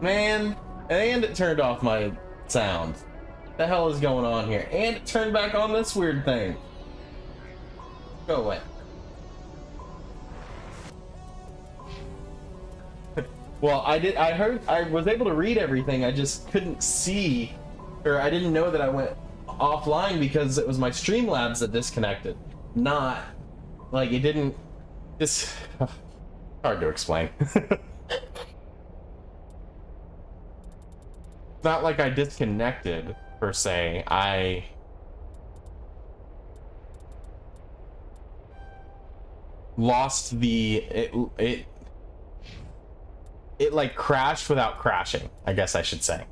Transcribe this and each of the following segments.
Man, and it turned off my sound. What the hell is going on here? And it turned back on this weird thing. Go away. Well, I was able to read everything. I just couldn't see, or I didn't know that I went offline because it was my Streamlabs that disconnected. Not like it didn't. Just hard to explain. Not like I disconnected per se. I lost the it like crashed without crashing, I guess I should say.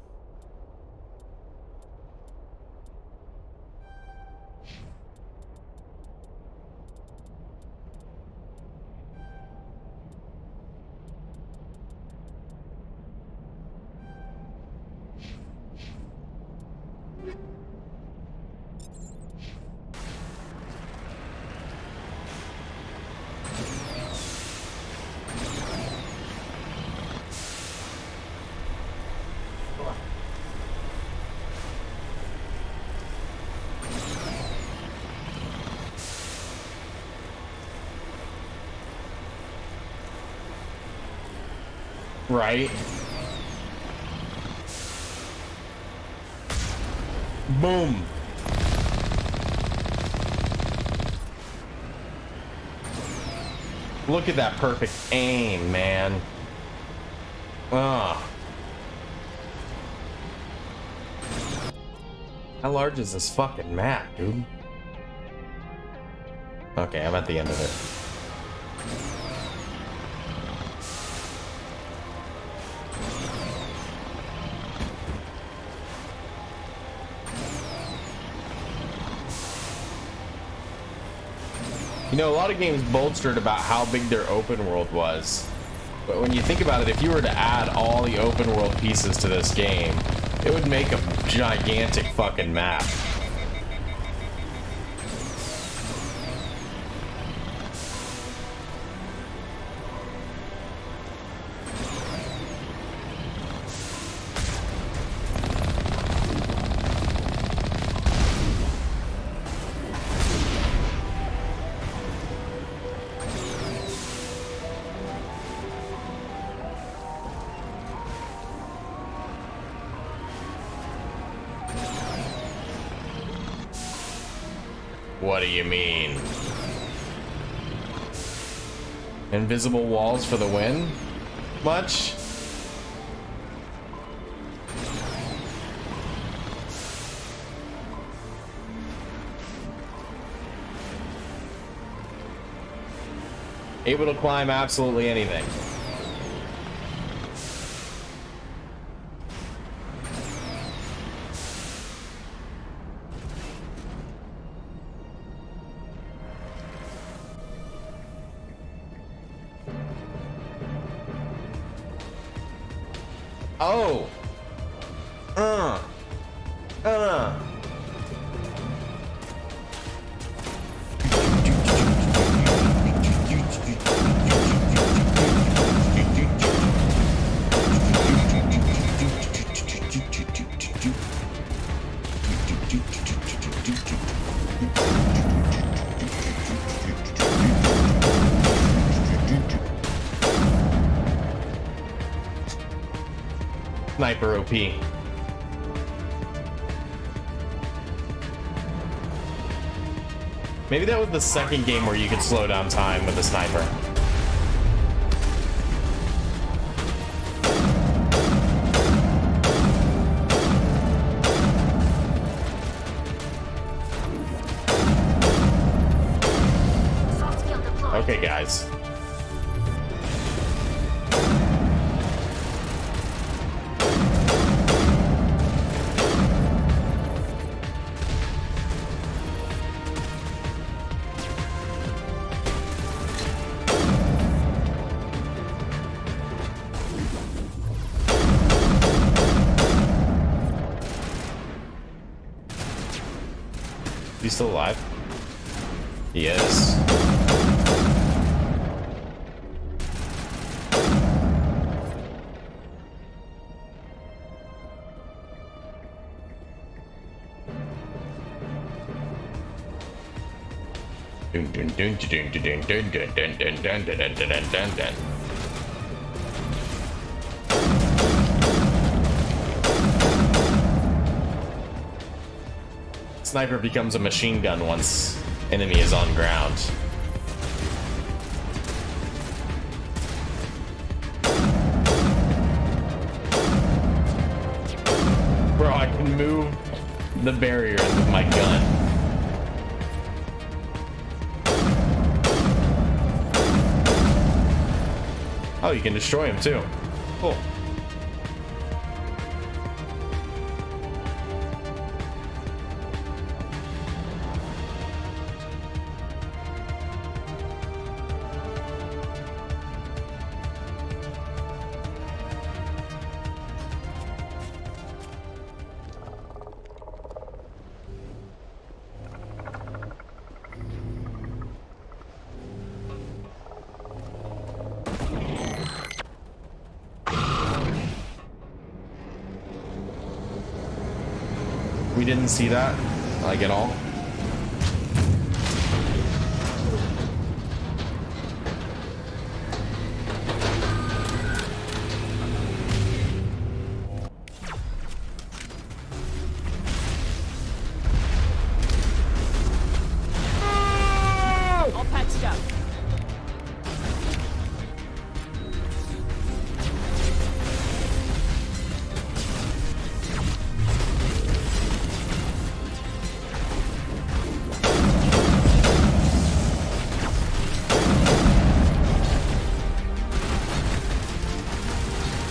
Right. Boom. Look at that perfect aim, man. Ugh. How large is this fucking map, dude? Okay, I'm at the end of it. You know, a lot of games bolstered about how big their open world was. But when you think about it, if you were to add all the open world pieces to this game, it would make a gigantic fucking map. What do you mean? Invisible walls for the win? Much? Able to climb absolutely anything. Oh. Sniper OP. Maybe that was the second game where you could slow down time with the sniper. Okay, guys. He's still alive? He is. Dun dun dun dun dun dun dun dun dun dun dun dun dun dun. Sniper becomes a machine gun once enemy is on ground. Bro, I can move the barriers with my gun. Oh, you can destroy him too. Cool. We didn't see that, like, at all. All patched up.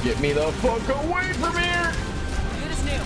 Get me the fuck away from here! Good as new.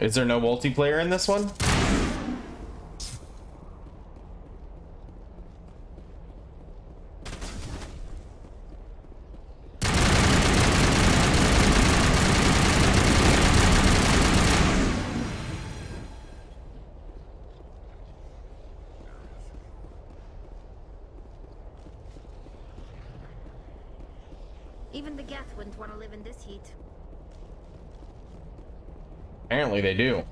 Is there no multiplayer in this one? Even the Geth wouldn't want to live in this heat. Apparently they do.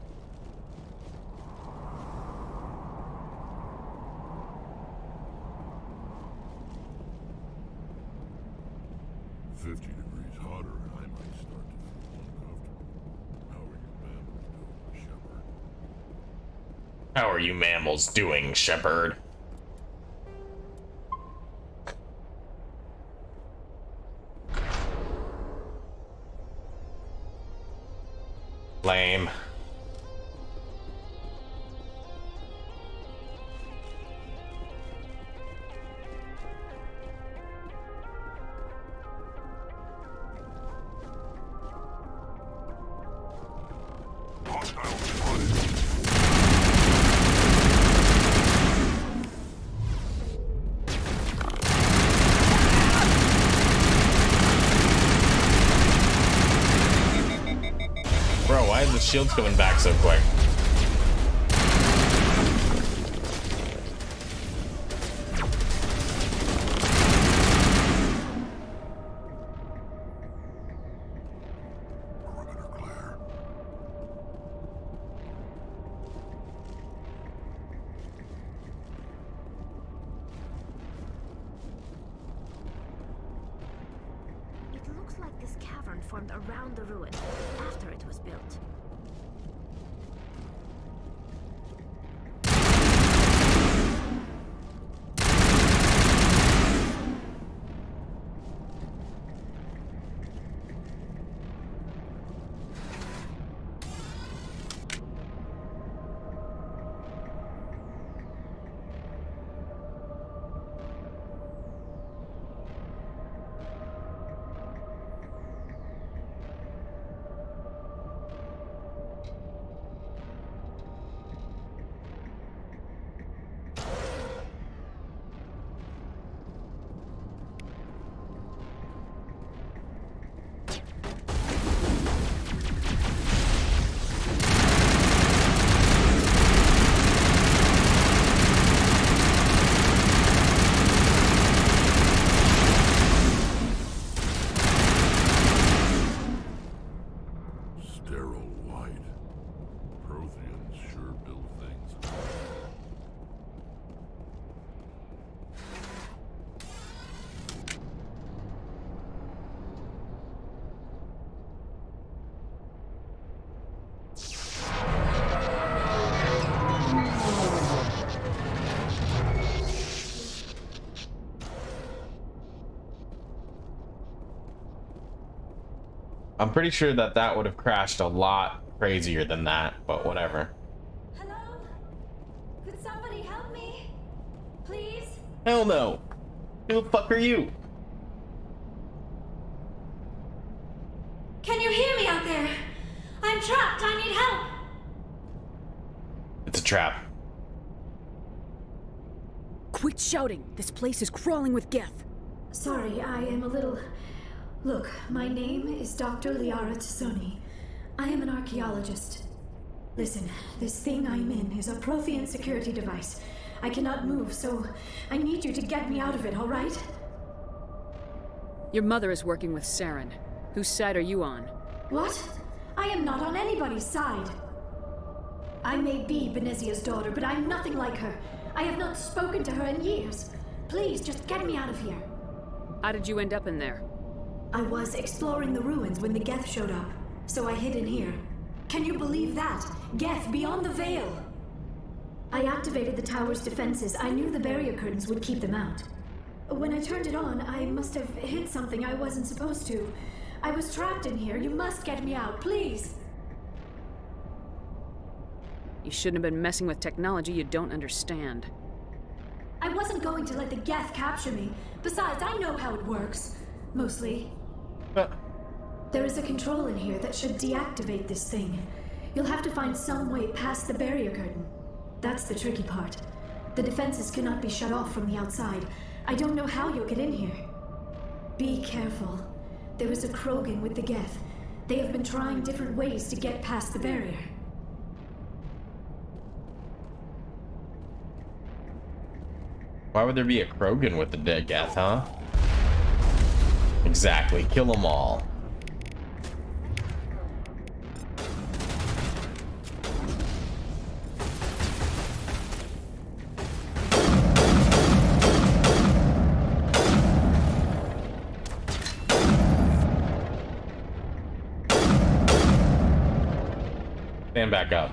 Hotter, and I might start to feel uncomfortable. How are you mammals doing, Shepard? How are you mammals doing, Shepard? Lame. Bro, why is the shields coming back so quick? Perimeter clear. It looks like this cavern formed around the ruin after it was built. Sterile white. Protheans sure build things. I'm pretty sure that that would have crashed a lot crazier than that, but whatever. Hello? Could somebody help me? Please? Hell no. Who the fuck are you? Can you hear me out there? I'm trapped. I need help. It's a trap. Quit shouting. This place is crawling with Geth. Sorry, I am a little... Look, my name is Dr. Liara Tassoni. I am an archaeologist. Listen, this thing I'm in is a Prothean security device. I cannot move, so I need you to get me out of it, all right? Your mother is working with Saren. Whose side are you on? What? I am not on anybody's side. I may be Benezia's daughter, but I'm nothing like her. I have not spoken to her in years. Please, just get me out of here. How did you end up in there? I was exploring the ruins when the Geth showed up, so I hid in here. Can you believe that? Geth beyond the veil! I activated the tower's defenses. I knew the barrier curtains would keep them out. When I turned it on, I must have hit something I wasn't supposed to. I was trapped in here. You must get me out, please! You shouldn't have been messing with technology you don't understand. I wasn't going to let the Geth capture me. Besides, I know how it works. Mostly. There is a control in here that should deactivate this thing. You'll have to find some way past the barrier curtain. That's the tricky part. The defenses cannot be shut off from the outside. I don't know how you'll get in here. Be careful. There is a Krogan with the Geth. They have been trying different ways to get past the barrier. Why would there be a Krogan with the dead Geth, huh? Exactly, kill them all. Stand back up.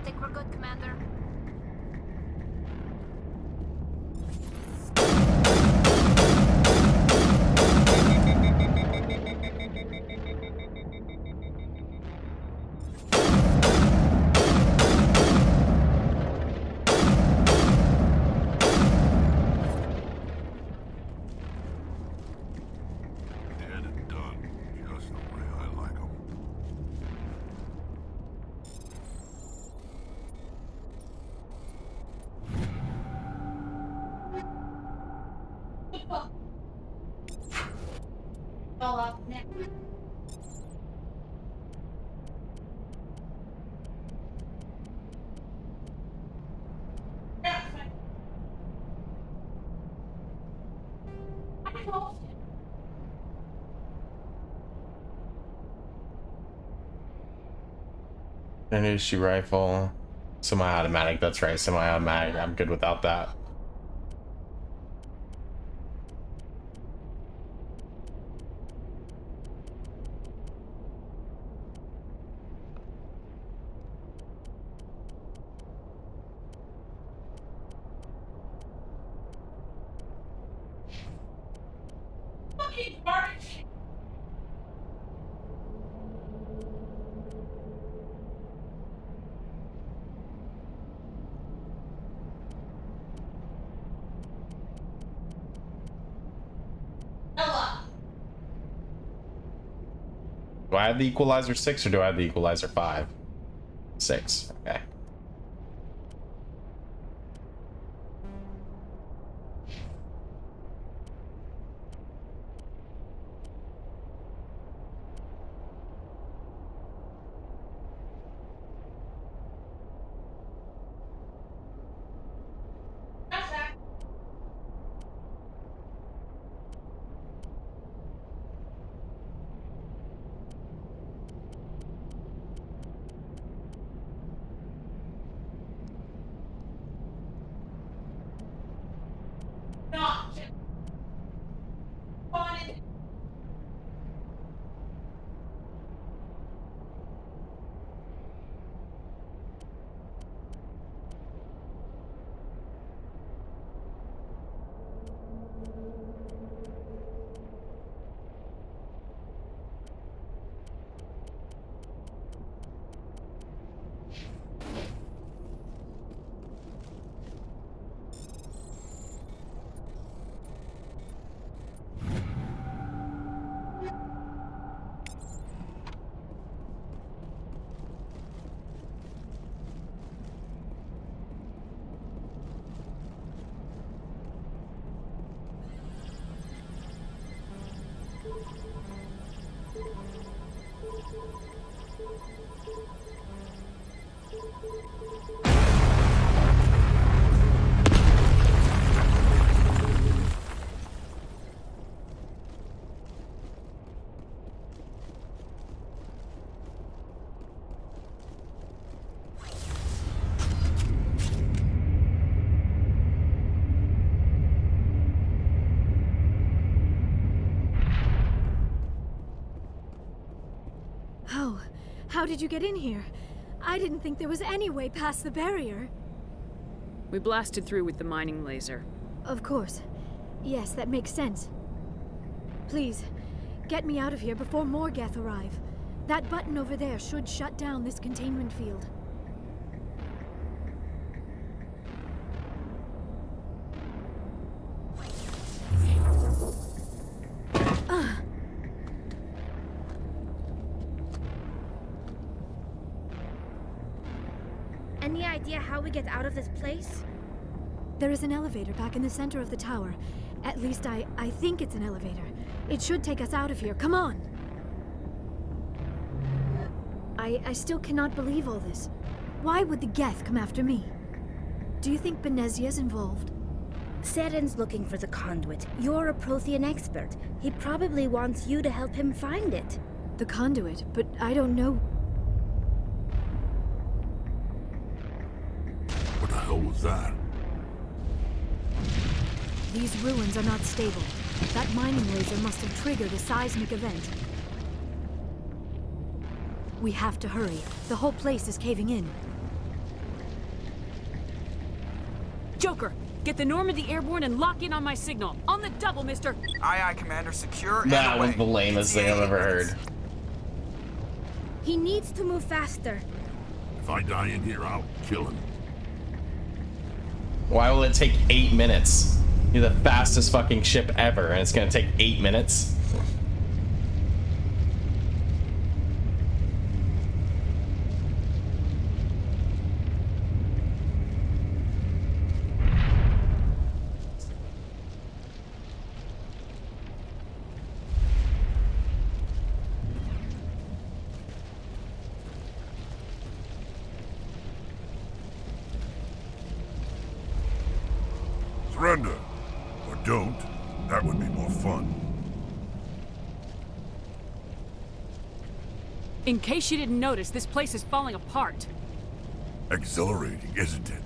Think we're good, Commander? Dead and done, just the way I like 'em. Energy rifle. Semi-automatic, that's right, semi-automatic. I'm good without that. Do I have the equalizer 6 or do I have the equalizer 5? 6, okay. How did you get in here? I didn't think there was any way past the barrier. We blasted through with the mining laser. Of course. Yes, that makes sense. Please, get me out of here before more Geth arrive. That button over there should shut down this containment field. Any idea how we get out of this place? There is an elevator back in the center of the tower. At least I think it's an elevator. It should take us out of here. Come on! I still cannot believe all this. Why would the Geth come after me? Do you think Benezia's involved? Seren's looking for the conduit. You're a Prothean expert. He probably wants you to help him find it. The conduit, but I don't know. What the hell was that? These ruins are not stable. That mining laser must have triggered a seismic event. We have to hurry. The whole place is caving in. Joker, get the Normandy airborne and lock in on my signal. On the double, mister. Aye, aye, Commander. Secure and That was away. the lamest thing I've ever heard. He needs to move faster. If I die in here, I'll kill him. Why will it take 8 minutes? You're the fastest fucking ship ever, and it's gonna take 8 minutes? Surrender. Or don't. That would be more fun. In case you didn't notice, this place is falling apart. Exhilarating, isn't it?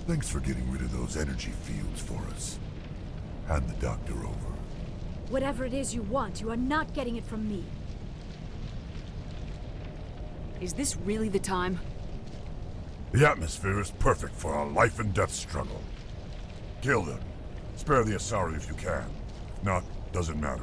Thanks for getting rid of those energy fields for us. Hand the doctor over. Whatever it is you want, you are not getting it from me. Is this really the time? The atmosphere is perfect for our life and death struggle. Kill them. Spare the Asari if you can. If not, doesn't matter.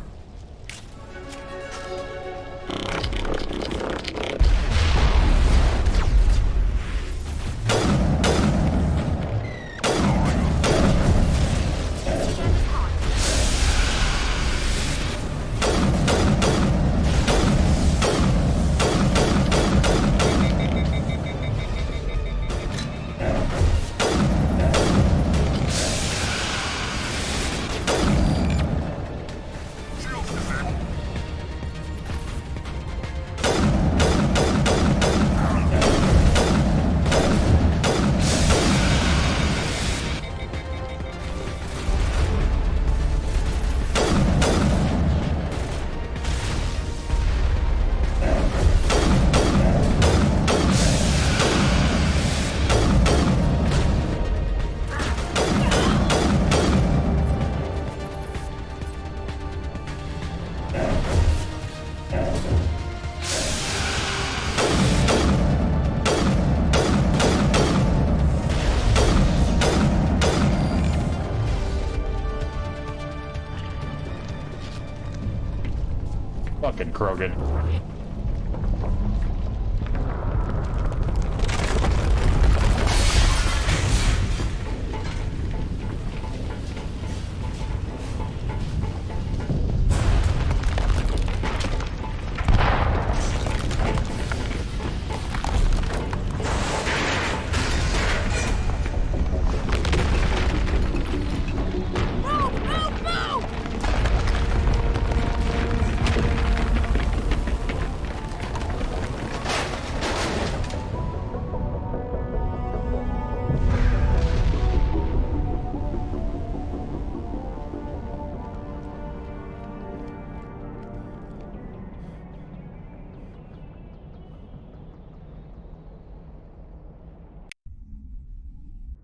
Fucking Krogan.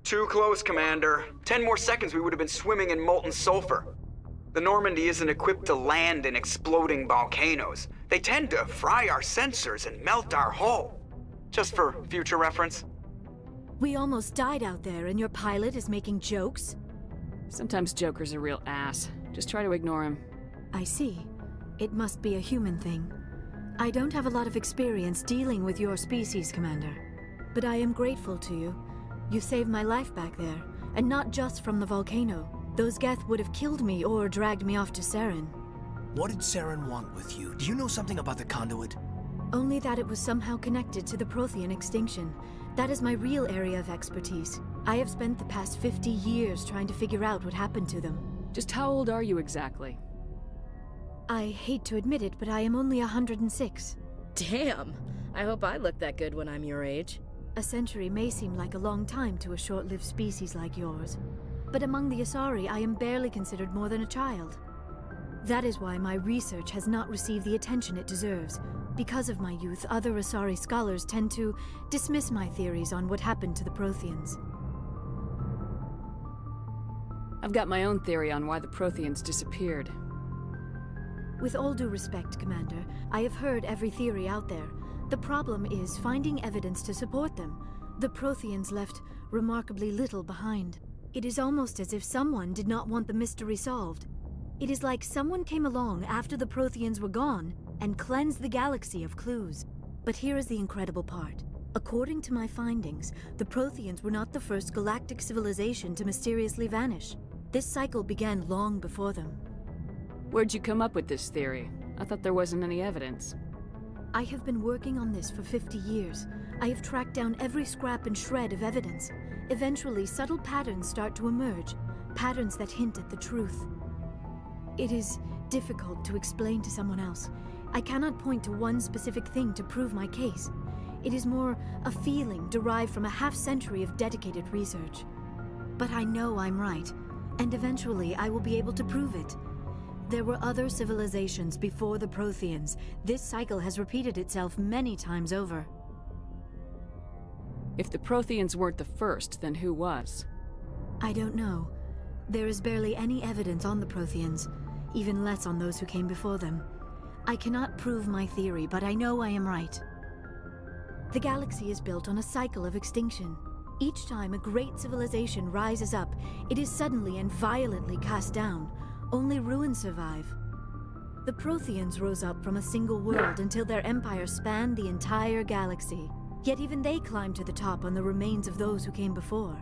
Too close, Commander. 10 more seconds we would have been swimming in molten sulfur. The Normandy isn't equipped to land in exploding volcanoes. They tend to fry our sensors and melt our hull. Just for future reference. We almost died out there, and your pilot is making jokes? Sometimes Joker's a real ass. Just try to ignore him. I see. It must be a human thing. I don't have a lot of experience dealing with your species, Commander. But I am grateful to you. You saved my life back there, and not just from the volcano. Those Geth would have killed me or dragged me off to Saren. What did Saren want with you? Do you know something about the conduit? Only that it was somehow connected to the Prothean extinction, That is my real area of expertise. I have spent the past 50 years trying to figure out what happened to them. Just how old are you exactly? I hate to admit it, but I am only 106. Damn! I hope I look that good when I'm your age. A century may seem like a long time to a short-lived species like yours, but among the Asari, I am barely considered more than a child. That is why my research has not received the attention it deserves. Because of my youth, other Asari scholars tend to dismiss my theories on what happened to the Protheans. I've got my own theory on why the Protheans disappeared. With all due respect, Commander, I have heard every theory out there. The problem is finding evidence to support them. The Protheans left remarkably little behind. It is almost as if someone did not want the mystery solved. It is like someone came along after the Protheans were gone and cleansed the galaxy of clues. But here is the incredible part. According to my findings, the Protheans were not the first galactic civilization to mysteriously vanish. This cycle began long before them. Where'd you come up with this theory? I thought there wasn't any evidence. I have been working on this for 50 years. I have tracked down every scrap and shred of evidence. Eventually, subtle patterns start to emerge, patterns that hint at the truth. It is difficult to explain to someone else. I cannot point to one specific thing to prove my case. It is more a feeling derived from a half-century of dedicated research. But I know I'm right, and eventually I will be able to prove it. There were other civilizations before the Protheans. This cycle has repeated itself many times over. If the Protheans weren't the first, then who was? I don't know. There is barely any evidence on the Protheans, even less on those who came before them. I cannot prove my theory, but I know I am right. The galaxy is built on a cycle of extinction. Each time a great civilization rises up, it is suddenly and violently cast down. Only ruins survive. The Protheans rose up from a single world until their empire spanned the entire galaxy. Yet even they climbed to the top on the remains of those who came before.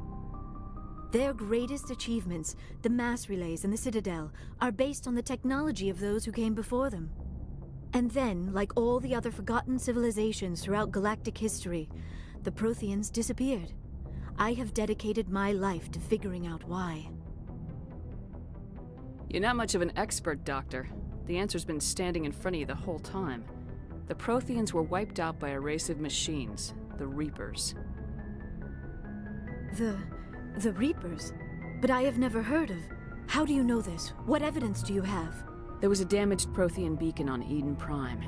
Their greatest achievements, the mass relays and the Citadel, are based on the technology of those who came before them. And then, like all the other forgotten civilizations throughout galactic history, the Protheans disappeared. I have dedicated my life to figuring out why. You're not much of an expert, Doctor. The answer's been standing in front of you the whole time. The Protheans were wiped out by a race of machines, the Reapers. The Reapers? But I have never heard of. How do you know this? What evidence do you have? There was a damaged Prothean beacon on Eden Prime.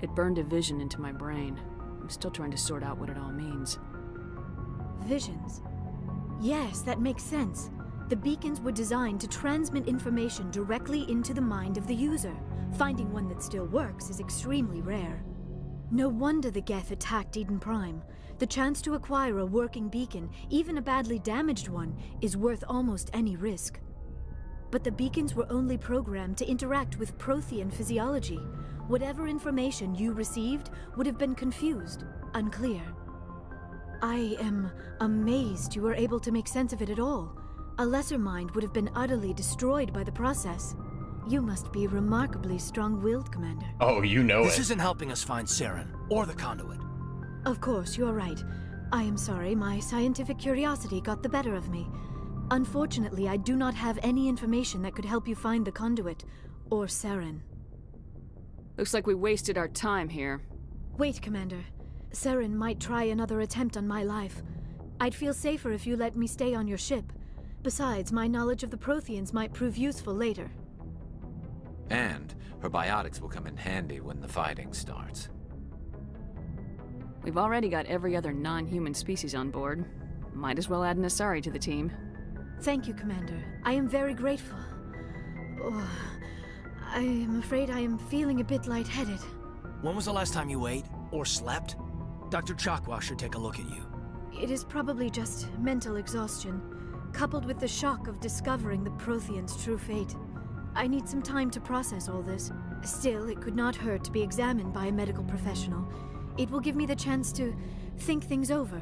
It burned a vision into my brain. I'm still trying to sort out what it all means. Visions? Yes, that makes sense. The beacons were designed to transmit information directly into the mind of the user. Finding one that still works is extremely rare. No wonder the Geth attacked Eden Prime. The chance to acquire a working beacon, even a badly damaged one, is worth almost any risk. But the beacons were only programmed to interact with Prothean physiology. Whatever information you received would have been confused, unclear. I am amazed you were able to make sense of it at all. A lesser mind would have been utterly destroyed by the process. You must be remarkably strong-willed, Commander. Oh, you know This it. isn't helping us find Saren, or the conduit. Of course, you are right. I am sorry, my scientific curiosity got the better of me. Unfortunately, I do not have any information that could help you find the conduit, or Saren. Looks like we wasted our time here. Wait, Commander. Saren might try another attempt on my life. I'd feel safer if you let me stay on your ship. Besides, my knowledge of the Protheans might prove useful later. And her biotics will come in handy when the fighting starts. We've already got every other non-human species on board. Might as well add an Asari to the team. Thank you, Commander. I am very grateful. Oh, I am afraid I am feeling a bit lightheaded. When was the last time you ate, or slept? Dr. Chakwa should take a look at you. It is probably just mental exhaustion, coupled with the shock of discovering the Protheans' true fate. I need some time to process all this. Still, it could not hurt to be examined by a medical professional. It will give me the chance to think things over.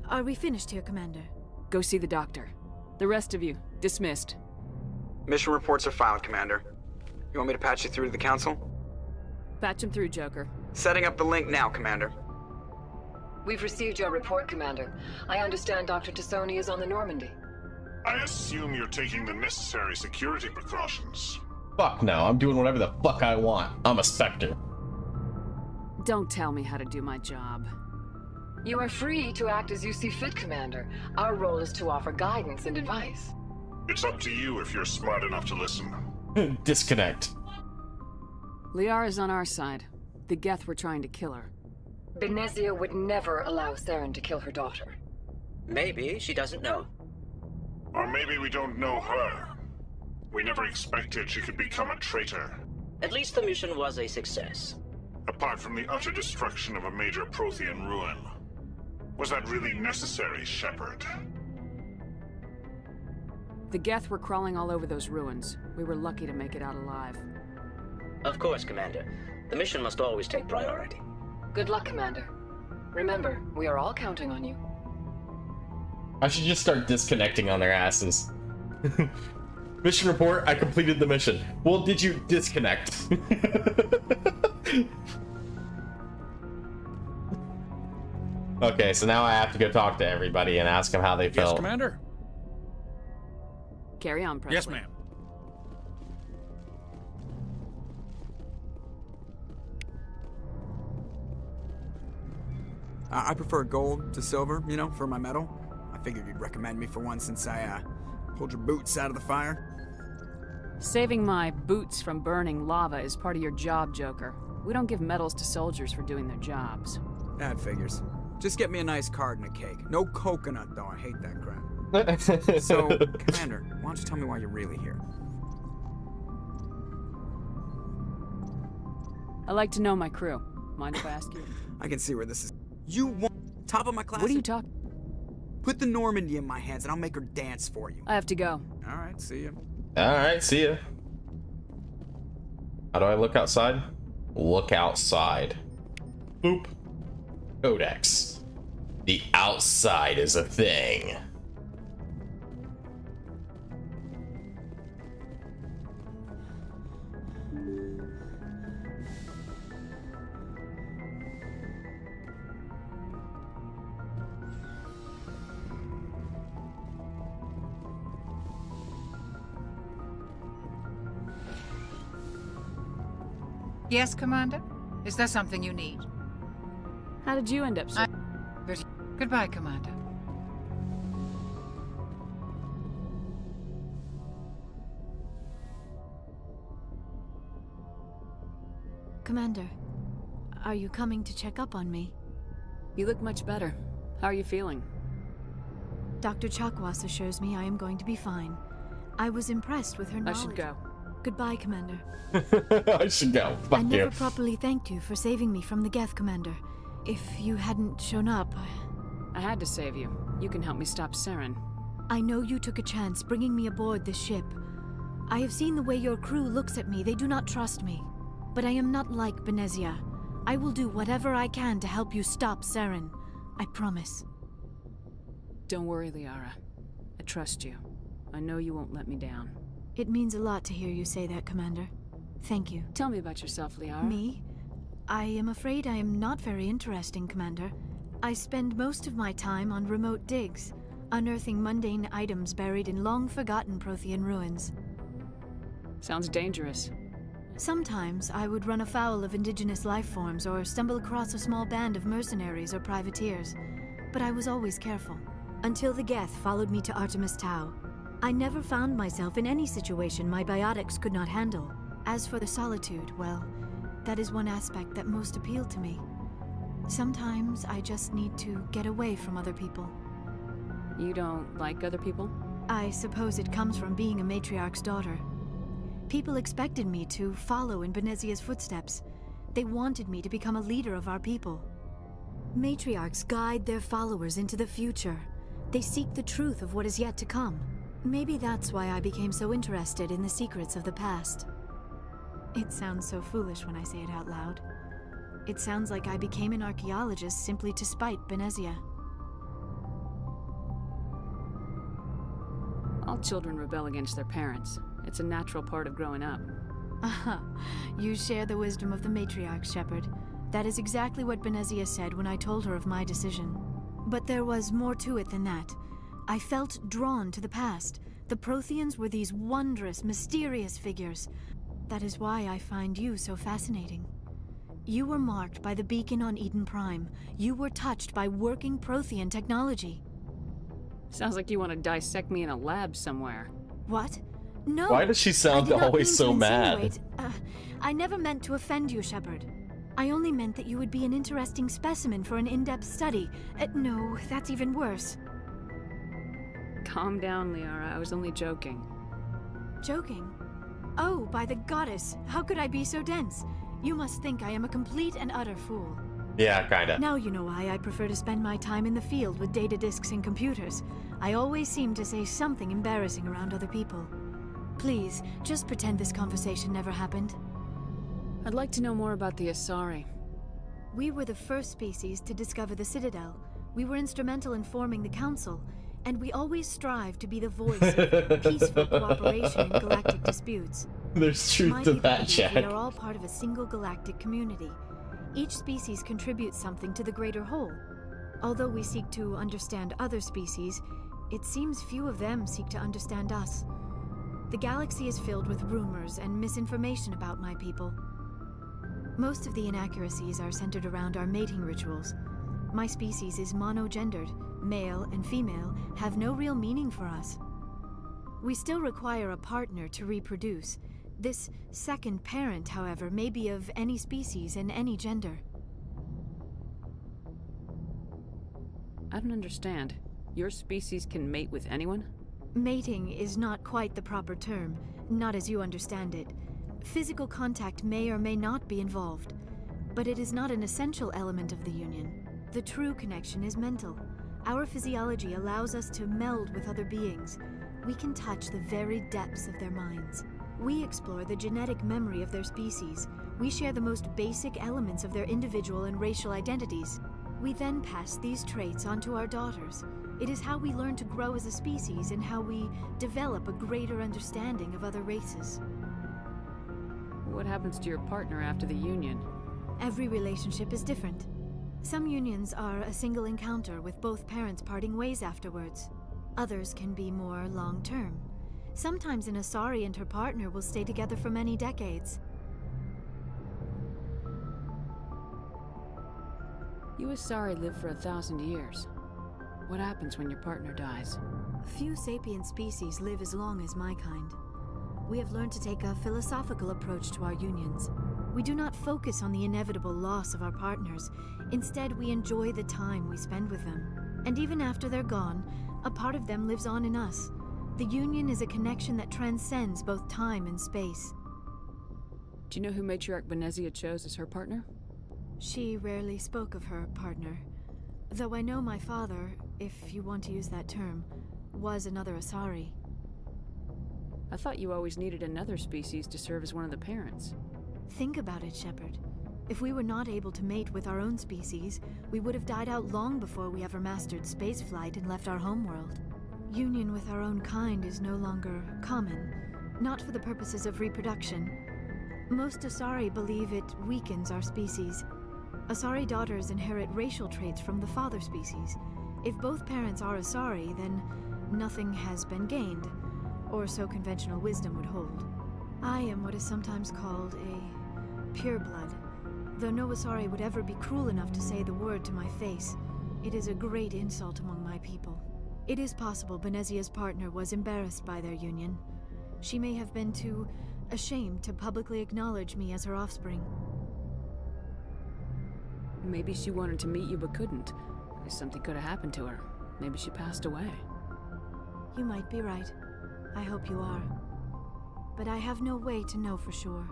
Are we finished here, Commander? Go see the doctor. The rest of you, dismissed. Mission reports are filed, Commander. You want me to patch you through to the Council? Patch him through, Joker. Setting up the link now, Commander. We've received your report, Commander. I understand Dr. Tassoni is on the Normandy. I assume you're taking the necessary security precautions. Fuck no, I'm doing whatever the fuck I want. I'm a Spectre. Don't tell me how to do my job. You are free to act as you see fit, Commander. Our role is to offer guidance and advice. It's up to you if you're smart enough to listen. Disconnect. Liara's on our side. The Geth were trying to kill her. Benezia would never allow Saren to kill her daughter. Maybe she doesn't know. Or maybe we don't know her. We never expected she could become a traitor. At least the mission was a success. Apart from the utter destruction of a major Prothean ruin. Was that really necessary, Shepard? The Geth were crawling all over those ruins. We were lucky to make it out alive. Of course, Commander. The mission must always take priority. Good luck, Commander. Remember, we are all counting on you. I should just start disconnecting on their asses. Mission report, I completed the mission. Well, did you disconnect? Okay, so now I have to go talk to everybody and ask them how they felt. Yes, Commander. Carry on, Presley. Yes, ma'am. I prefer gold to silver, you know, for my medal. I figured you'd recommend me for one since I pulled your boots out of the fire. Saving my boots from burning lava is part of your job, Joker. We don't give medals to soldiers for doing their jobs. That figures. Just get me a nice card and a cake. No coconut, though. I hate that crap. So, Commander, why don't you tell me why you're really here? I like to know my crew. Mind if I ask you? I can see where this is. You want top of my class? What are you talking? Put the Normandy in my hands and I'll make her dance for you. I have to go. All right, see ya. All right, see ya. How do I look outside? Look outside. Boop. Codex. The outside is a thing. Yes, Commander? Is there something you need? How did you end up, sir? Goodbye, Commander. Commander, are you coming to check up on me? You look much better. How are you feeling? Dr. Chakwas assures me I am going to be fine. I was impressed with her knowledge. I should go. Goodbye, Commander. I should go. Fuck I you. never properly thanked you for saving me from the Geth, Commander. If you hadn't shown up... I had to save you. You can help me stop Saren. I know you took a chance bringing me aboard this ship. I have seen the way your crew looks at me. They do not trust me. But I am not like Benezia. I will do whatever I can to help you stop Saren. I promise. Don't worry, Liara. I trust you. I know you won't let me down. It means a lot to hear you say that, Commander. Thank you. Tell me about yourself, Liara. Me? I am afraid I am not very interesting, Commander. I spend most of my time on remote digs, unearthing mundane items buried in long-forgotten Prothean ruins. Sounds dangerous. Sometimes I would run afoul of indigenous life forms or stumble across a small band of mercenaries or privateers, but I was always careful. Until the Geth followed me to Artemis Tau. I never found myself in any situation my biotics could not handle. As for the solitude, well, that is one aspect that most appealed to me. Sometimes I just need to get away from other people. You don't like other people? I suppose it comes from being a matriarch's daughter. People expected me to follow in Benezia's footsteps. They wanted me to become a leader of our people. Matriarchs guide their followers into the future. They seek the truth of what is yet to come. Maybe that's why I became so interested in the secrets of the past. It sounds so foolish when I say it out loud. It sounds like I became an archaeologist simply to spite Benezia. All children rebel against their parents. It's a natural part of growing up. Aha, you share the wisdom of the matriarch, Shepard. That is exactly what Benezia said when I told her of my decision. But there was more to it than that. I felt drawn to the past. The Protheans were these wondrous, mysterious figures. That is why I find you so fascinating. You were marked by the beacon on Eden Prime. You were touched by working Prothean technology. Sounds like you want to dissect me in a lab somewhere. What? No. Why does she sound always so mad? I never meant to offend you, Shepard. I only meant that you would be an interesting specimen for an in-depth study. No, that's even worse. Calm down, Liara. I was only joking. Joking? Oh, by the goddess, how could I be so dense? You must think I am a complete and utter fool. Yeah, kinda. Now you know why I prefer to spend my time in the field with data disks and computers. I always seem to say something embarrassing around other people. Please, just pretend this conversation never happened. I'd like to know more about the Asari. We were the first species to discover the Citadel. We were instrumental in forming the Council, and we always strive to be the voice of peaceful cooperation in galactic disputes. There's truth to that, Jack. We are all part of a single galactic community. Each species contributes something to the greater whole. Although we seek to understand other species, it seems few of them seek to understand us. The galaxy is filled with rumors and misinformation about my people. Most of the inaccuracies are centered around our mating rituals. My species is monogendered. Male and female have no real meaning for us. We still require a partner to reproduce. This second parent, however, may be of any species and any gender. I don't understand. Your species can mate with anyone? Mating is not quite the proper term, not as you understand it. Physical contact may or may not be involved, but it is not an essential element of the union. The true connection is mental. Our physiology allows us to meld with other beings. We can touch the very depths of their minds. We explore the genetic memory of their species. We share the most basic elements of their individual and racial identities. We then pass these traits on to our daughters. It is how we learn to grow as a species and how we develop a greater understanding of other races. What happens to your partner after the union? Every relationship is different. Some unions are a single encounter with both parents parting ways afterwards. Others can be more long-term. Sometimes an Asari and her partner will stay together for many decades. You Asari live for 1,000 years. What happens when your partner dies? Few sapient species live as long as my kind. We have learned to take a philosophical approach to our unions. We do not focus on the inevitable loss of our partners. Instead, we enjoy the time we spend with them. And even after they're gone, a part of them lives on in us. The union is a connection that transcends both time and space. Do you know who Matriarch Benezia chose as her partner? She rarely spoke of her partner. Though I know my father, if you want to use that term, was another Asari. I thought you always needed another species to serve as one of the parents. Think about it, Shepard. If we were not able to mate with our own species, we would have died out long before we ever mastered spaceflight and left our homeworld. Union with our own kind is no longer common, not for the purposes of reproduction. Most Asari believe it weakens our species. Asari daughters inherit racial traits from the father species. If both parents are Asari, then nothing has been gained, or so conventional wisdom would hold. I am what is sometimes called a pureblood. Though no Asari would ever be cruel enough to say the word to my face, it is a great insult among my people. It is possible Benezia's partner was embarrassed by their union. She may have been too ashamed to publicly acknowledge me as her offspring. Maybe she wanted to meet you but couldn't. Something could have happened to her. Maybe she passed away. You might be right. I hope you are. But I have no way to know for sure.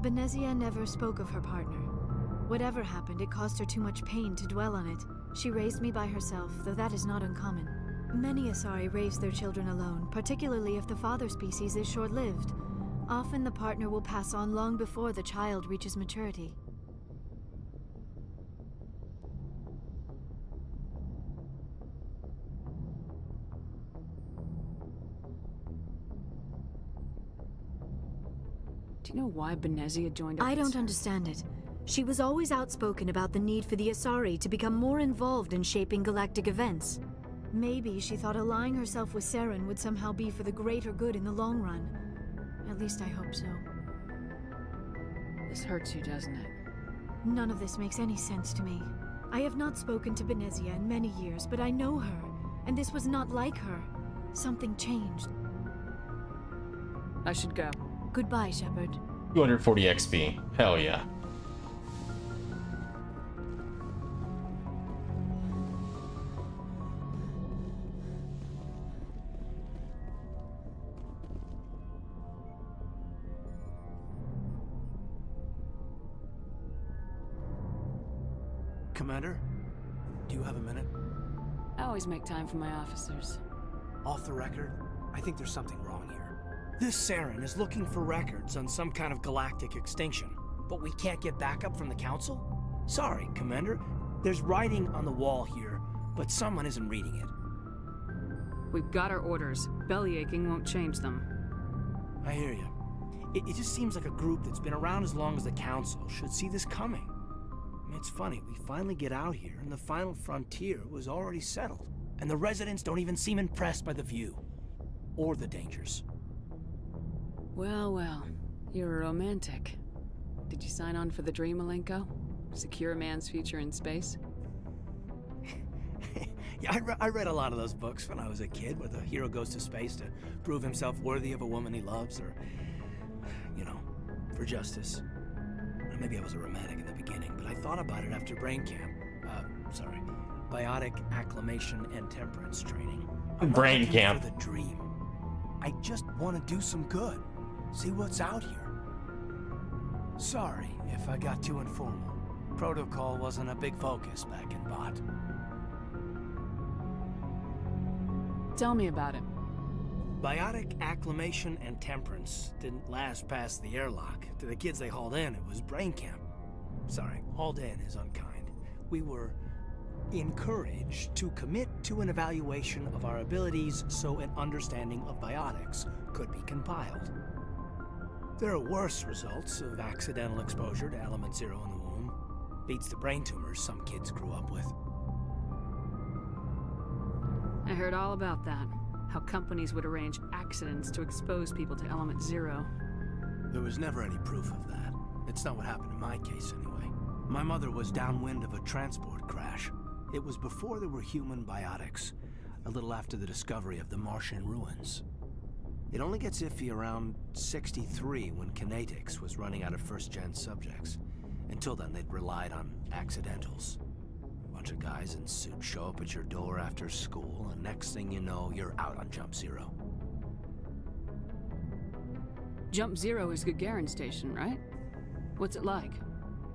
Benezia never spoke of her partner. Whatever happened, it caused her too much pain to dwell on it. She raised me by herself, though that is not uncommon. Many Asari raise their children alone, particularly if the father species is short-lived. Often the partner will pass on long before the child reaches maturity. Do you know why Benezia joined up? I don't understand it. She was always outspoken about the need for the Asari to become more involved in shaping galactic events. Maybe she thought allying herself with Saren would somehow be for the greater good in the long run. At least I hope so. This hurts you, doesn't it? None of this makes any sense to me. I have not spoken to Benezia in many years, but I know her, and this was not like her. Something changed. I should go. Goodbye, Shepard. 240 XP. Hell yeah. Commander, do you have a minute? I always make time for my officers. Off the record, I think there's something wrong here. This Saren is looking for records on some kind of galactic extinction, but we can't get backup from the Council? Sorry, Commander. There's writing on the wall here, but someone isn't reading it. We've got our orders. Belly aching won't change them. I hear you. It just seems like a group that's been around as long as the Council should see this coming. It's funny, we finally get out here, and the final frontier was already settled. And the residents don't even seem impressed by the view. Or the dangers. Well, well. You're a romantic. Did you sign on for the dream, Malenko? Secure a man's future in space? Yeah, I read a lot of those books when I was a kid, where the hero goes to space to prove himself worthy of a woman he loves, or, you know, for justice. Maybe I was a romantic in the beginning, but I thought about it after brain camp. Biotic acclimation and temperance training. Brain camp. For the dream. I just want to do some good. See what's out here. Sorry if I got too informal. Protocol wasn't a big focus back in Bot. Tell me about it. Biotic acclimation and temperance didn't last past the airlock. To the kids they hauled in, it was brain camp. Sorry, hauled in is unkind. We were encouraged to commit to an evaluation of our abilities so an understanding of biotics could be compiled. There are worse results of accidental exposure to element 0 in the womb. Beats the brain tumors some kids grew up with. I heard all about that. How companies would arrange accidents to expose people to element 0. There was never any proof of that. It's not what happened in my case, anyway. My mother was downwind of a transport crash. It was before there were human biotics, a little after the discovery of the Martian ruins. It only gets iffy around 63 when Kinetics was running out of first-gen subjects. Until then, they'd relied on accidentals. A bunch of guys in suits show up at your door after school, and next thing you know, you're out on Jump Zero. Jump Zero is Gagarin Station, right? What's it like?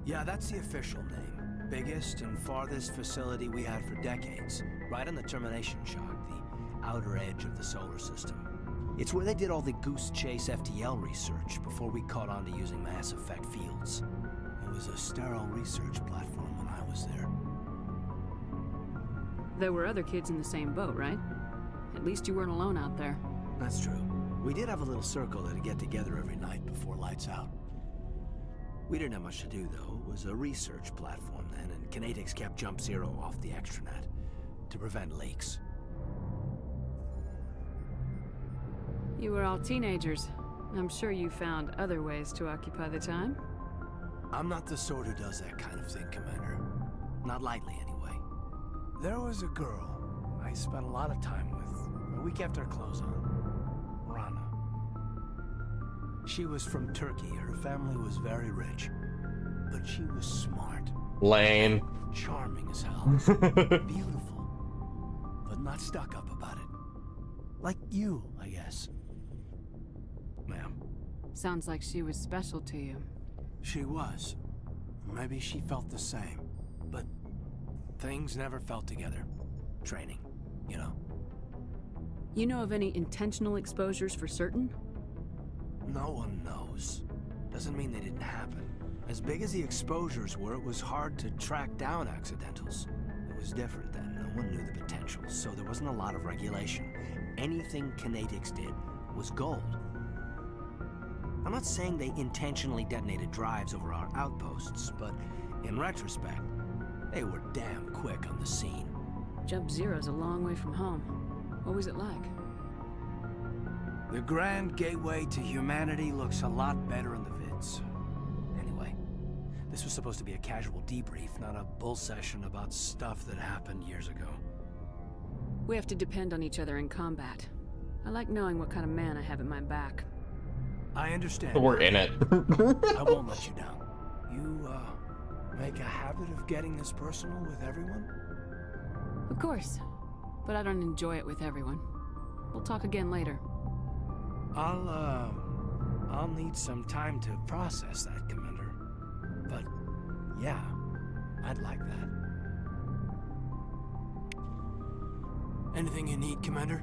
Yeah, that's the official name. Biggest and farthest facility we had for decades. Right on the termination shock, the outer edge of the solar system. It's where they did all the Goose Chase FTL research before we caught on to using mass effect fields. It was a sterile research platform when I was there. There were other kids in the same boat, right? At least you weren't alone out there. That's true. We did have a little circle that'd get together every night before lights out. We didn't have much to do, though. It was a research platform then, and Kinetics kept Jump Zero off the extranet to prevent leaks. You were all teenagers. I'm sure you found other ways to occupy the time. I'm not the sort who does that kind of thing, Commander. Not lightly, anyway. There was a girl I spent a lot of time with, a week after our close on. Rana. She was from Turkey. Her family was very rich. But she was smart. Lame. Charming as hell. Beautiful. But not stuck up about it. Like you, I guess. Ma'am. Sounds like she was special to you. She was. Maybe she felt the same. But things never felt together. Training, you know. You know of any intentional exposures for certain? No one knows. Doesn't mean they didn't happen. As big as the exposures were, it was hard to track down accidentals. It was different then. No one knew the potential, so there wasn't a lot of regulation. Anything Kinetics did was gold. I'm not saying they intentionally detonated drives over our outposts, but in retrospect, they were damn quick on the scene. Jump Zero's a long way from home. What was it like? The grand gateway to humanity looks a lot better in the vids. Anyway, this was supposed to be a casual debrief, not a bull session about stuff that happened years ago. We have to depend on each other in combat. I like knowing what kind of man I have at my back. I understand. We're in it. I won't let you down. You, make a habit of getting this personal with everyone? Of course. But I don't enjoy it with everyone. We'll talk again later. I'll need some time to process that, Commander. But, yeah, I'd like that. Anything you need, Commander?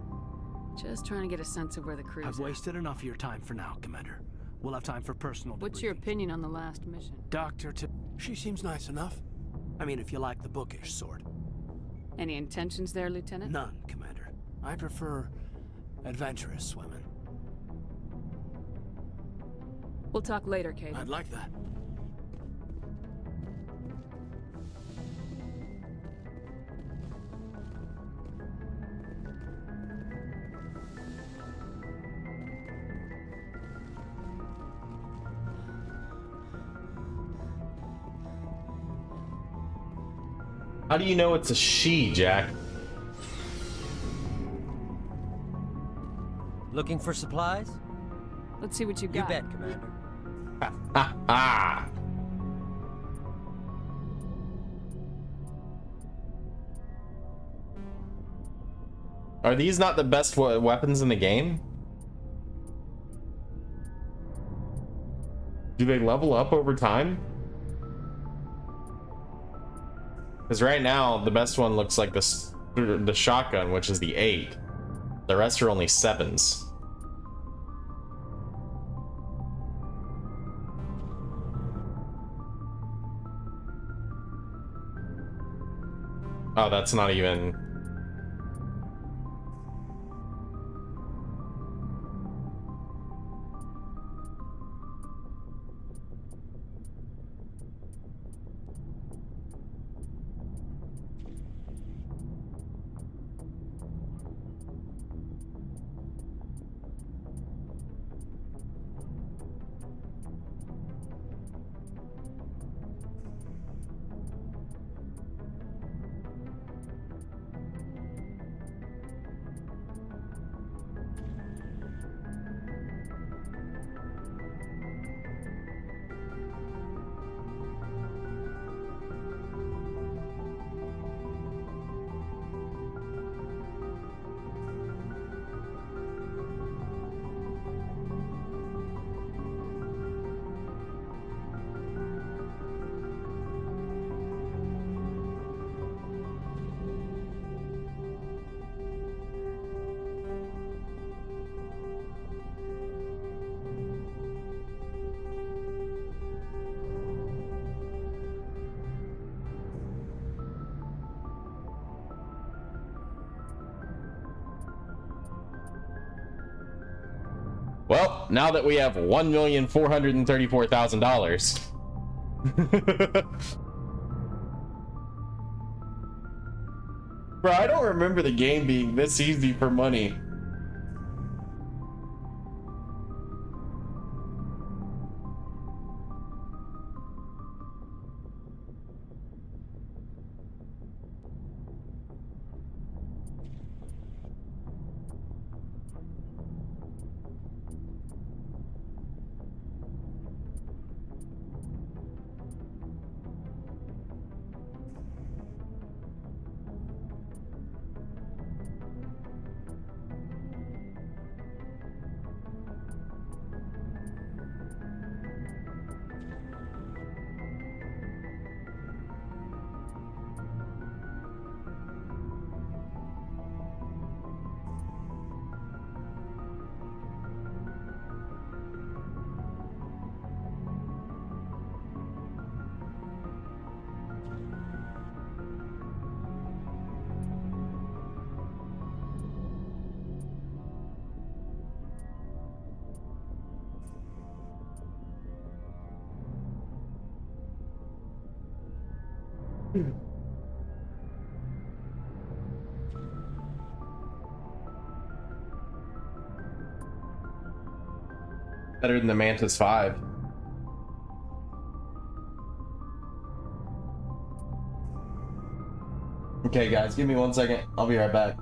Just trying to get a sense of where the crew's I've wasted enough of your time for now, Commander. We'll have time for personal What's your opinion on the last mission? She seems nice enough. I mean, if you like the bookish sort. Any intentions there, Lieutenant? None, Commander. I prefer adventurous women. We'll talk later, Kate. I'd like that. How do you know it's a she, Jack? Looking for supplies? Let's see what you got. You bet, Commander. Ah. Are these not the best weapons in the game? Do they level up over time? Because right now, the best one looks like the shotgun, which is the 8. The rest are only 7s. Oh, that's not even... Well, now that we have $1,434,000. Bro, I don't remember the game being this easy for money. Better than the Mantis 5. Okay, guys, give me 1 second. I'll be right back.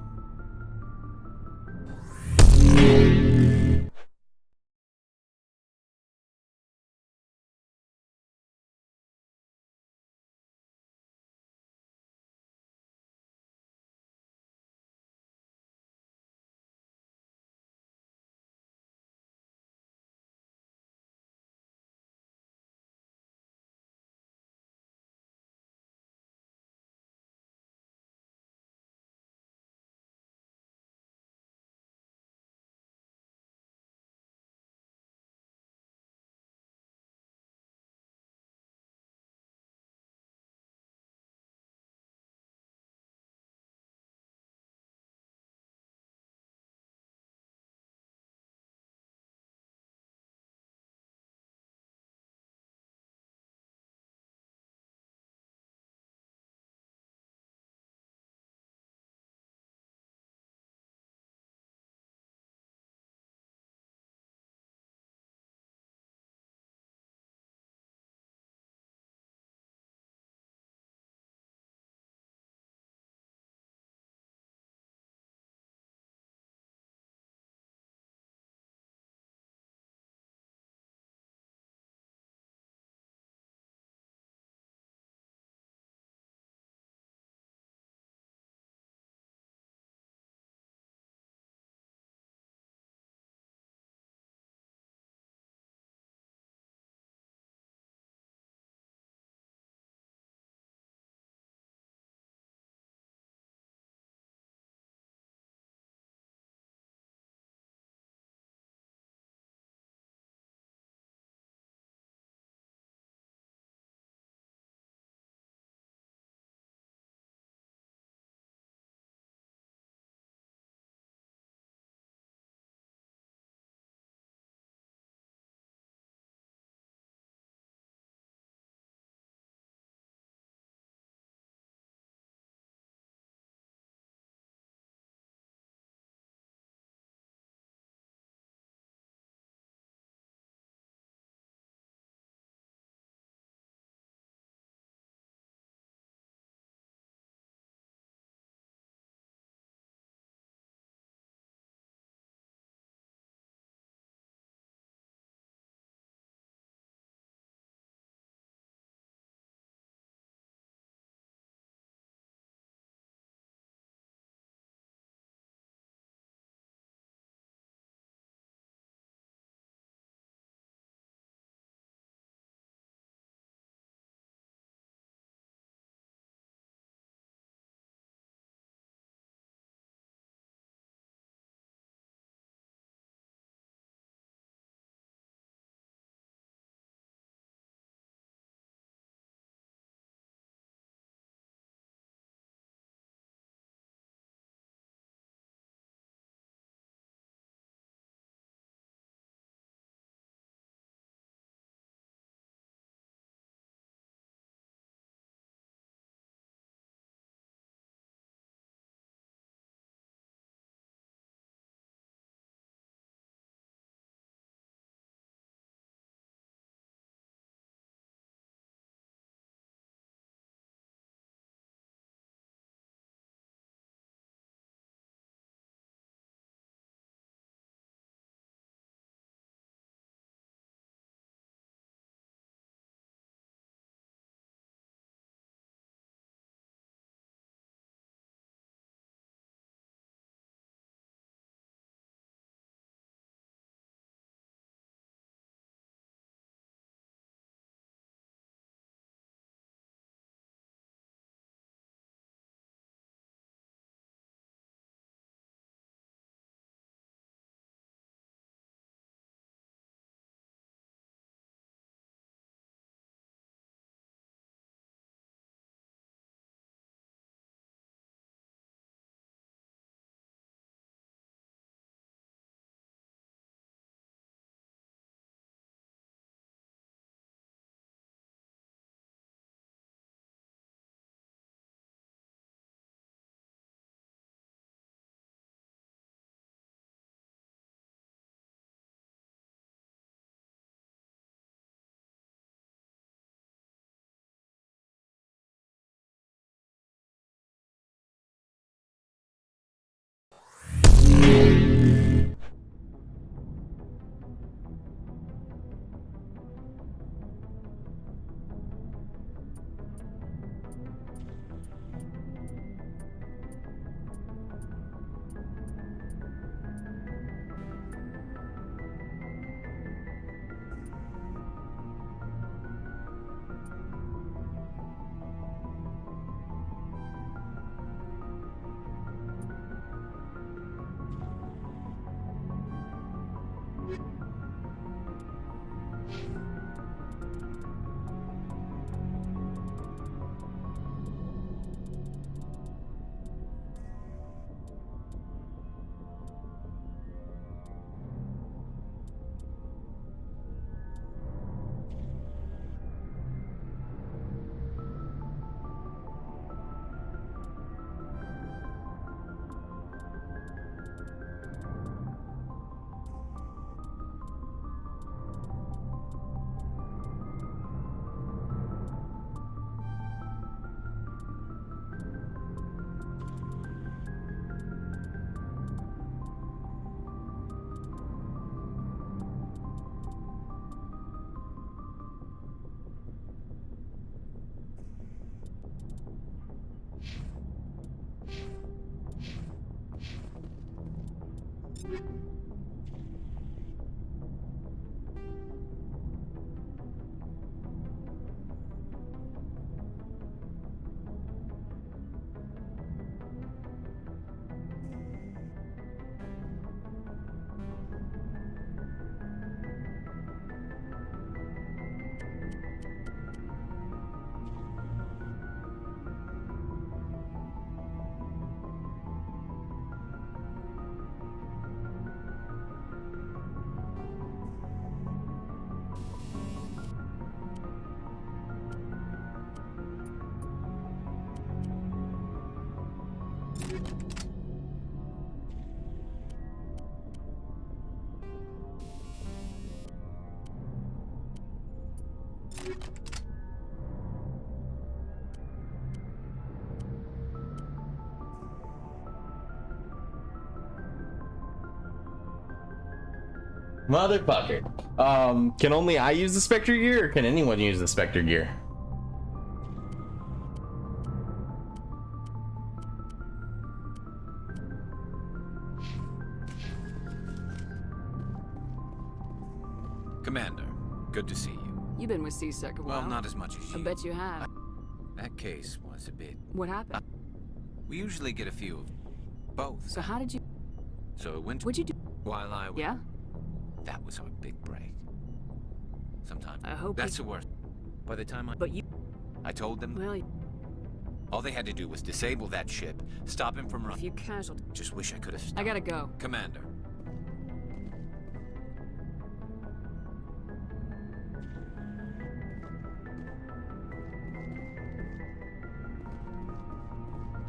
Motherfucker. Can only I use the Spectre gear, or can anyone use the Spectre gear? Commander, good to see you. You've been with C-Sec a while. Well, not as much as you. I bet you have. That case was a bit... What happened? We usually get a few of both. So how did you... So it went... What'd you do? While I was... Yeah? That was our big break. Sometimes... I hope that's the worst. By the time I... But you... I told them... Well, all they had to do was disable that ship, stop him from running. A few casualties. Just wish I could have stopped. I gotta go. Commander.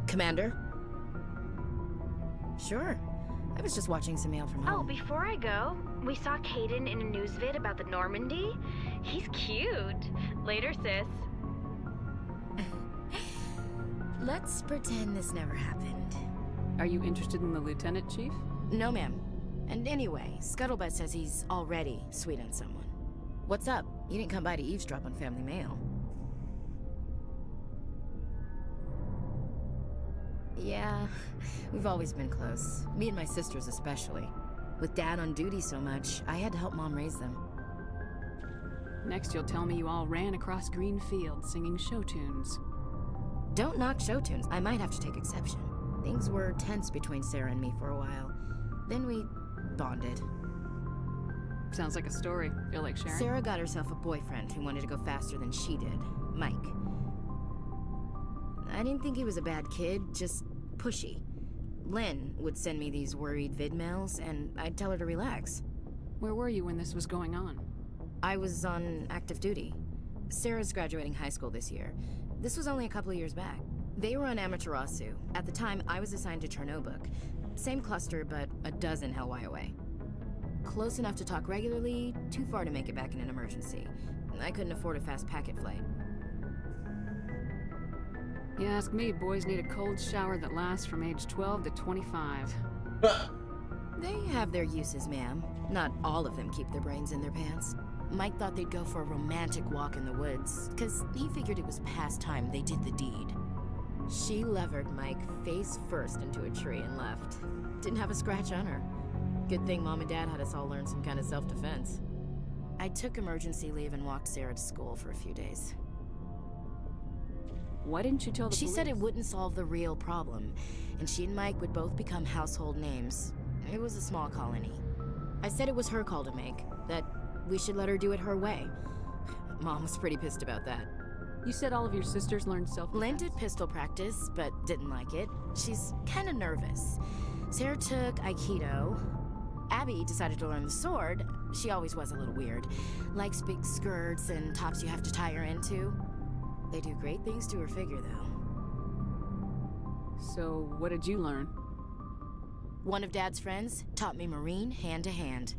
Commander? Sure. I was just watching some mail from home. Oh, before I go, we saw Caden in a news vid about the Normandy. He's cute. Later, sis. Let's pretend this never happened. Are you interested in the Lieutenant, Chief? No, ma'am. And anyway, Scuttlebutt says he's already sweet on someone. What's up? You didn't come by to eavesdrop on family mail. Yeah, we've always been close. Me and my sisters especially. With Dad on duty so much, I had to help Mom raise them. Next you'll tell me you all ran across green fields singing show tunes. Don't knock show tunes. I might have to take exception. Things were tense between Sarah and me for a while. Then we bonded. Sounds like a story. Feel like sharing? Sarah got herself a boyfriend who wanted to go faster than she did. Mike. I didn't think he was a bad kid, just pushy. Lynn would send me these worried vid mails, and I'd tell her to relax. Where were you when this was going on? I was on active duty. Sarah's graduating high school this year. This was only a couple of years back. They were on Amaterasu. At the time, I was assigned to Chernobog. Same cluster, but a dozen Hellwire away. Close enough to talk regularly, too far to make it back in an emergency. I couldn't afford a fast packet flight. You ask me, boys need a cold shower that lasts from age 12 to 25. They have their uses, ma'am. Not all of them keep their brains in their pants. Mike thought they'd go for a romantic walk in the woods, because he figured it was past time they did the deed. She levered Mike face first into a tree and left. Didn't have a scratch on her. Good thing Mom and Dad had us all learn some kind of self-defense. I took emergency leave and walked Sarah to school for a few days. Why didn't you tell the police? She said it wouldn't solve the real problem, and she and Mike would both become household names. It was a small colony. I said it was her call to make, that we should let her do it her way. Mom was pretty pissed about that. You said all of your sisters learned self-defense? Lynn did pistol practice, but didn't like it. She's kind of nervous. Sarah took Aikido. Abby decided to learn the sword. She always was a little weird. Likes big skirts and tops you have to tie her into. They do great things to her figure, though. So, what did you learn? One of Dad's friends taught me Marine hand to hand.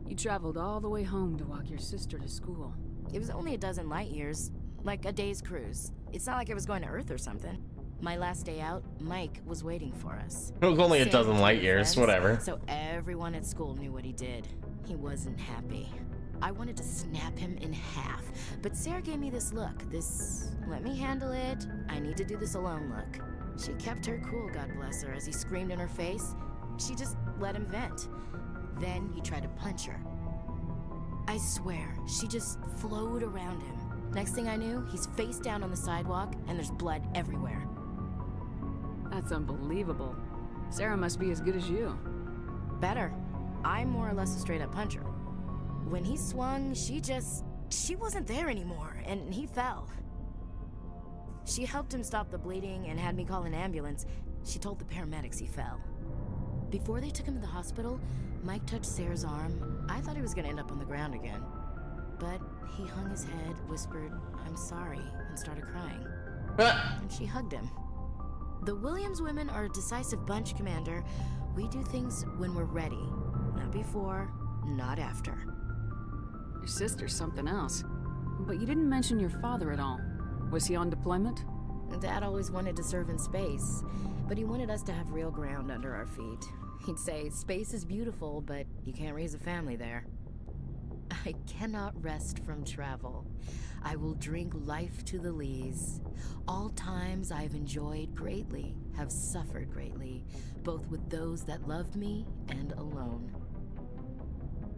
You traveled all the way home to walk your sister to school. It was only a dozen light years, like a day's cruise. It's not like I was going to Earth or something. My last day out, Mike was waiting for us. It was only a dozen light years, whatever. So everyone at school knew what he did. He wasn't happy. I wanted to snap him in half, but Sarah gave me this look, this let me handle it, I need to do this alone look. She kept her cool, God bless her, as he screamed in her face. She just let him vent. Then he tried to punch her. I swear, she just flowed around him. Next thing I knew, he's face down on the sidewalk, and there's blood everywhere. That's unbelievable. Sarah must be as good as you. Better. I'm more or less a straight-up puncher. When he swung, she wasn't there anymore, and he fell. She helped him stop the bleeding and had me call an ambulance. She told the paramedics he fell. Before they took him to the hospital, Mike touched Sarah's arm. I thought he was gonna end up on the ground again. But he hung his head, whispered, "I'm sorry," and started crying. And she hugged him. The Williams women are a decisive bunch, Commander. We do things when we're ready. Not before, not after. Your sister's something else. But you didn't mention your father at all. Was he on deployment? Dad always wanted to serve in space, but he wanted us to have real ground under our feet. He'd say, space is beautiful, but you can't raise a family there. I cannot rest from travel. I will drink life to the lees. All times I've enjoyed greatly, have suffered greatly, both with those that loved me and alone.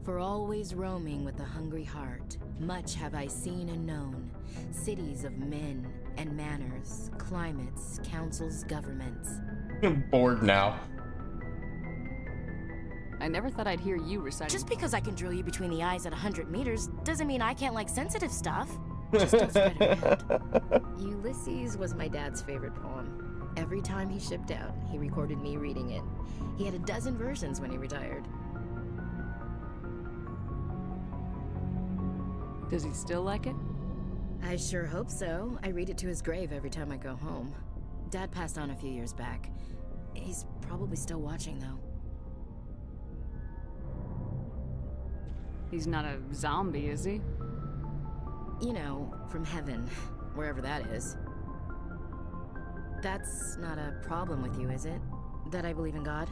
For always roaming with a hungry heart, much have I seen and known, cities of men and manners, climates, councils, governments. I'm bored now. I never thought I'd hear you reciting. Just because I can drill you between the eyes at 100 meters doesn't mean I can't like sensitive stuff. Just don't spread it around. Ulysses was my dad's favorite poem. Every time he shipped out, he recorded me reading it. He had a dozen versions when he retired. Does he still like it? I sure hope so. I read it to his grave every time I go home. Dad passed on a few years back. He's probably still watching, though. He's not a zombie, is he? You know, from heaven, wherever that is. That's not a problem with you, is it? That I believe in God?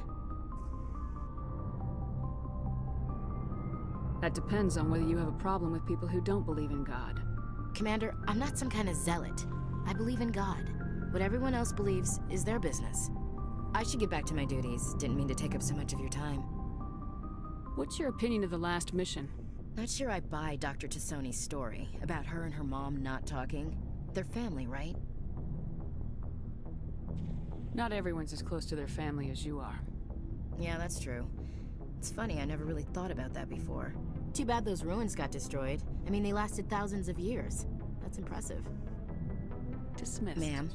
That depends on whether you have a problem with people who don't believe in God. Commander, I'm not some kind of zealot. I believe in God. What everyone else believes is their business. I should get back to my duties. Didn't mean to take up so much of your time. What's your opinion of the last mission? Not sure I buy Dr. Tassoni's story about her and her mom not talking. They're family, right? Not everyone's as close to their family as you are. Yeah, that's true. It's funny, I never really thought about that before. Too bad those ruins got destroyed. I mean, they lasted thousands of years. That's impressive. Dismissed. Ma'am.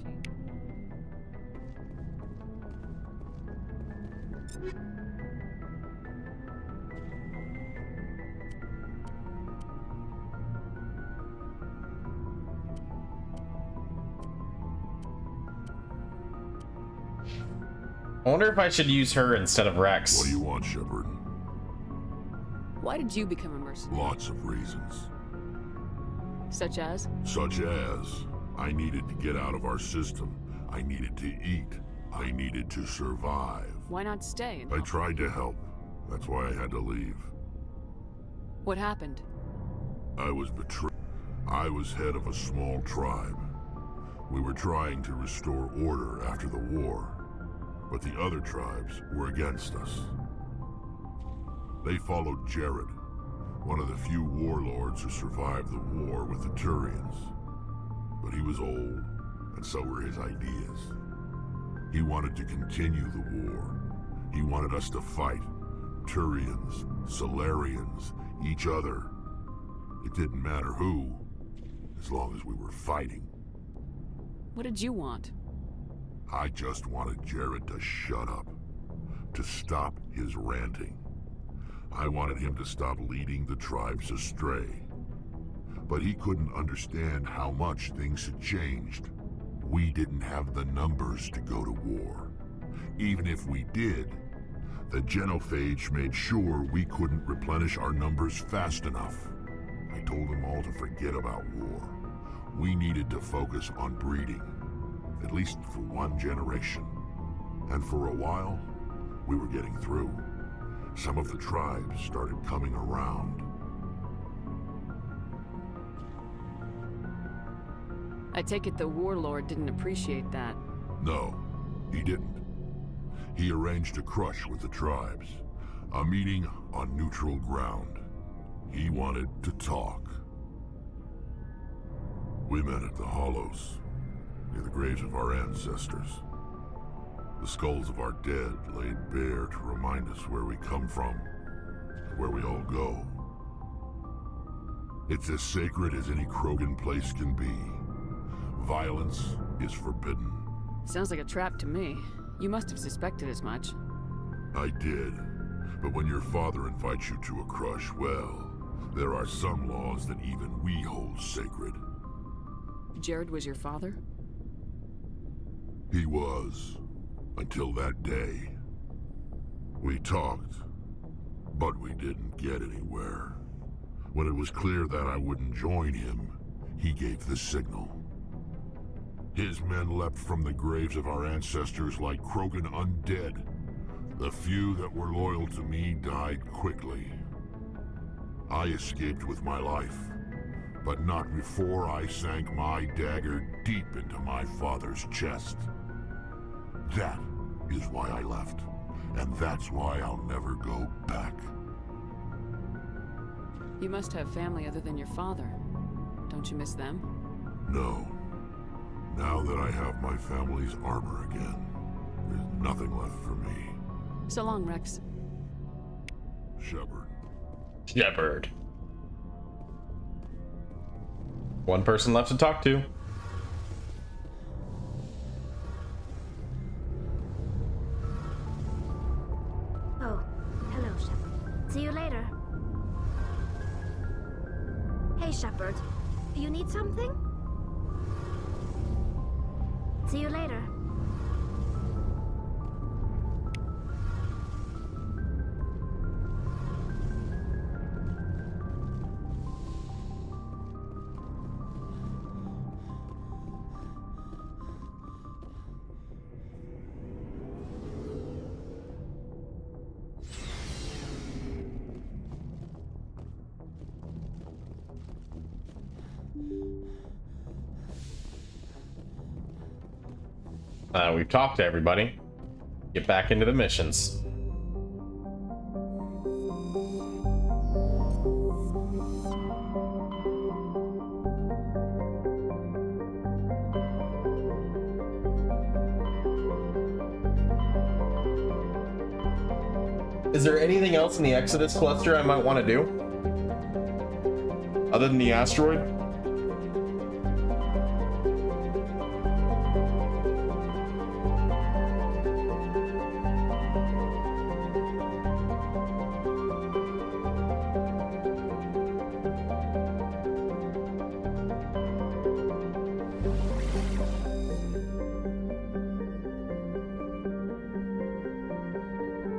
I wonder if I should use her instead of Rex. What do you want, Shepard? Why did you become a mercenary? Lots of reasons. Such as? Such as, I needed to get out of our system. I needed to eat. I needed to survive. Why not stay? I tried to help. That's why I had to leave. What happened? I was betrayed. I was head of a small tribe. We were trying to restore order after the war, but the other tribes were against us. They followed Jared, one of the few warlords who survived the war with the Turians. But he was old, and so were his ideas. He wanted to continue the war. He wanted us to fight. Turians, Solarians, each other. It didn't matter who, as long as we were fighting. What did you want? I just wanted Jared to shut up, to stop his ranting. I wanted him to stop leading the tribes astray. But he couldn't understand how much things had changed. We didn't have the numbers to go to war. Even if we did, the genophage made sure we couldn't replenish our numbers fast enough. I told them all to forget about war. We needed to focus on breeding, at least for one generation. And for a while, we were getting through. Some of the tribes started coming around. I take it the warlord didn't appreciate that. No, he didn't. He arranged a crush with the tribes, a meeting on neutral ground. He wanted to talk. We met at the Hollows, near the graves of our ancestors. The skulls of our dead laid bare to remind us where we come from, and where we all go. It's as sacred as any Krogan place can be. Violence is forbidden. Sounds like a trap to me. You must have suspected as much. I did. But when your father invites you to a crush, well, there are some laws that even we hold sacred. Jared was your father? He was. Until that day. We talked, but we didn't get anywhere. When it was clear that I wouldn't join him, he gave the signal. His men leapt from the graves of our ancestors like Krogan undead. The few that were loyal to me died quickly. I escaped with my life, but not before I sank my dagger deep into my father's chest. That is why I left, and that's why I'll never go back. You must have family other than your father. Don't you miss them? No. Now that I have my family's armor again, there's nothing left for me. So long, Rex. Shepard. Shepard. One person left to talk to. Oh, hello, Shepard. See you later. Hey, Shepard. Do you need something? See you later. We've talked to everybody. Get back into the missions. Is there anything else in the Exodus cluster I might want to do? Other than the asteroid?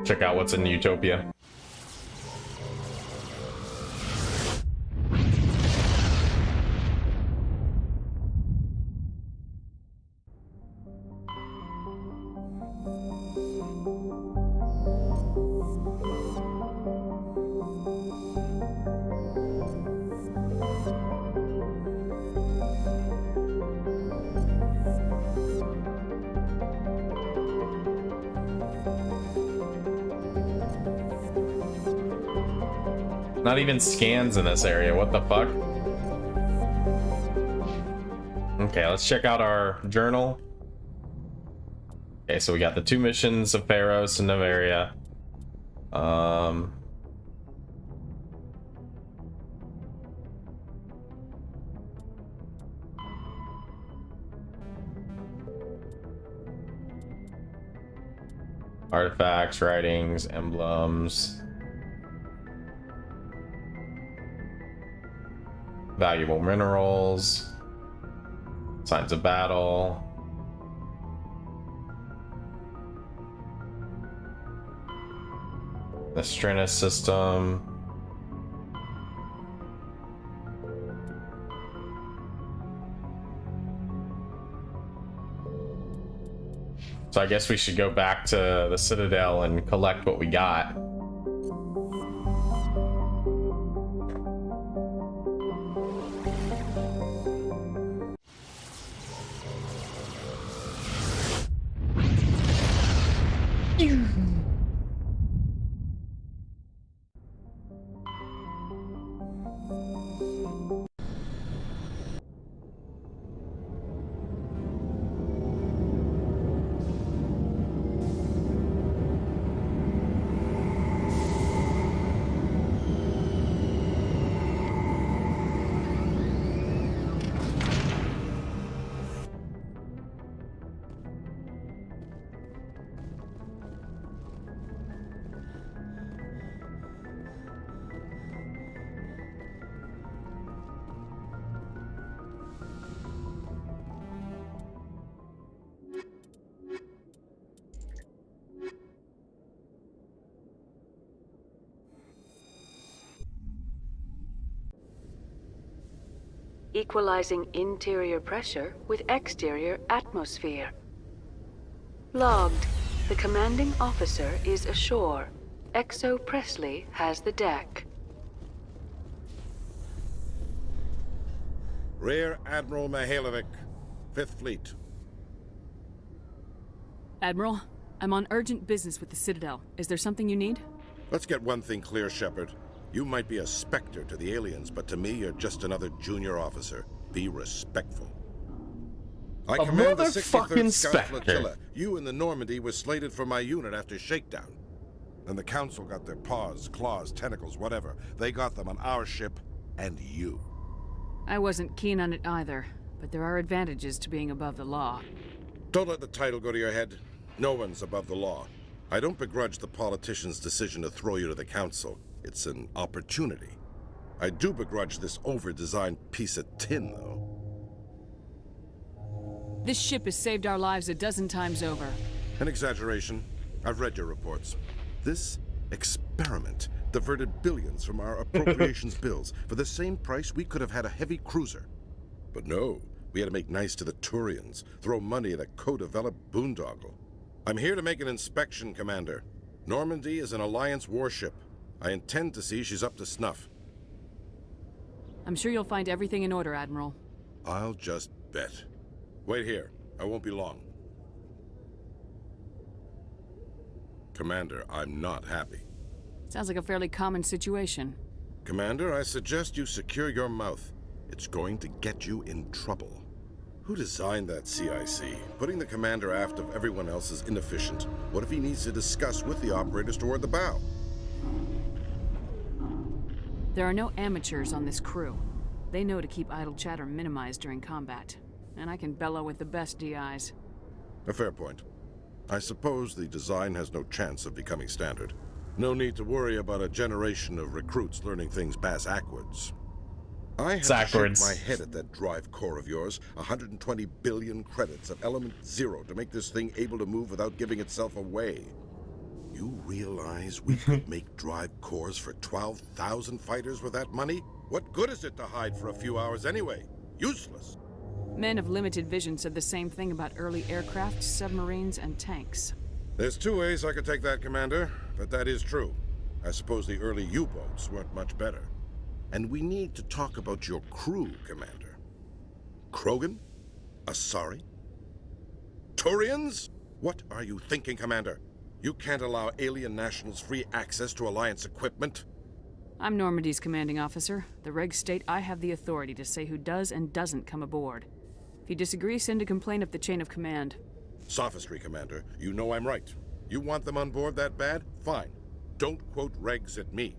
Check out what's in Utopia. Not even scans in this area. What the fuck? Okay, let's check out our journal. Okay, so we got the 2 missions of Pharos and Novaria. Artifacts, writings, emblems. Valuable minerals, signs of battle, the Strenus system, so I guess we should go back to the Citadel and collect what we got. Equalizing interior pressure with exterior atmosphere. Logged. The commanding officer is ashore. Exo Presley has the deck. Rear Admiral Mihailovic, 5th Fleet. Admiral, I'm on urgent business with the Citadel. Is there something you need? Let's get one thing clear, Shepard. You might be a specter to the aliens, but to me, you're just another junior officer. Be respectful. I command the 63rd Scout Flotilla. You and the Normandy were slated for my unit after shakedown. And the Council got their paws, claws, tentacles, whatever. They got them on our ship, and you. I wasn't keen on it either, but there are advantages to being above the law. Don't let the title go to your head. No one's above the law. I don't begrudge the politician's decision to throw you to the Council. It's an opportunity. I do begrudge this over-designed piece of tin, though. This ship has saved our lives a dozen times over. An exaggeration. I've read your reports. This experiment diverted billions from our appropriations bills. For the same price, we could have had a heavy cruiser. But no, we had to make nice to the Turians, throw money at a co-developed boondoggle. I'm here to make an inspection, Commander. Normandy is an Alliance warship. I intend to see she's up to snuff. I'm sure you'll find everything in order, Admiral. I'll just bet. Wait here. I won't be long. Commander, I'm not happy. Sounds like a fairly common situation. Commander, I suggest you secure your mouth. It's going to get you in trouble. Who designed that CIC? Putting the commander aft of everyone else is inefficient. What if he needs to discuss with the operators toward the bow? There are no amateurs on this crew. They know to keep idle chatter minimized during combat. And I can bellow with the best DIs. A fair point. I suppose the design has no chance of becoming standard. No need to worry about a generation of recruits learning things bass-ackwards. I have to shake my head at that drive core of yours. 120 billion credits of element 0 to make this thing able to move without giving itself away. You realize we could make drive cores for 12,000 fighters with that money? What good is it to hide for a few hours anyway? Useless. Men of limited vision said the same thing about early aircraft, submarines, and tanks. There's two ways I could take that, Commander, but that is true. I suppose the early U-boats weren't much better. And we need to talk about your crew, Commander. Krogan? Asari? Turians? What are you thinking, Commander? You can't allow alien nationals free access to Alliance equipment? I'm Normandy's commanding officer. The regs state I have the authority to say who does and doesn't come aboard. If you disagree, send a complaint up the chain of command. Sophistry, Commander. You know I'm right. You want them on board that bad? Fine. Don't quote regs at me.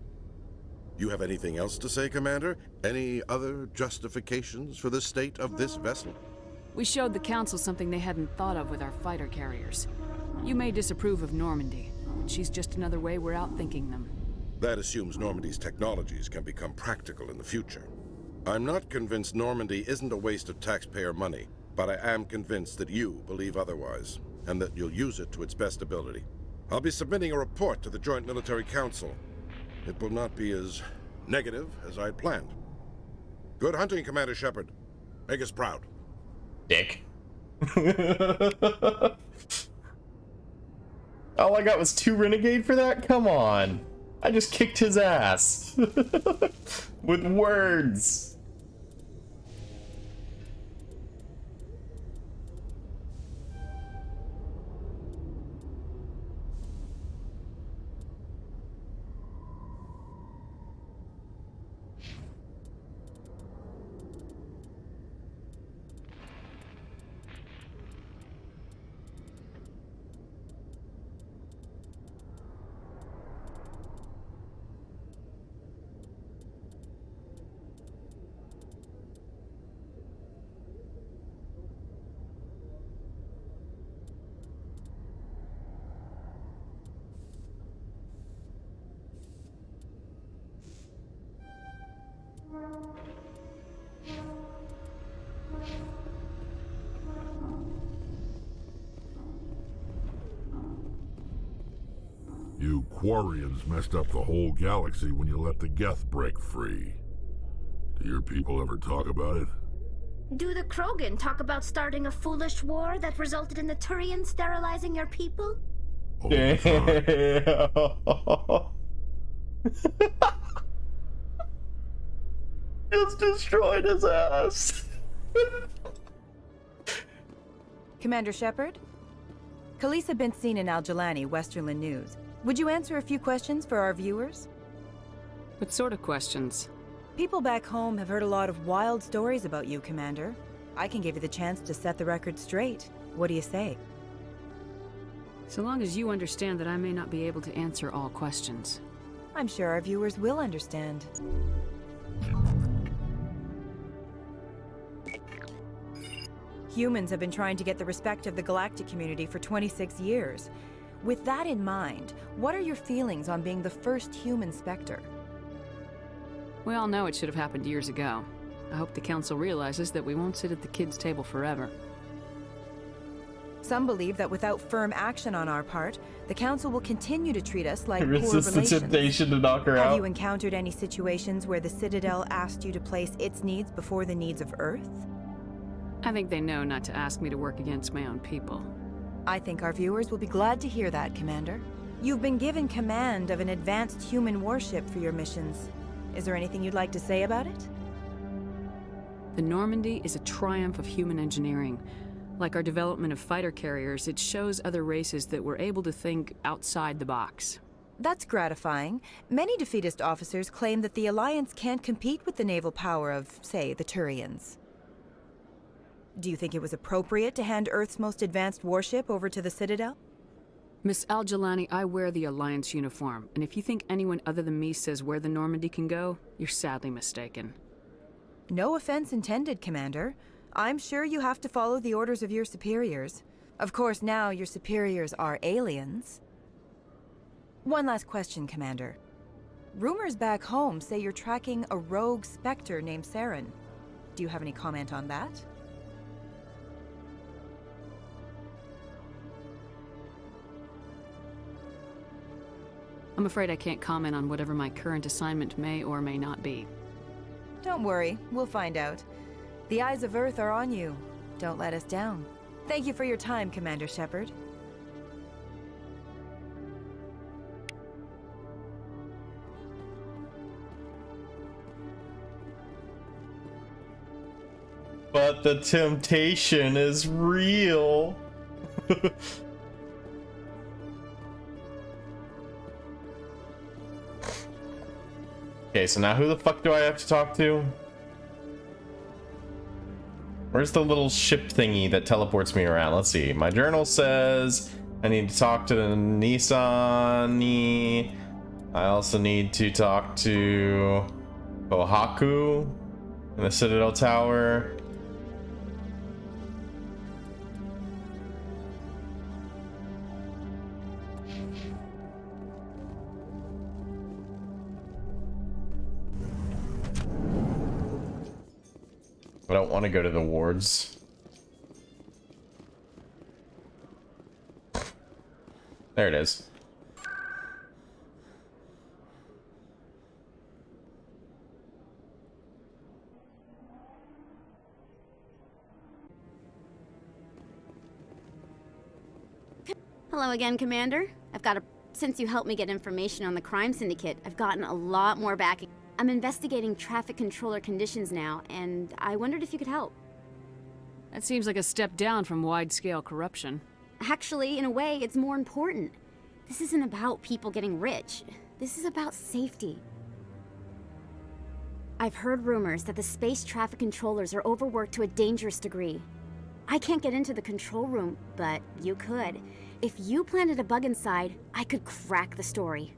You have anything else to say, Commander? Any other justifications for the state of this vessel? We showed the Council something they hadn't thought of with our fighter carriers. You may disapprove of Normandy, but she's just another way we're outthinking them. That assumes Normandy's technologies can become practical in the future. I'm not convinced Normandy isn't a waste of taxpayer money, but I am convinced that you believe otherwise, and that you'll use it to its best ability. I'll be submitting a report to the Joint Military Council. It will not be as negative as I'd planned. Good hunting, Commander Shepard. Make us proud. Dick. All I got was 2 Renegade for that? Come on. I just kicked his ass. With words. You Quarians messed up the whole galaxy when you let the Geth break free. Do your people ever talk about it? Do the Krogan talk about starting a foolish war that resulted in the Turians sterilizing your people? Just destroyed his ass. Commander Shepard? Khaleesa bint Sina Al-Jalani, Westerland News. Would you answer a few questions for our viewers? What sort of questions? People back home have heard a lot of wild stories about you, Commander. I can give you the chance to set the record straight. What do you say? So long as you understand that I may not be able to answer all questions. I'm sure our viewers will understand. Humans have been trying to get the respect of the galactic community for 26 years. With that in mind, what are your feelings on being the first human Spectre? We all know it should have happened years ago. I hope the Council realizes that we won't sit at the kids' table forever. Some believe that without firm action on our part, the Council will continue to treat us like poor Resist the relations. temptation to knock her Have out. you encountered any situations where the Citadel asked you to place its needs before the needs of Earth? I think they know not to ask me to work against my own people. I think our viewers will be glad to hear that, Commander. You've been given command of an advanced human warship for your missions. Is there anything you'd like to say about it? The Normandy is a triumph of human engineering. Like our development of fighter carriers, it shows other races that were able to think outside the box. That's gratifying. Many defeatist officers claim that the Alliance can't compete with the naval power of, say, the Turians. Do you think it was appropriate to hand Earth's most advanced warship over to the Citadel? Miss Al-Jalani, I wear the Alliance uniform, and if you think anyone other than me says where the Normandy can go, you're sadly mistaken. No offense intended, Commander. I'm sure you have to follow the orders of your superiors. Of course, now your superiors are aliens. One last question, Commander. Rumors back home say you're tracking a rogue Spectre named Saren. Do you have any comment on that? I'm afraid I can't comment on whatever my current assignment may or may not be. Don't worry, we'll find out. The eyes of Earth are on you. Don't let us down. Thank you for your time, Commander Shepard. But the temptation is real. Okay, so now who the fuck do I have to talk to? Where's the little ship thingy that teleports me around? Let's see. My journal says I need to talk to the Nisani. I also need to talk to Ohaku in the Citadel Tower. I don't want to go to the wards. There it is. Hello again, Commander. Since you helped me get information on the crime syndicate, I've gotten a lot more backing. I'm investigating traffic controller conditions now, and I wondered if you could help. That seems like a step down from wide-scale corruption. Actually, in a way, it's more important. This isn't about people getting rich. This is about safety. I've heard rumors that the space traffic controllers are overworked to a dangerous degree. I can't get into the control room, but you could. If you planted a bug inside, I could crack the story.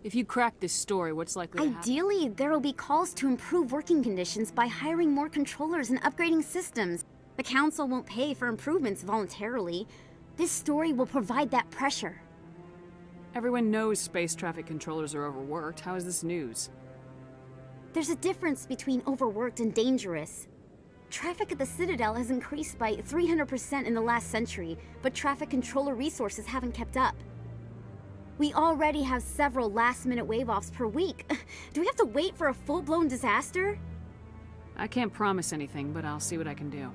If you crack this story, what's likely to happen? Ideally, there will be calls to improve working conditions by hiring more controllers and upgrading systems. The Council won't pay for improvements voluntarily. This story will provide that pressure. Everyone knows space traffic controllers are overworked. How is this news? There's a difference between overworked and dangerous. Traffic at the Citadel has increased by 300% in the last century, but traffic controller resources haven't kept up. We already have several last-minute wave-offs per week. Do we have to wait for a full-blown disaster? I can't promise anything, but I'll see what I can do.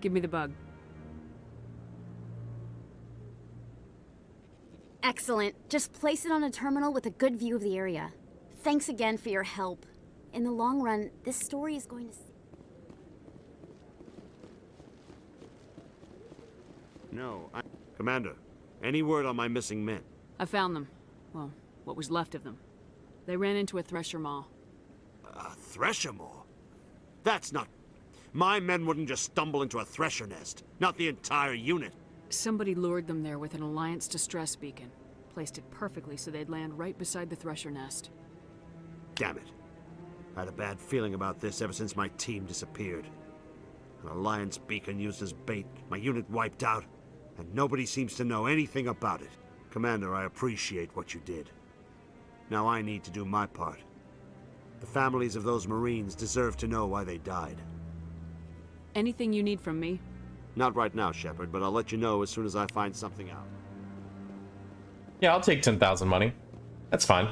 Give me the bug. Excellent. Just place it on a terminal with a good view of the area. Thanks again for your help. In the long run, this story is going to... No, Commander, any word on my missing men? I found them. Well, what was left of them. They ran into a thresher maw. A thresher maw? That's not... My men wouldn't just stumble into a thresher nest. Not the entire unit. Somebody lured them there with an Alliance distress beacon. Placed it perfectly so they'd land right beside the thresher nest. Damn it. I had a bad feeling about this ever since my team disappeared. An Alliance beacon used as bait, my unit wiped out, and nobody seems to know anything about it. Commander, I appreciate what you did. Now I need to do my part. The families of those Marines deserve to know why they died. Anything you need from me? Not right now, Shepard, but I'll let you know as soon as I find something out. Yeah, I'll take 10,000 money. That's fine.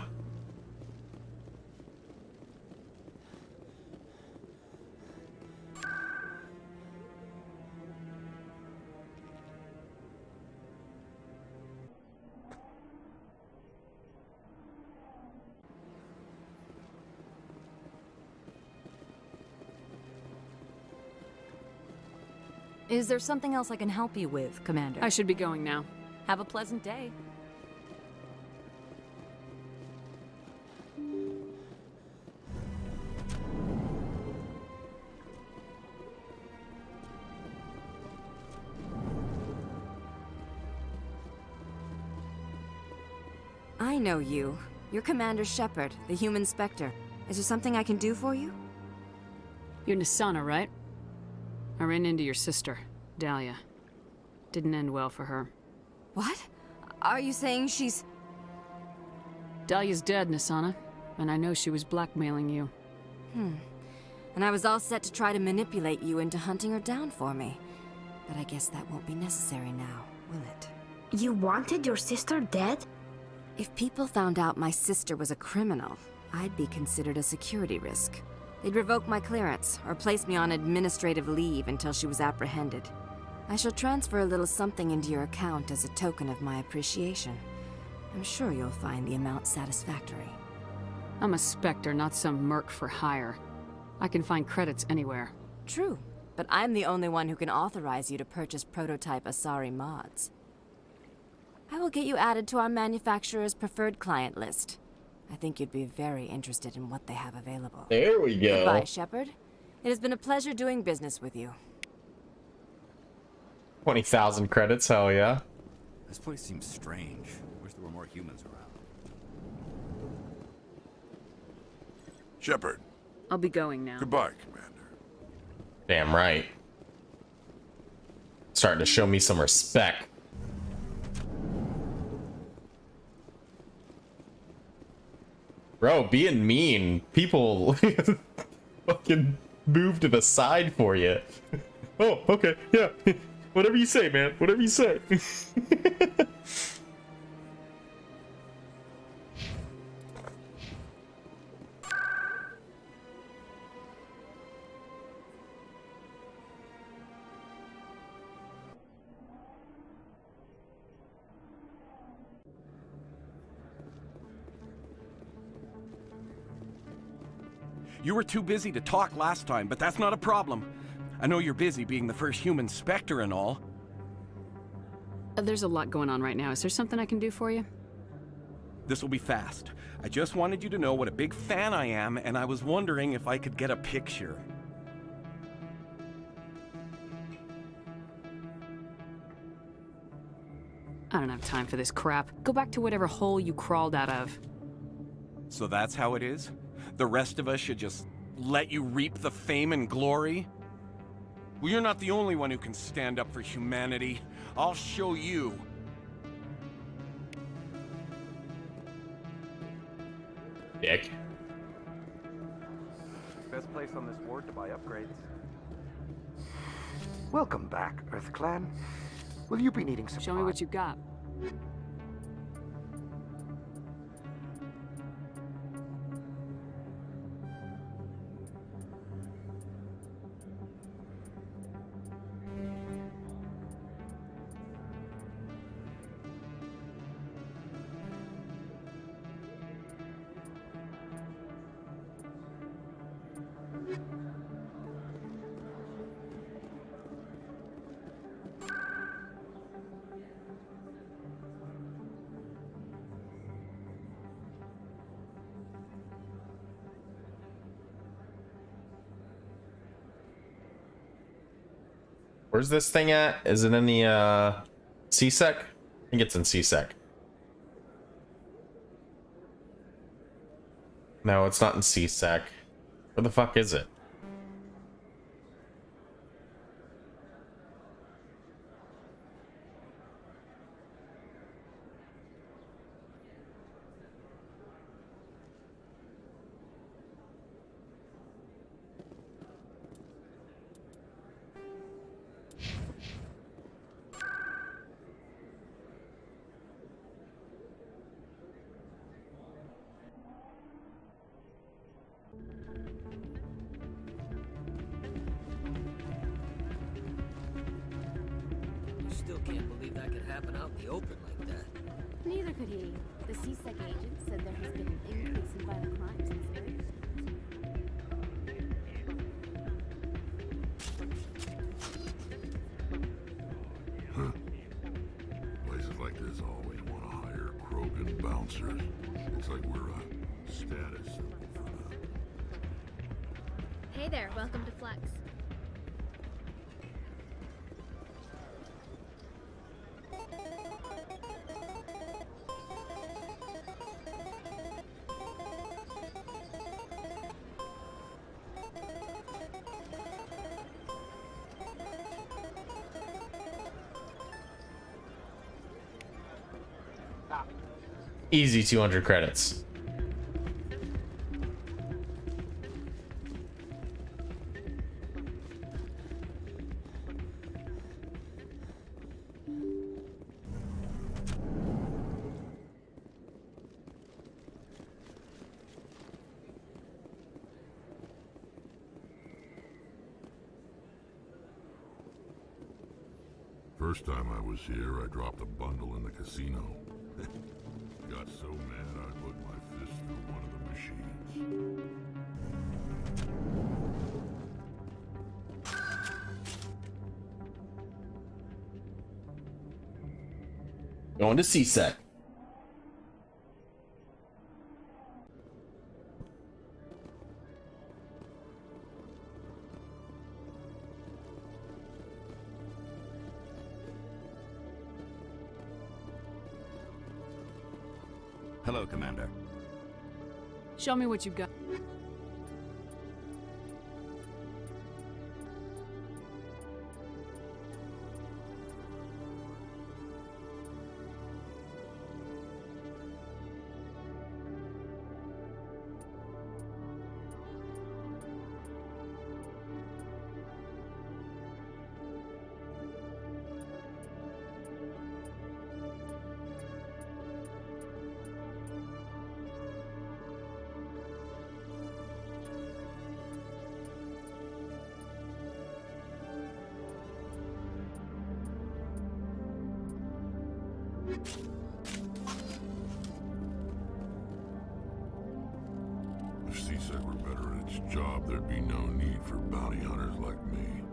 Is there something else I can help you with, Commander? I should be going now. Have a pleasant day. I know you. You're Commander Shepard, the human Spectre. Is there something I can do for you? You're Nisana, right? I ran into your sister, Dahlia. Didn't end well for her. What? Are you saying she's... Dahlia's dead, Nisana. And I know she was blackmailing you. And I was all set to try to manipulate you into hunting her down for me. But I guess that won't be necessary now, will it? You wanted your sister dead? If people found out my sister was a criminal, I'd be considered a security risk. They'd revoke my clearance, or place me on administrative leave until she was apprehended. I shall transfer a little something into your account as a token of my appreciation. I'm sure you'll find the amount satisfactory. I'm a Spectre, not some merc for hire. I can find credits anywhere. True, but I'm the only one who can authorize you to purchase prototype Asari mods. I will get you added to our manufacturer's preferred client list. I think you'd be very interested in what they have available. There we go. Goodbye, Shepard. It has been a pleasure doing business with you. 20,000 credits, hell yeah. This place seems strange. Wish there were more humans around. Shepard. I'll be going now. Goodbye, Commander. Damn right. Starting to show me some respect. Bro, being mean. People fucking move to the side for you. Oh, okay, yeah. Whatever you say, man. Whatever you say. You were too busy to talk last time, but that's not a problem. I know you're busy being the first human Spectre and all. There's a lot going on right now. Is there something I can do for you? This will be fast. I just wanted you to know what a big fan I am, and I was wondering if I could get a picture. I don't have time for this crap. Go back to whatever hole you crawled out of. So that's how it is? The rest of us should just let you reap the fame and glory? Well, you're not the only one who can stand up for humanity. I'll show you. Dick. Best place on this ward to buy upgrades. Welcome back, Earth Clan. Will you be needing supplies? Show me what you got. Where's this thing at? Is it in the CSEC? I think it's in CSEC. No, it's not in CSEC. Where the fuck is it? Still can't believe that could happen out in the open like that. Neither could he. The CSEC agent said there has been an increase in violent crimes in this area. Huh. Places like this always want to hire Krogan bouncers. It's like we're a status symbol for them. Hey there, welcome to Flex. Easy 200 credits. First time I was here, I dropped a bundle in the casino. Got so mad I put my fist through one of the machines. Going to CSEC. Hello, Commander. Show me what you got. If CSEC were better at its job, there'd be no need for bounty hunters like me.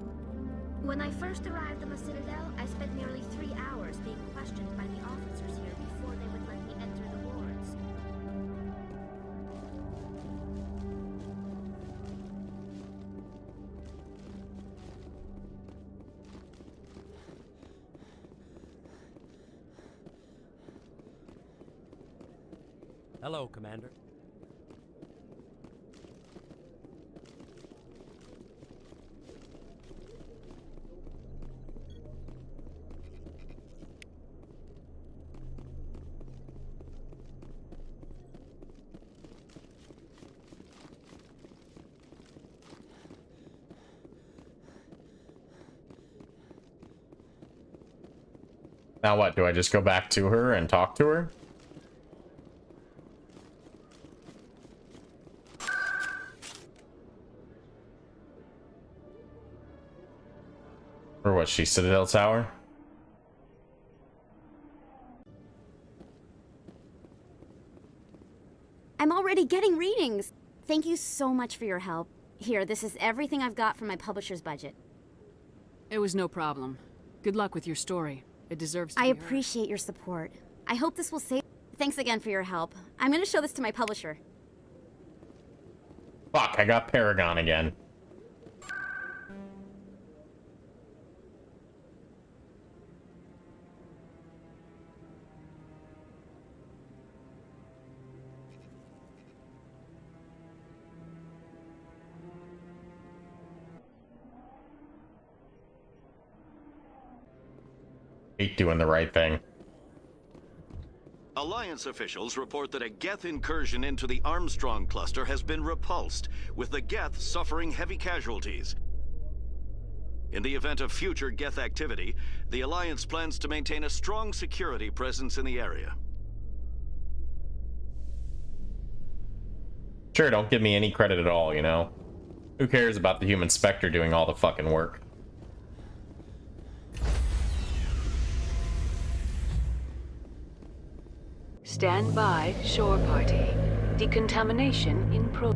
When I first arrived on the Citadel, I spent nearly 3 hours being questioned by the officers here before they would let me enter the wards. Hello, Commander. Now what? Do I just go back to her and talk to her? Or what? She Citadel Tower? I'm already getting readings. Thank you so much for your help. Here, this is everything I've got from my publisher's budget. It was no problem. Good luck with your story. It deserves to I be heard. appreciate your support. I hope this will save... Thanks again for your help. I'm gonna show this to my publisher. Fuck, I got Paragon again. Hate doing the right thing. Alliance officials report that a Geth incursion into the Armstrong cluster has been repulsed, with the Geth suffering heavy casualties. In the event of future Geth activity, the Alliance plans to maintain a strong security presence in the area. Sure, don't give me any credit at all, you know? Who cares about the human Spectre doing all the fucking work? Stand by, shore party. Decontamination in pro.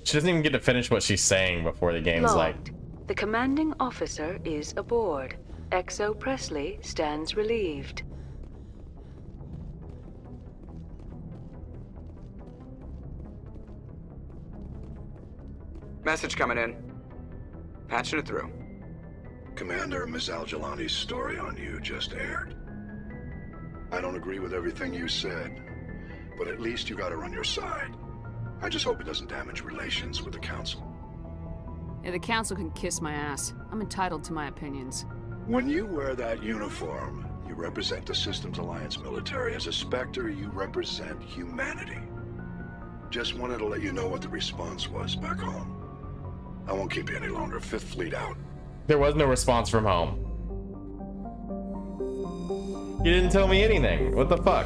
She doesn't even get to finish what she's saying before the game's Logged. The commanding officer is aboard. Exo Presley stands relieved. Message coming in. Patching it through. Commander, Ms. Al-Jalani's story on you just aired. I don't agree with everything you said, but at least you got her on your side. I just hope it doesn't damage relations with the Council. Yeah, the Council can kiss my ass. I'm entitled to my opinions. When you wear that uniform, you represent the Systems Alliance military. As a Spectre, you represent humanity. Just wanted to let you know what the response was back home. I won't keep you any longer. Fifth Fleet out. There was no response from home. You didn't tell me anything. What the fuck?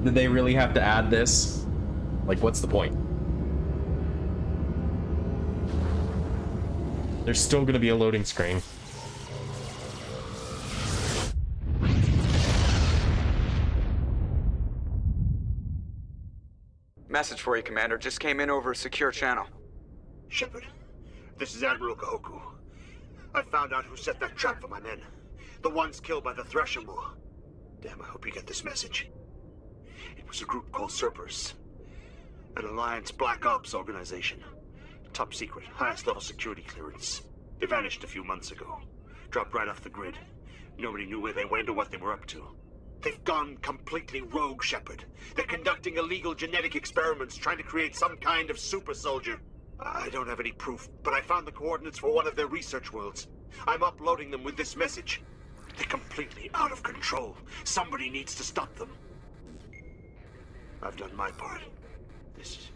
Did they really have to add this? Like, what's the point? There's still gonna be a loading screen. Message for you, Commander. Just came in over a secure channel. Shepard, this is Admiral Kahoku. I found out who set that trap for my men. The ones killed by the Thresher Moor. Damn, I hope you get this message. It was a group called Cerberus. An Alliance Black Ops organization. Top secret, highest level security clearance. They vanished a few months ago. Dropped right off the grid. Nobody knew where they went or what they were up to. They've gone completely rogue, Shepard. They're conducting illegal genetic experiments, trying to create some kind of super soldier. I don't have any proof, but I found the coordinates for one of their research worlds. I'm uploading them with this message. They're completely out of control. Somebody needs to stop them. I've done my part. This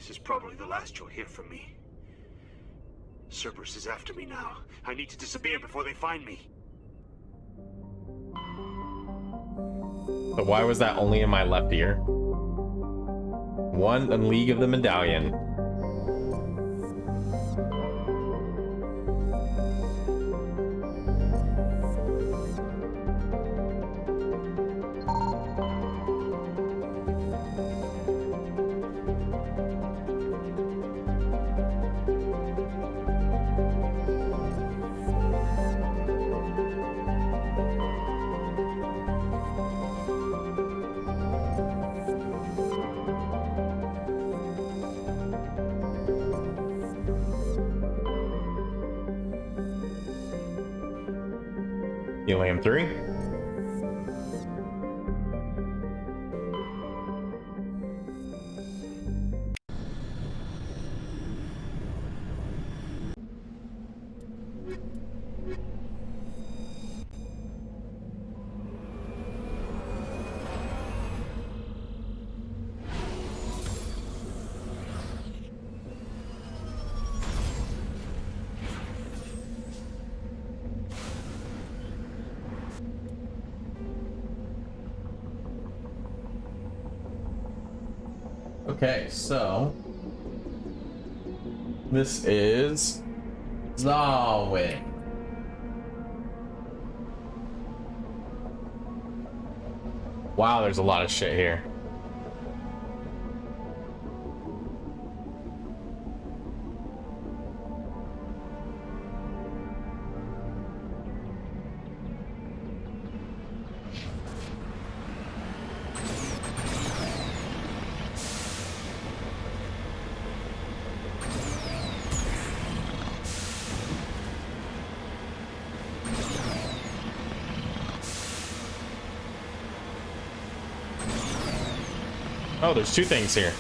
is probably the last you'll hear from me. Cerberus is after me now. I need to disappear before they find me. But why was that only in my left ear? One in League of the Medallion. Helium 3. Okay, so this is Zawin. Wow, there's a lot of shit here. Oh, there's two things here.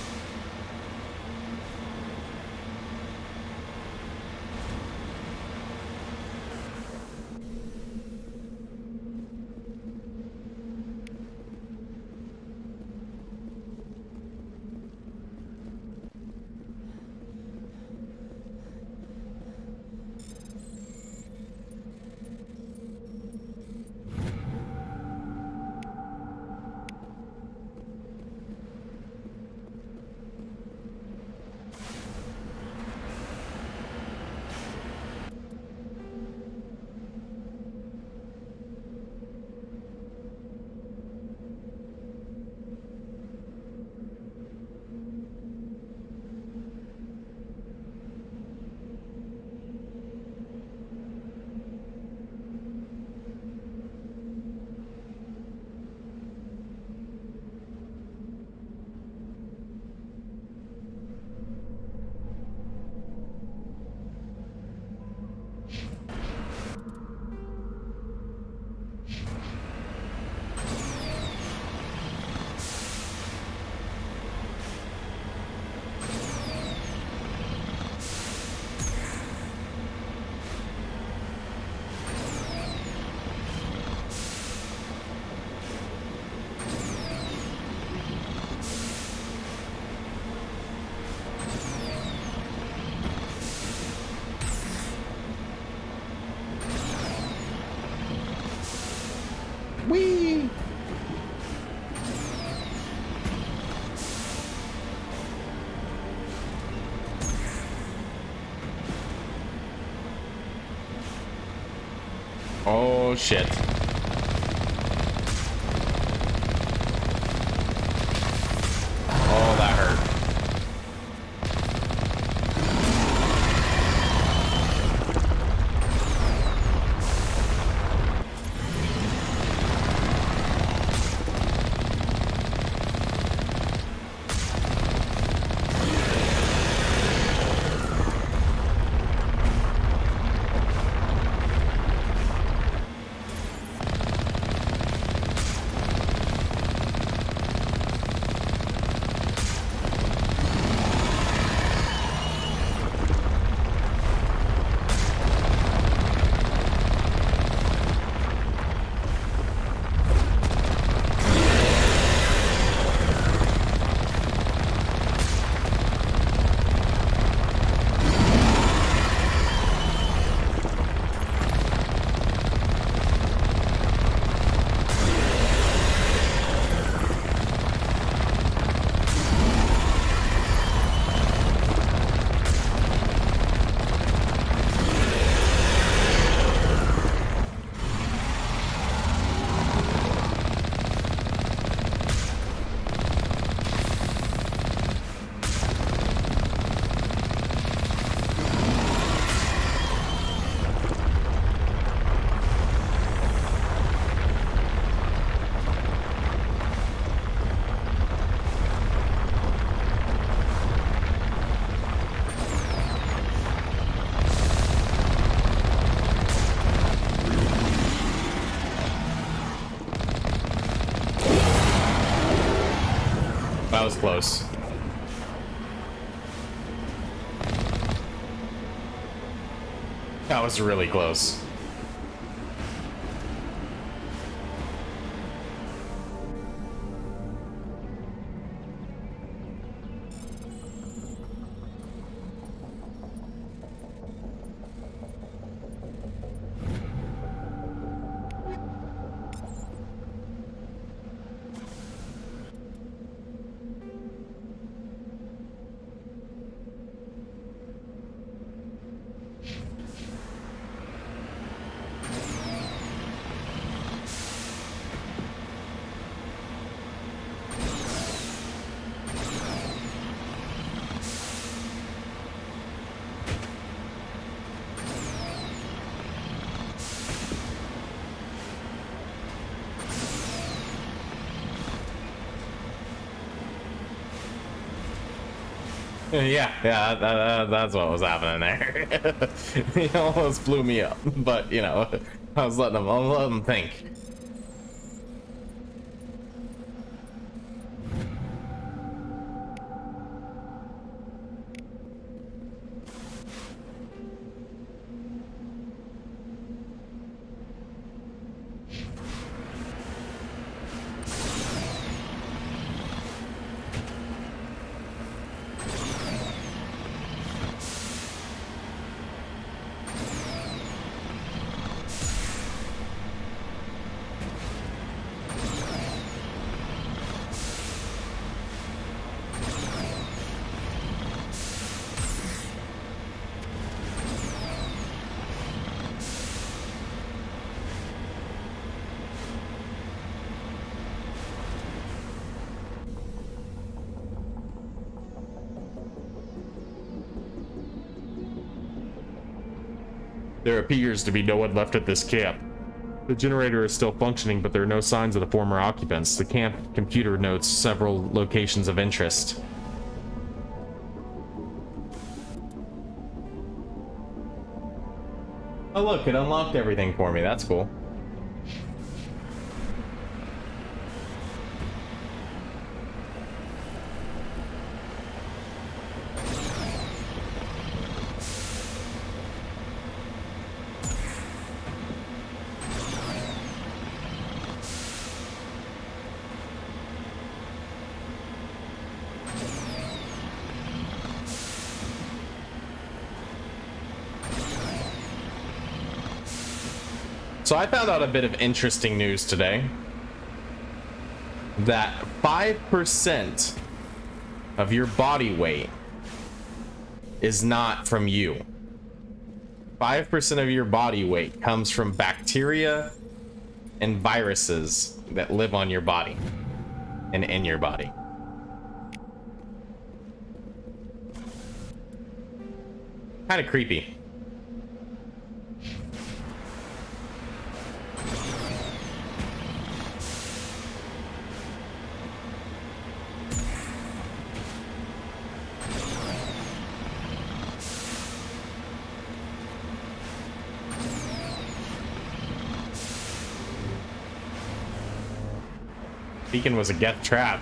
Whee! Oh shit. Oh, that hurt. That was close. That was really close. Yeah, that's what was happening there. He almost blew me up, but you know, I was letting him think. There appears to be no one left at this camp. The generator is still functioning, but there are no signs of the former occupants. The camp computer notes several locations of interest. Oh look, it unlocked everything for me. That's cool. So I found out a bit of interesting news today. That 5% of your body weight is not from you. 5% of your body weight comes from bacteria and viruses that live on your body and in your body. Kind of creepy. Beacon was a Geth trap.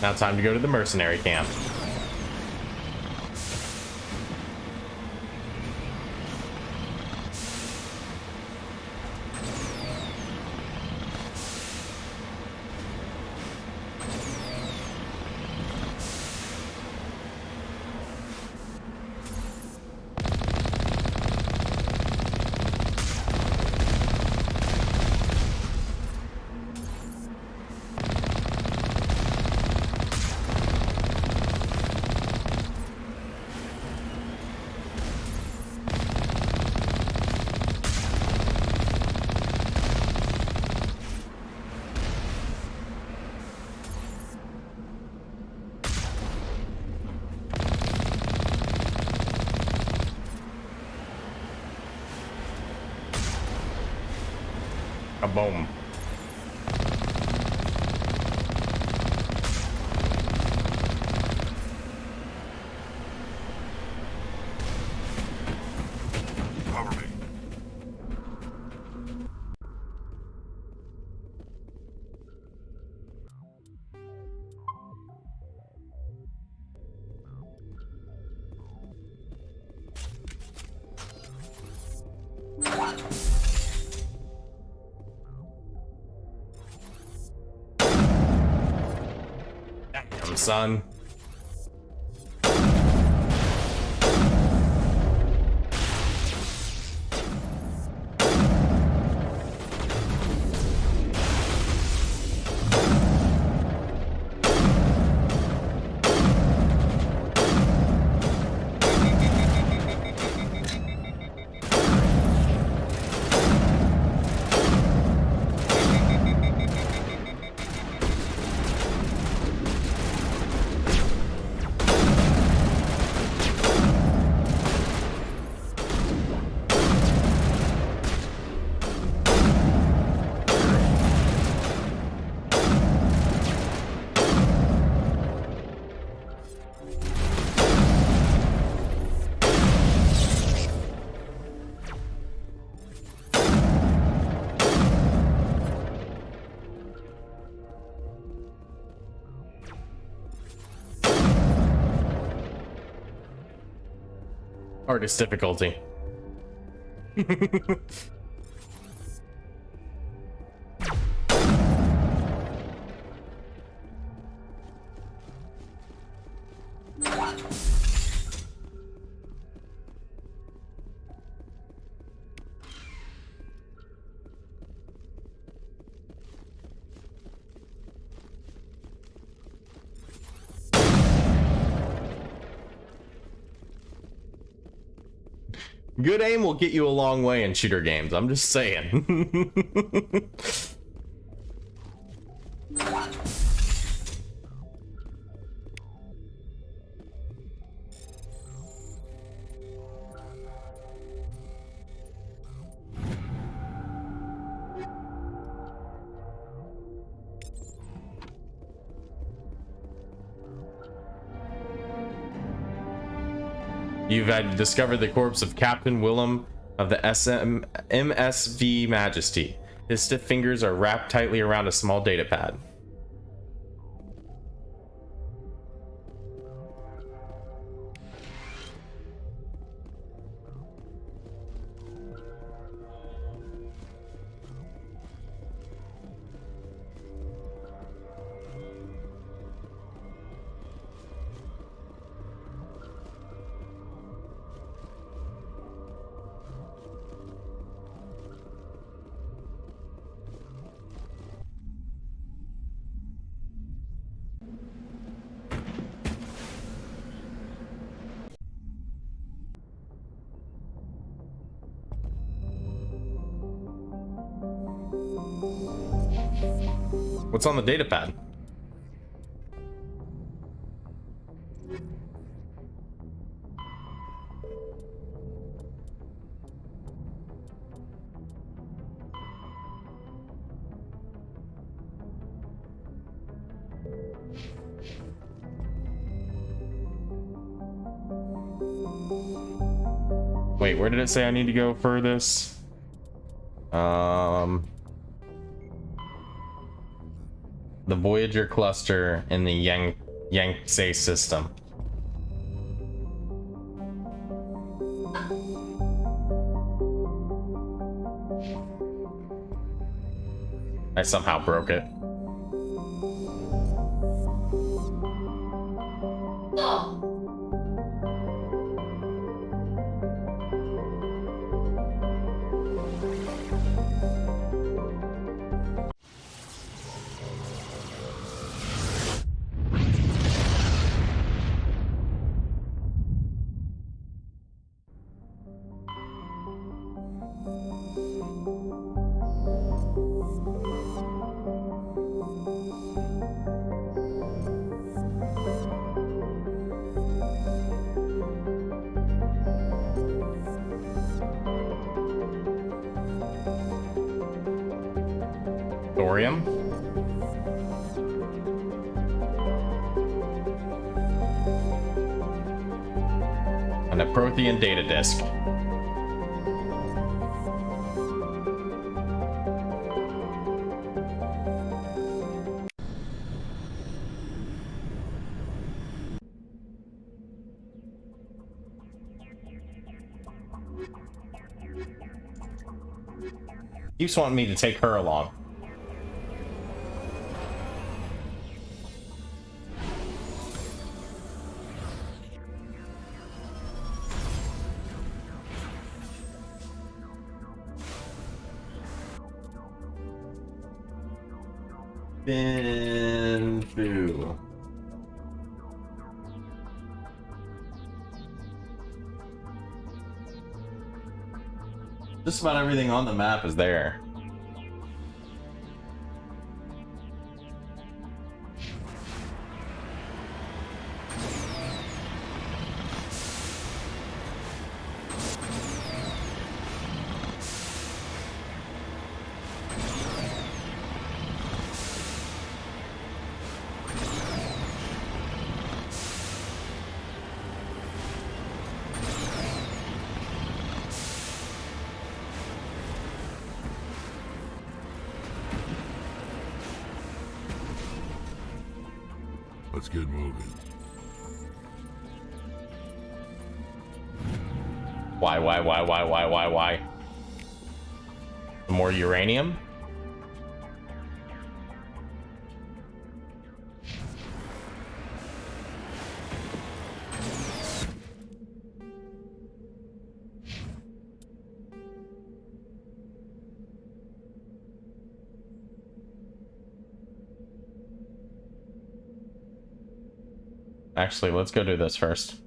Now time to go to the mercenary camp. Boom. Cover me. Damn, son. Hardest difficulty. Good aim will get you a long way in shooter games. I'm just saying. You've had discovered the corpse of Captain Willem of the MSV Majesty. His stiff fingers are wrapped tightly around a small data pad. What's on the data pad? Wait, where did it say I need to go for this? the Voyager cluster in the Yangtze system. I somehow broke it. Thorium. And a Prothean data disk. Keeps wanting me to take her along. Boo. Just about everything on the map is there. Let's get moving. Why? More uranium? Actually, let's go do this first.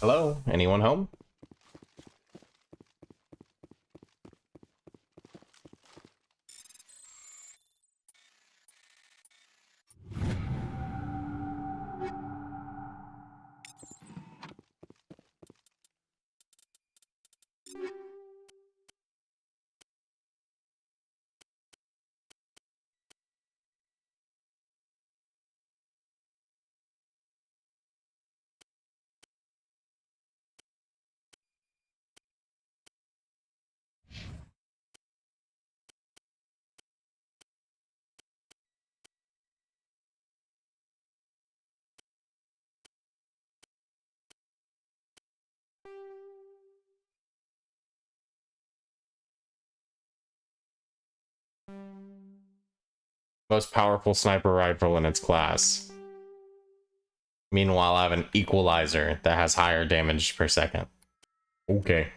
Hello? Anyone home? Most powerful sniper rifle in its class. Meanwhile, I have an equalizer that has higher damage per second. Okay.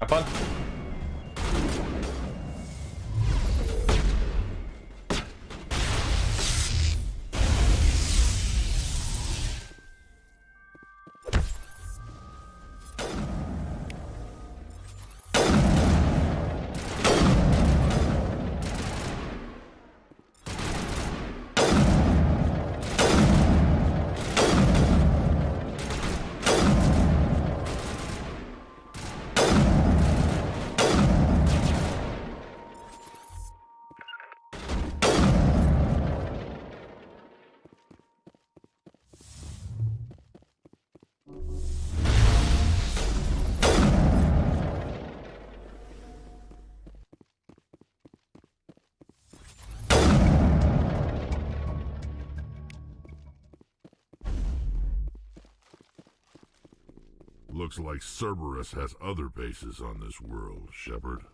Have fun. Looks like Cerberus has other bases on this world, Shepard.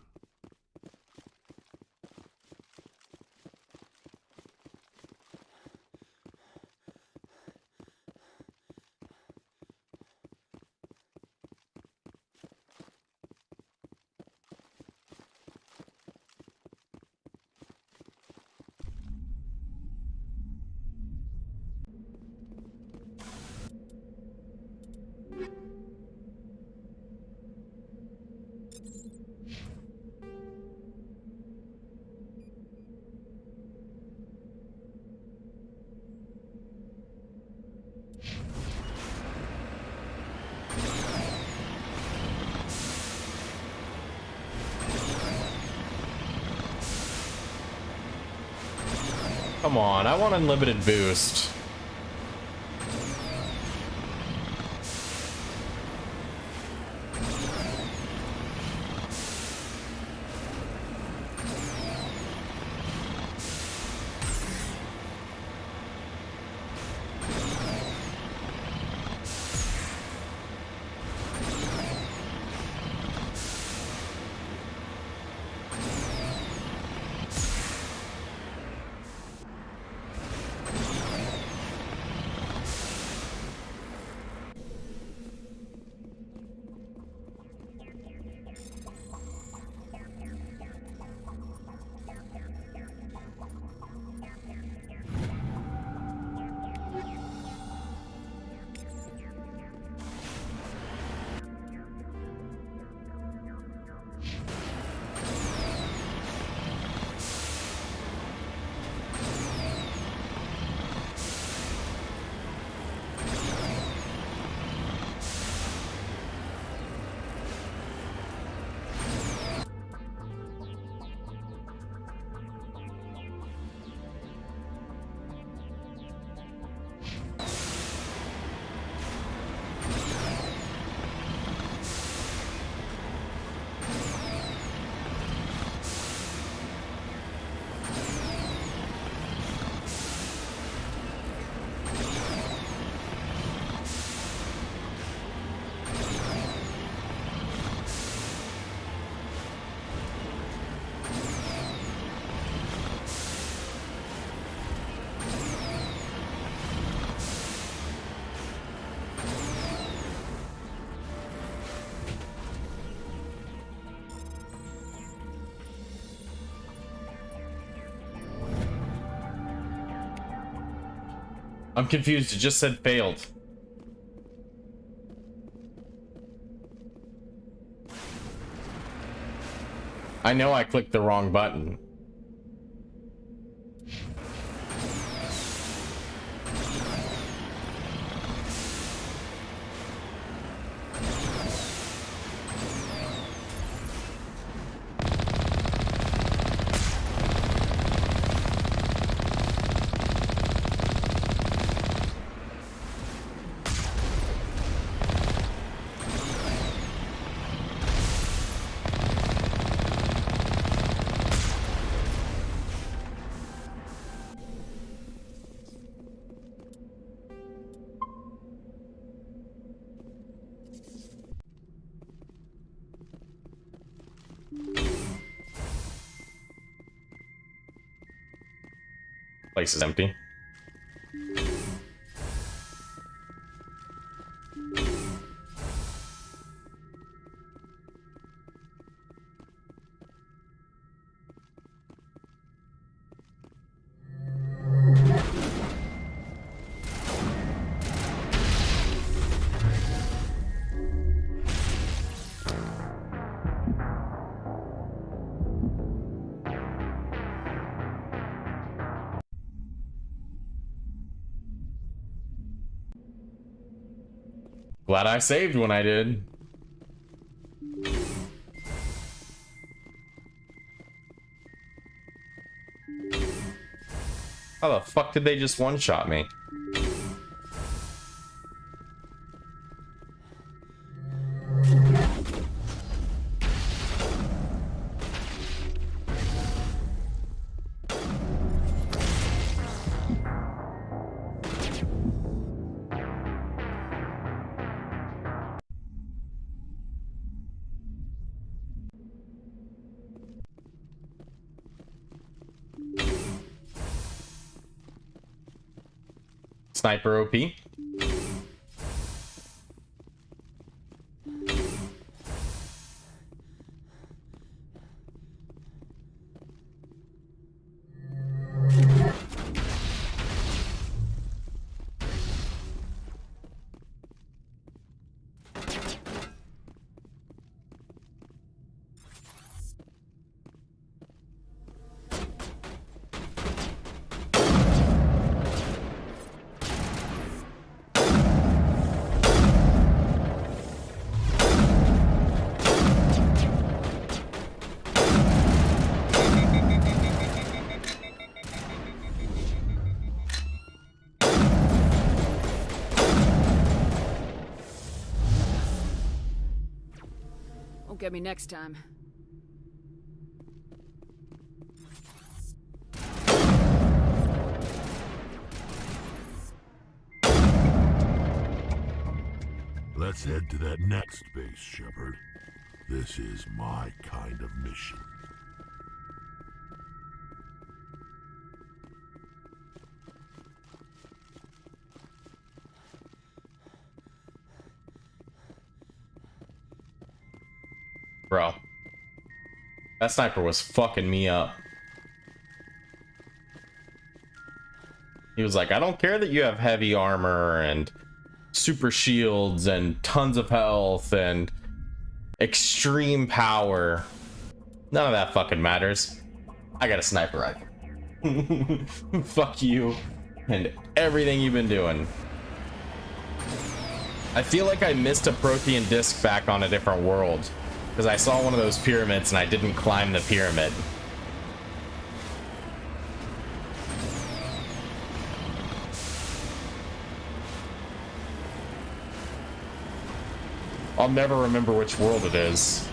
Come on, I want unlimited boost. I'm confused. It just said failed. I know I clicked the wrong button. Place is empty. Glad I saved when I did. How the fuck did they just one-shot me? Sniper OP. Won't get me next time. Let's head to that next base, Shepard. This is my kind of mission. Bro, that sniper was fucking me up. He was like, I don't care that you have heavy armor and super shields and tons of health and extreme power. None of that fucking matters. I got a sniper rifle. Fuck you and everything you've been doing. I feel like I missed a Prothean disc back on a different world because I saw one of those pyramids and I didn't climb the pyramid. I'll never remember which world it is.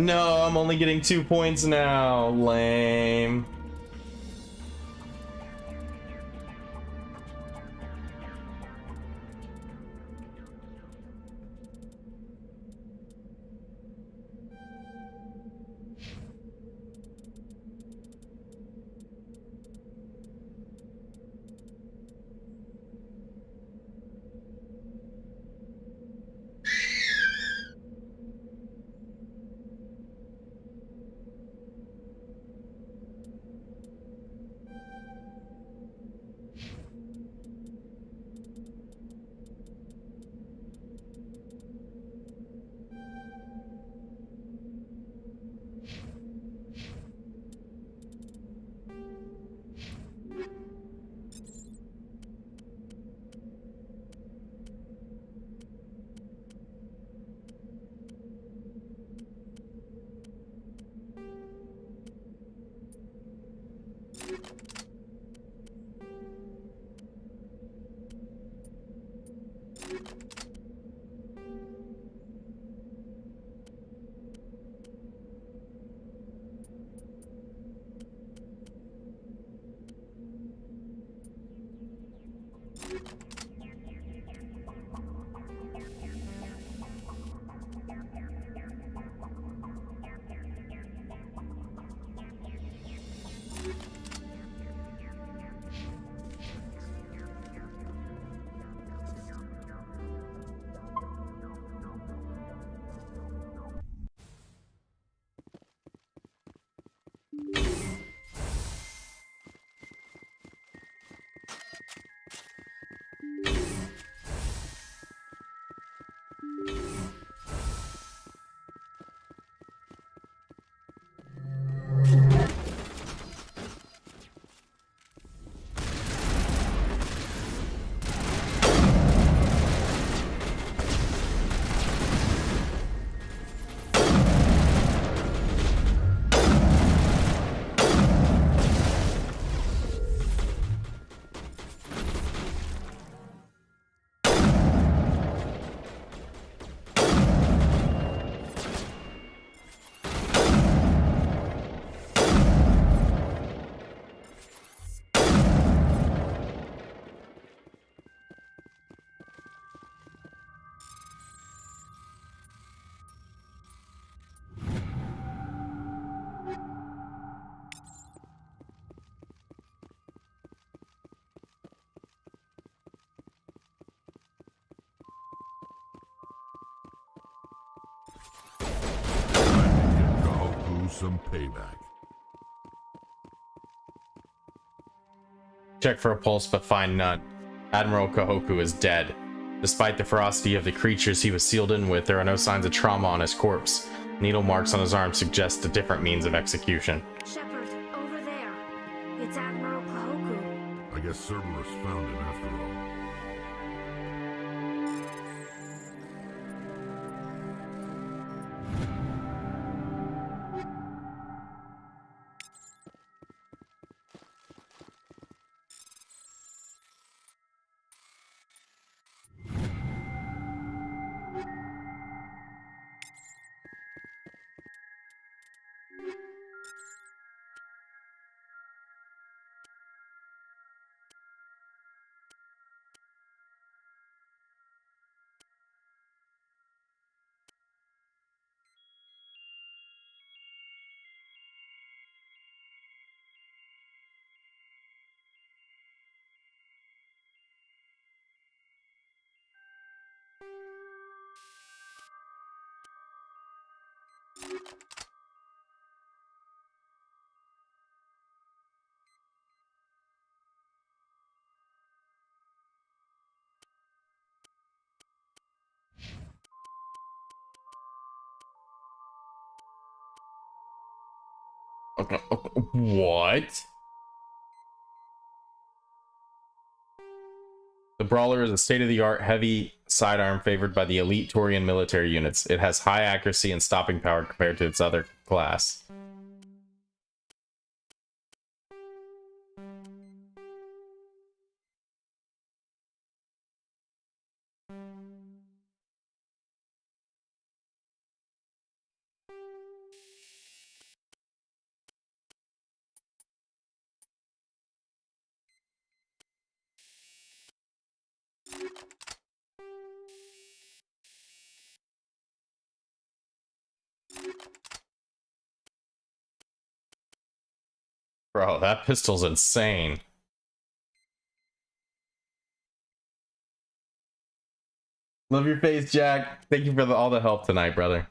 No, I'm only getting 2 points now. Lame. Give Kahoku some payback. Check for a pulse, but find none. Admiral Kahoku is dead. Despite the ferocity of the creatures he was sealed in with, there are no signs of trauma on his corpse. Needle marks on his arm suggest a different means of execution. Shepard, over there. It's Admiral Kahoku. I guess Cerberus found him after all. What? The Brawler is a state-of-the-art heavy sidearm favored by the elite Taurian military units. It has high accuracy and stopping power compared to its other class. Bro, that pistol's insane. Love your face, Jack. Thank you for all the help tonight, brother.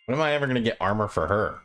When am I ever going to get armor for her?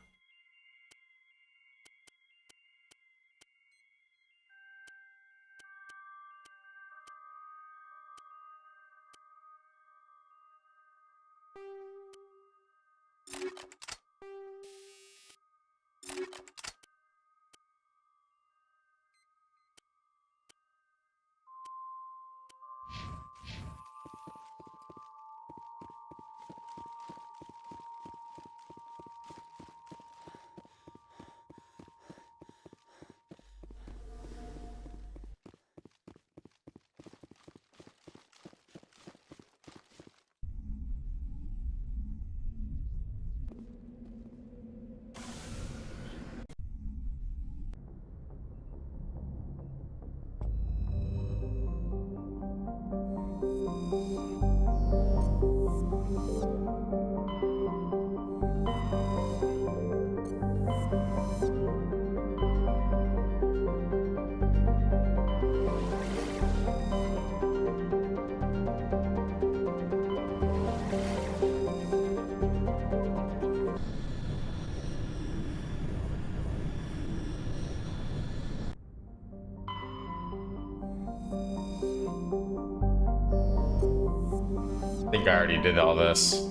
I think I already did all this.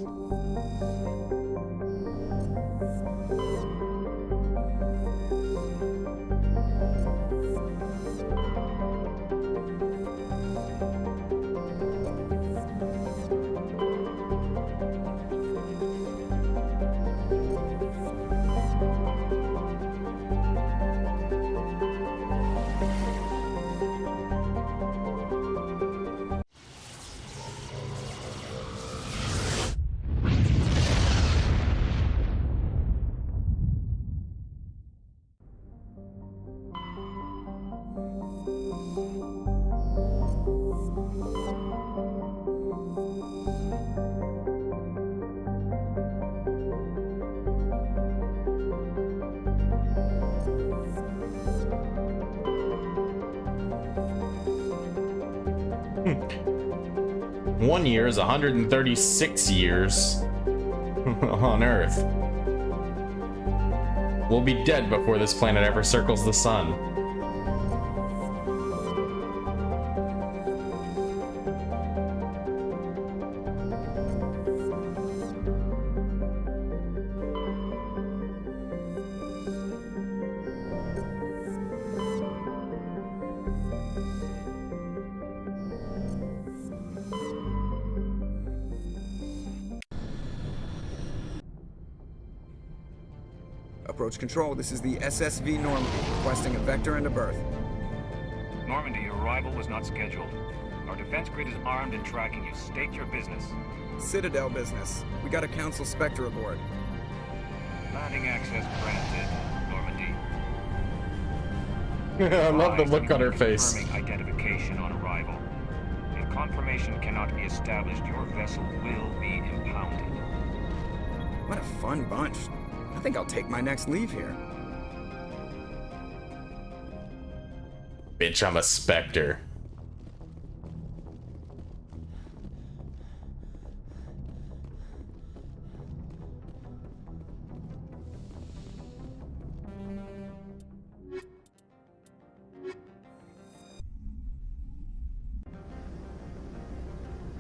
One year is 136 years on Earth. We'll be dead before this planet ever circles the sun. Approach control, this is the SSV Normandy, requesting a vector and a berth. Normandy, your arrival was not scheduled. Our defense grid is armed and tracking you. State your business. Citadel business. We got a Council Spectre aboard. Landing access granted, Normandy. I love the look on her face. Confirming identification on arrival. If confirmation cannot be established, your vessel will be impounded. What a fun bunch. I think I'll take my next leave here. Bitch, I'm a Spectre.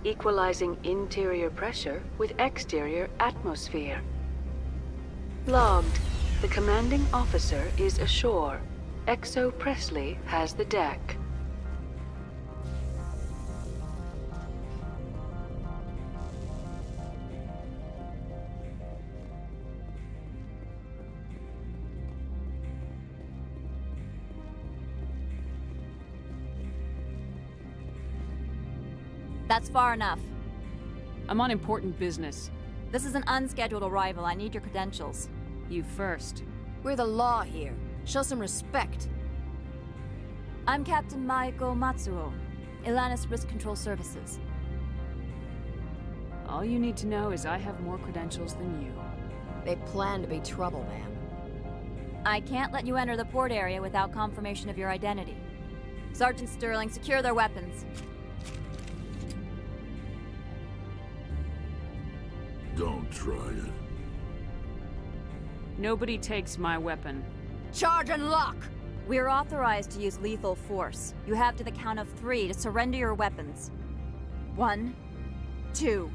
Equalizing interior pressure with exterior atmosphere. Logged. The commanding officer is ashore. Exo Presley has the deck. That's far enough. I'm on important business. This is an unscheduled arrival. I need your credentials. You first. We're the law here. Show some respect. I'm Captain Maiko Matsuo, Ilanis Risk Control Services. All you need to know is I have more credentials than you. They plan to be trouble, ma'am. I can't let you enter the port area without confirmation of your identity. Sergeant Sterling, secure their weapons. Don't try it. Nobody takes my weapon. Charge and lock! We're authorized to use lethal force. You have to the count of 3 to surrender your weapons. 1, 2,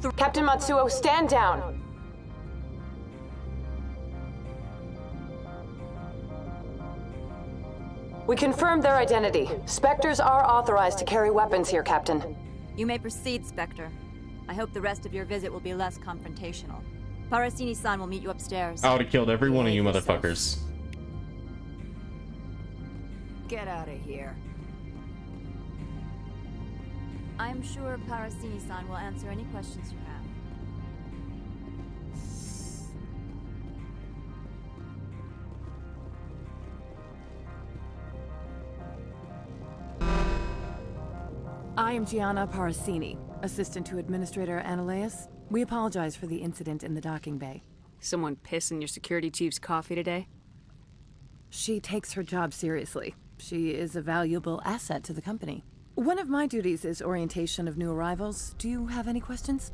3. Captain Matsuo, stand down! We confirmed their identity. Spectres are authorized to carry weapons here, Captain. You may proceed, Spectre. I hope the rest of your visit will be less confrontational. Parasini-san will meet you upstairs. I would have killed every one of you motherfuckers. Get out of here. I'm sure Parasini-san will answer any questions you have. I am Gianna Parasini, assistant to Administrator Ananias. We apologize for the incident in the docking bay. Someone piss in your security chief's coffee today? She takes her job seriously. She is a valuable asset to the company. One of my duties is orientation of new arrivals. Do you have any questions?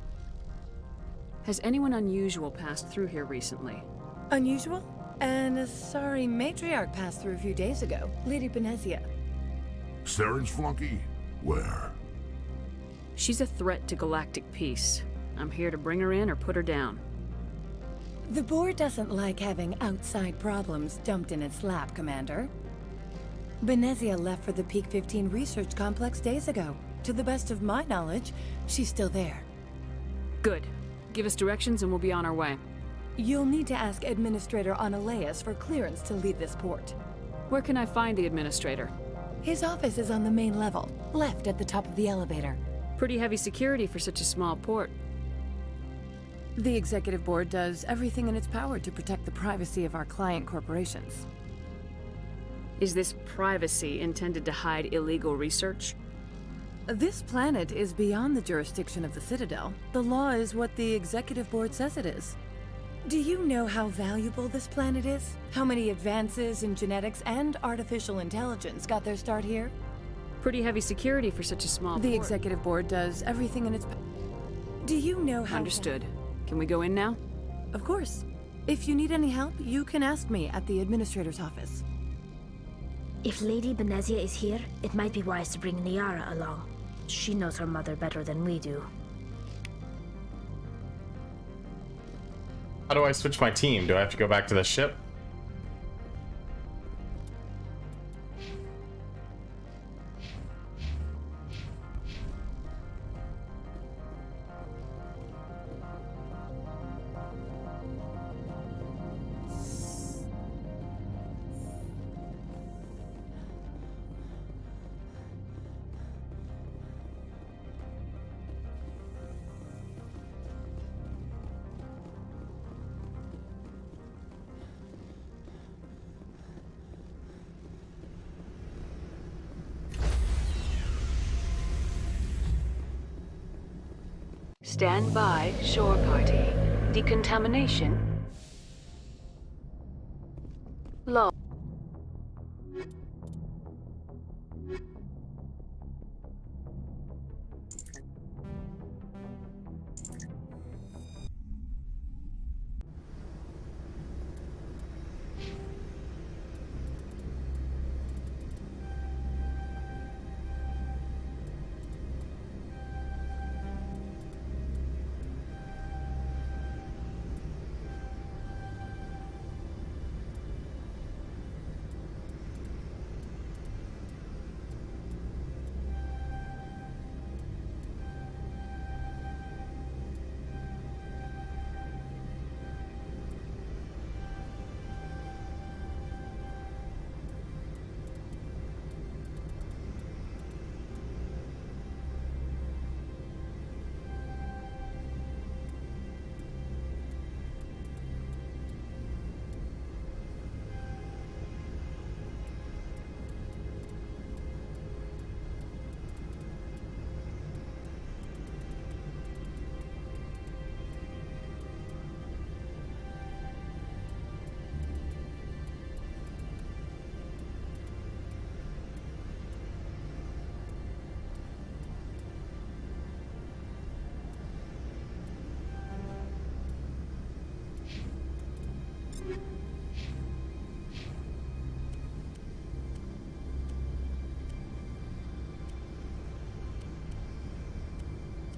Has anyone unusual passed through here recently? Unusual? And a sorry matriarch passed through a few days ago. Lady Benezia. Saren's flunky? Where? She's a threat to galactic peace. I'm here to bring her in or put her down. The board doesn't like having outside problems dumped in its lap, Commander. Benezia left for the Peak 15 research complex days ago. To the best of my knowledge, she's still there. Good. Give us directions and we'll be on our way. You'll need to ask Administrator Analeas for clearance to leave this port. Where can I find the Administrator? His office is on the main level, left at the top of the elevator. Pretty heavy security for such a small port. The Executive Board does everything in its power to protect the privacy of our client corporations. Is this privacy intended to hide illegal research? This planet is beyond the jurisdiction of the Citadel. The law is what the Executive Board says it is. Do you know how valuable this planet is? How many advances in genetics and artificial intelligence got their start here? Pretty heavy security for such a small The port. Executive Board does everything in its power. Do you know how... Understood. Can we go in now? Of course. If you need any help, you can ask me at the Administrator's office. If Lady Benezia is here, it might be wise to bring Niara along. She knows her mother better than we do. How do I switch my team? Do I have to go back to the ship? Stand by, shore party. Decontamination. Log.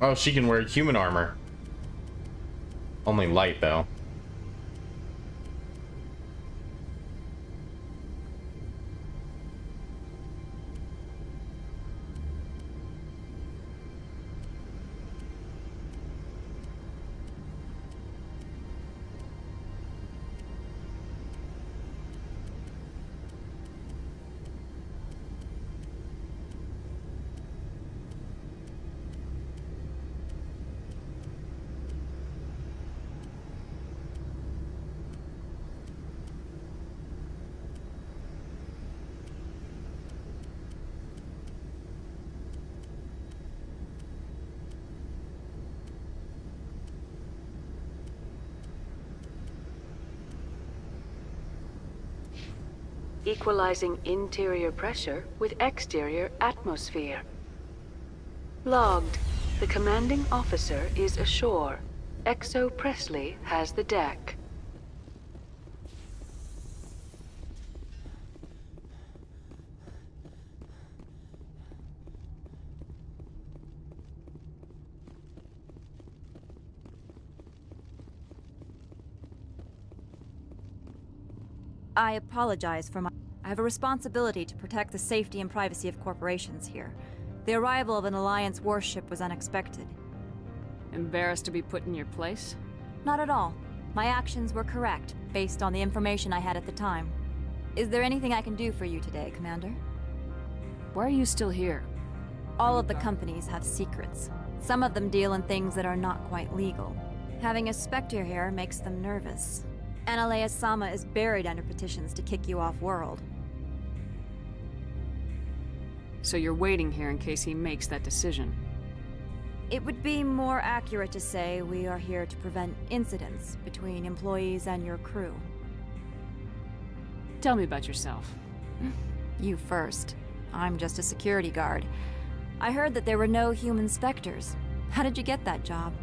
Oh, she can wear human armor. Only light, though. Equalizing interior pressure with exterior atmosphere. Logged. The commanding officer is ashore. Exo Presley has the deck. I apologize for my... I have a responsibility to protect the safety and privacy of corporations here. The arrival of an Alliance warship was unexpected. Embarrassed to be put in your place? Not at all. My actions were correct, based on the information I had at the time. Is there anything I can do for you today, Commander? Why are you still here? All of the companies have secrets. Some of them deal in things that are not quite legal. Having a Spectre here makes them nervous. Analea-sama is buried under petitions to kick you off-world. So you're waiting here in case he makes that decision? It would be more accurate to say we are here to prevent incidents between employees and your crew. Tell me about yourself. You first. I'm just a security guard. I heard that there were no human Spectres. How did you get that job?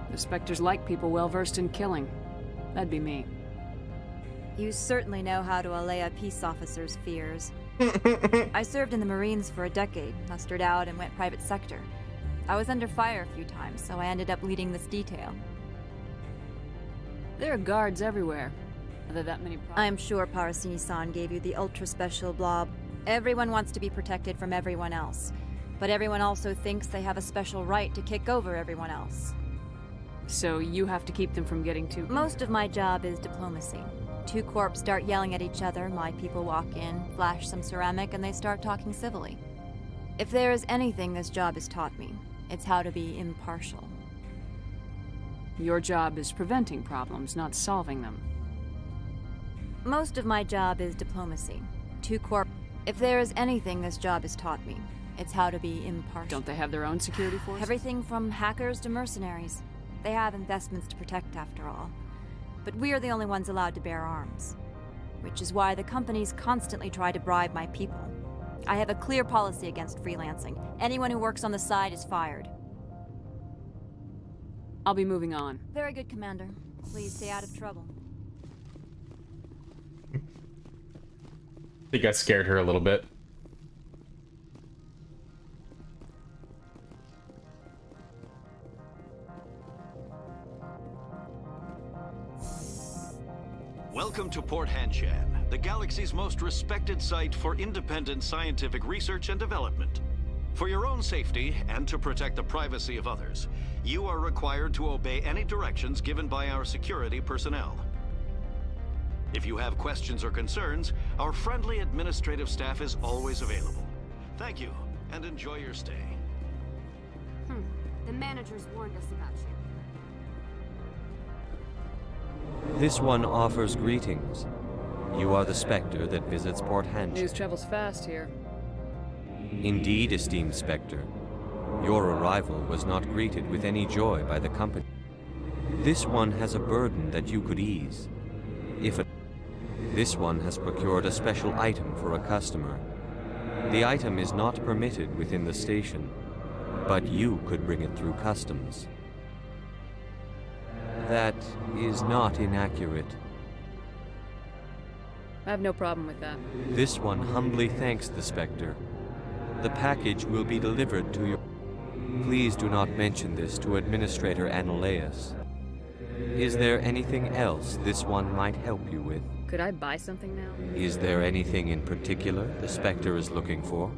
The Spectres like people well-versed in killing. That'd be me. You certainly know how to allay a peace officer's fears. I served in the Marines for a decade, mustered out and went private sector. I was under fire a few times, so I ended up leading this detail. There are guards everywhere. Are there that many problems? I'm sure Parasini-san gave you the ultra-special blob. Everyone wants to be protected from everyone else. But everyone also thinks they have a special right to kick over everyone else. So you have to keep them from getting too... Most of my job is diplomacy. Two corps start yelling at each other, my people walk in, flash some ceramic, and they start talking civilly. If there is anything this job has taught me, it's how to be impartial. Your job is preventing problems, not solving them. Most of my job is diplomacy. Two corps... If there is anything this job has taught me, it's how to be impartial. Don't they have their own security force? Everything from hackers to mercenaries. They have investments to protect, after all. But we are the only ones allowed to bear arms. Which is why the companies constantly try to bribe my people. I have a clear policy against freelancing. Anyone who works on the side is fired. I'll be moving on. Very good, Commander. Please stay out of trouble. I think I scared her a little bit. Welcome to Port Hanshan, the galaxy's most respected site for independent scientific research and development. For your own safety and to protect the privacy of others, you are required to obey any directions given by our security personnel. If you have questions or concerns, our friendly administrative staff is always available. Thank you, and enjoy your stay. The managers warned us about you. This one offers greetings. You are the Spectre that visits Port Hanshan. News travels fast here. Indeed, esteemed Spectre. Your arrival was not greeted with any joy by the company. This one has a burden that you could ease. This one has procured a special item for a customer. The item is not permitted within the station, but you could bring it through customs. That is not inaccurate. I have no problem with that. This one humbly thanks the Spectre. The package will be delivered to you. Please do not mention this to Administrator Analeas. Is there anything else this one might help you with? Could I buy something now? Is there anything in particular the Spectre is looking for?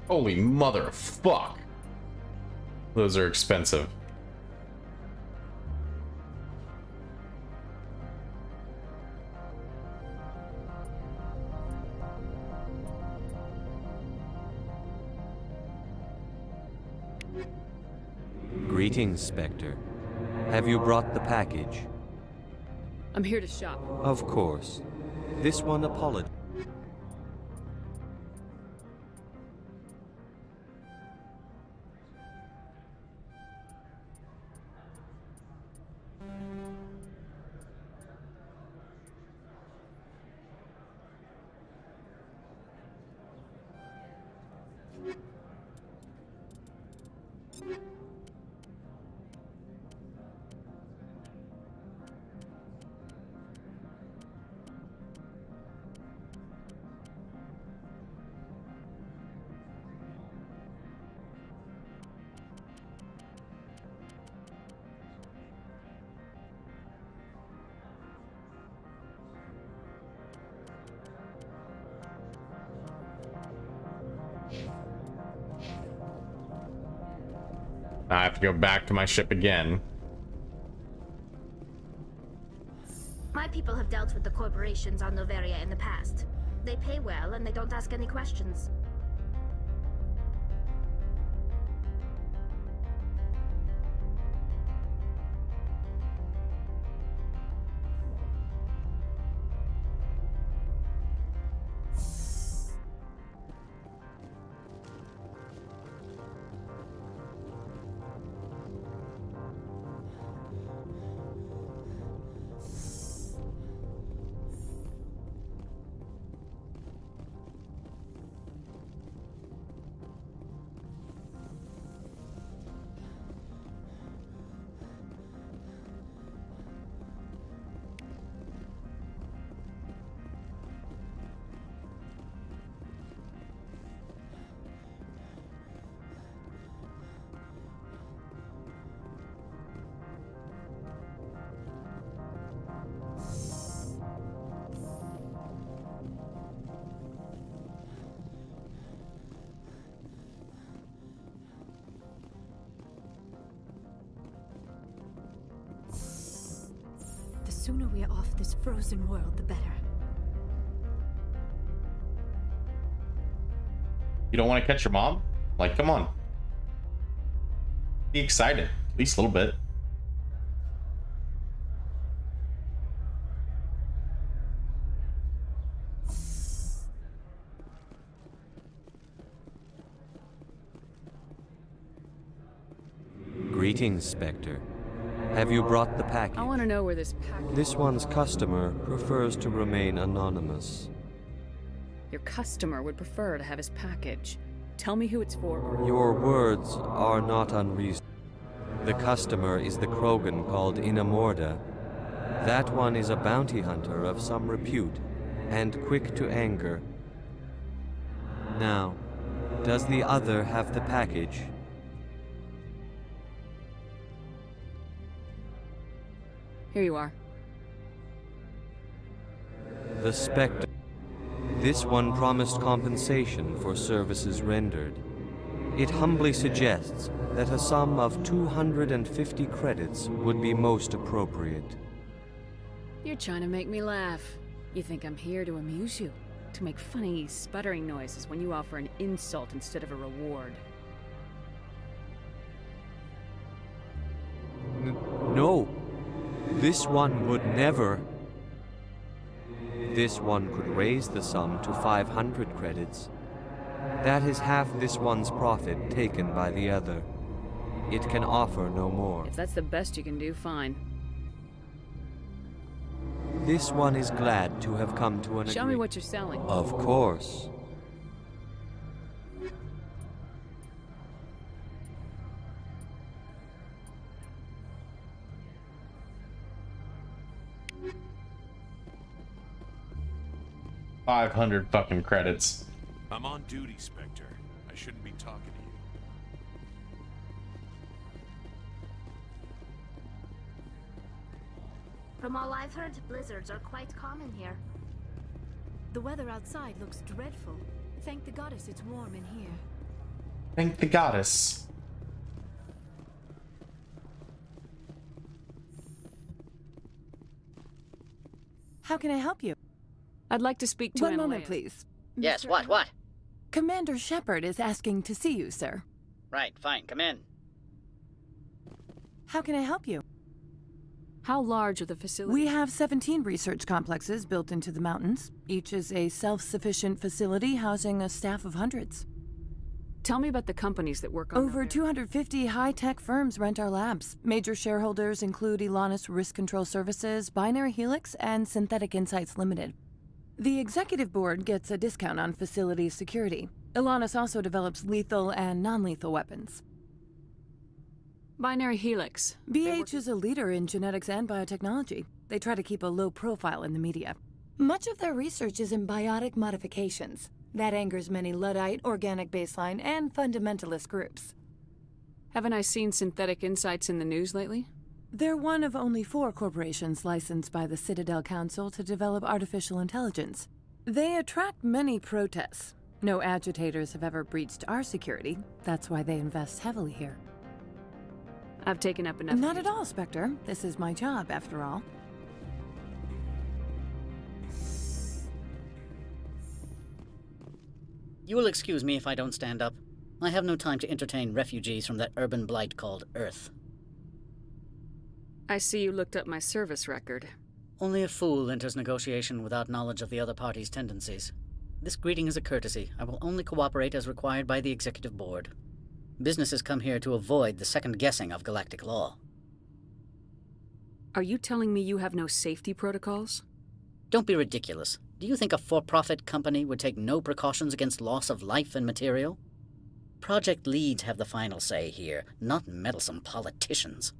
Holy motherfuck. Those are expensive. Greetings, Spectre. Have you brought the package? I'm here to shop. Of course. This one apologizes. I have to go back to my ship again. My people have dealt with the corporations on Noveria in the past. They pay well and they don't ask any questions. The sooner we are off this frozen world, the better. You don't want to catch your mom? Like, come on. Be excited. At least a little bit. Greetings, Spectre. Have you brought the package? I want to know where this package... This one's customer prefers to remain anonymous. Your customer would prefer to have his package. Tell me who it's for or... Your words are not unreasonable. The customer is the Krogan called Inamorda. That one is a bounty hunter of some repute, and quick to anger. Now, does the other have the package? Here you are. The Spectre. This one promised compensation for services rendered. It humbly suggests that a sum of 250 credits would be most appropriate. You're trying to make me laugh. You think I'm here to amuse you? To make funny, sputtering noises when you offer an insult instead of a reward. No. This one would never. This one could raise the sum to 500 credits. That is half this one's profit taken by the other. It can offer no more. If that's the best you can do, fine. This one is glad to have come to an Show me what you're selling. Of course. $500 fucking credits. I'm on duty, Spectre. I shouldn't be talking to you. From all I've heard, blizzards are quite common here. The weather outside looks dreadful. Thank the goddess it's warm in here. Thank the goddess. How can I help you? I'd like to speak to One Annalea. moment, please. Yes, Mr. what? Commander Shepard is asking to see you, sir. Right, fine, come in. How can I help you? How large are the facilities? We have 17 research complexes built into the mountains. Each is a self-sufficient facility housing a staff of hundreds. Tell me about the companies that work on Over 250 high-tech firms rent our labs. Major shareholders include Elanus Risk Control Services, Binary Helix, and Synthetic Insights Limited. The executive board gets a discount on facility security. Elanus also develops lethal and non-lethal weapons. Binary Helix. BH is a leader in genetics and biotechnology. They try to keep a low profile in the media. Much of their research is in biotic modifications. That angers many Luddite, organic baseline, and fundamentalist groups. Haven't I seen Synthetic Insights in the news lately? They're one of only 4 corporations licensed by the Citadel Council to develop artificial intelligence. They attract many protests. No agitators have ever breached our security. That's why they invest heavily here. I've taken up enough. Not at all, Spectre. This is my job, after all. You will excuse me if I don't stand up. I have no time to entertain refugees from that urban blight called Earth. I see you looked up my service record. Only a fool enters negotiation without knowledge of the other party's tendencies. This greeting is a courtesy. I will only cooperate as required by the Executive Board. Businesses come here to avoid the second guessing of galactic law. Are you telling me you have no safety protocols? Don't be ridiculous. Do you think a for-profit company would take no precautions against loss of life and material? Project leads have the final say here, not meddlesome politicians.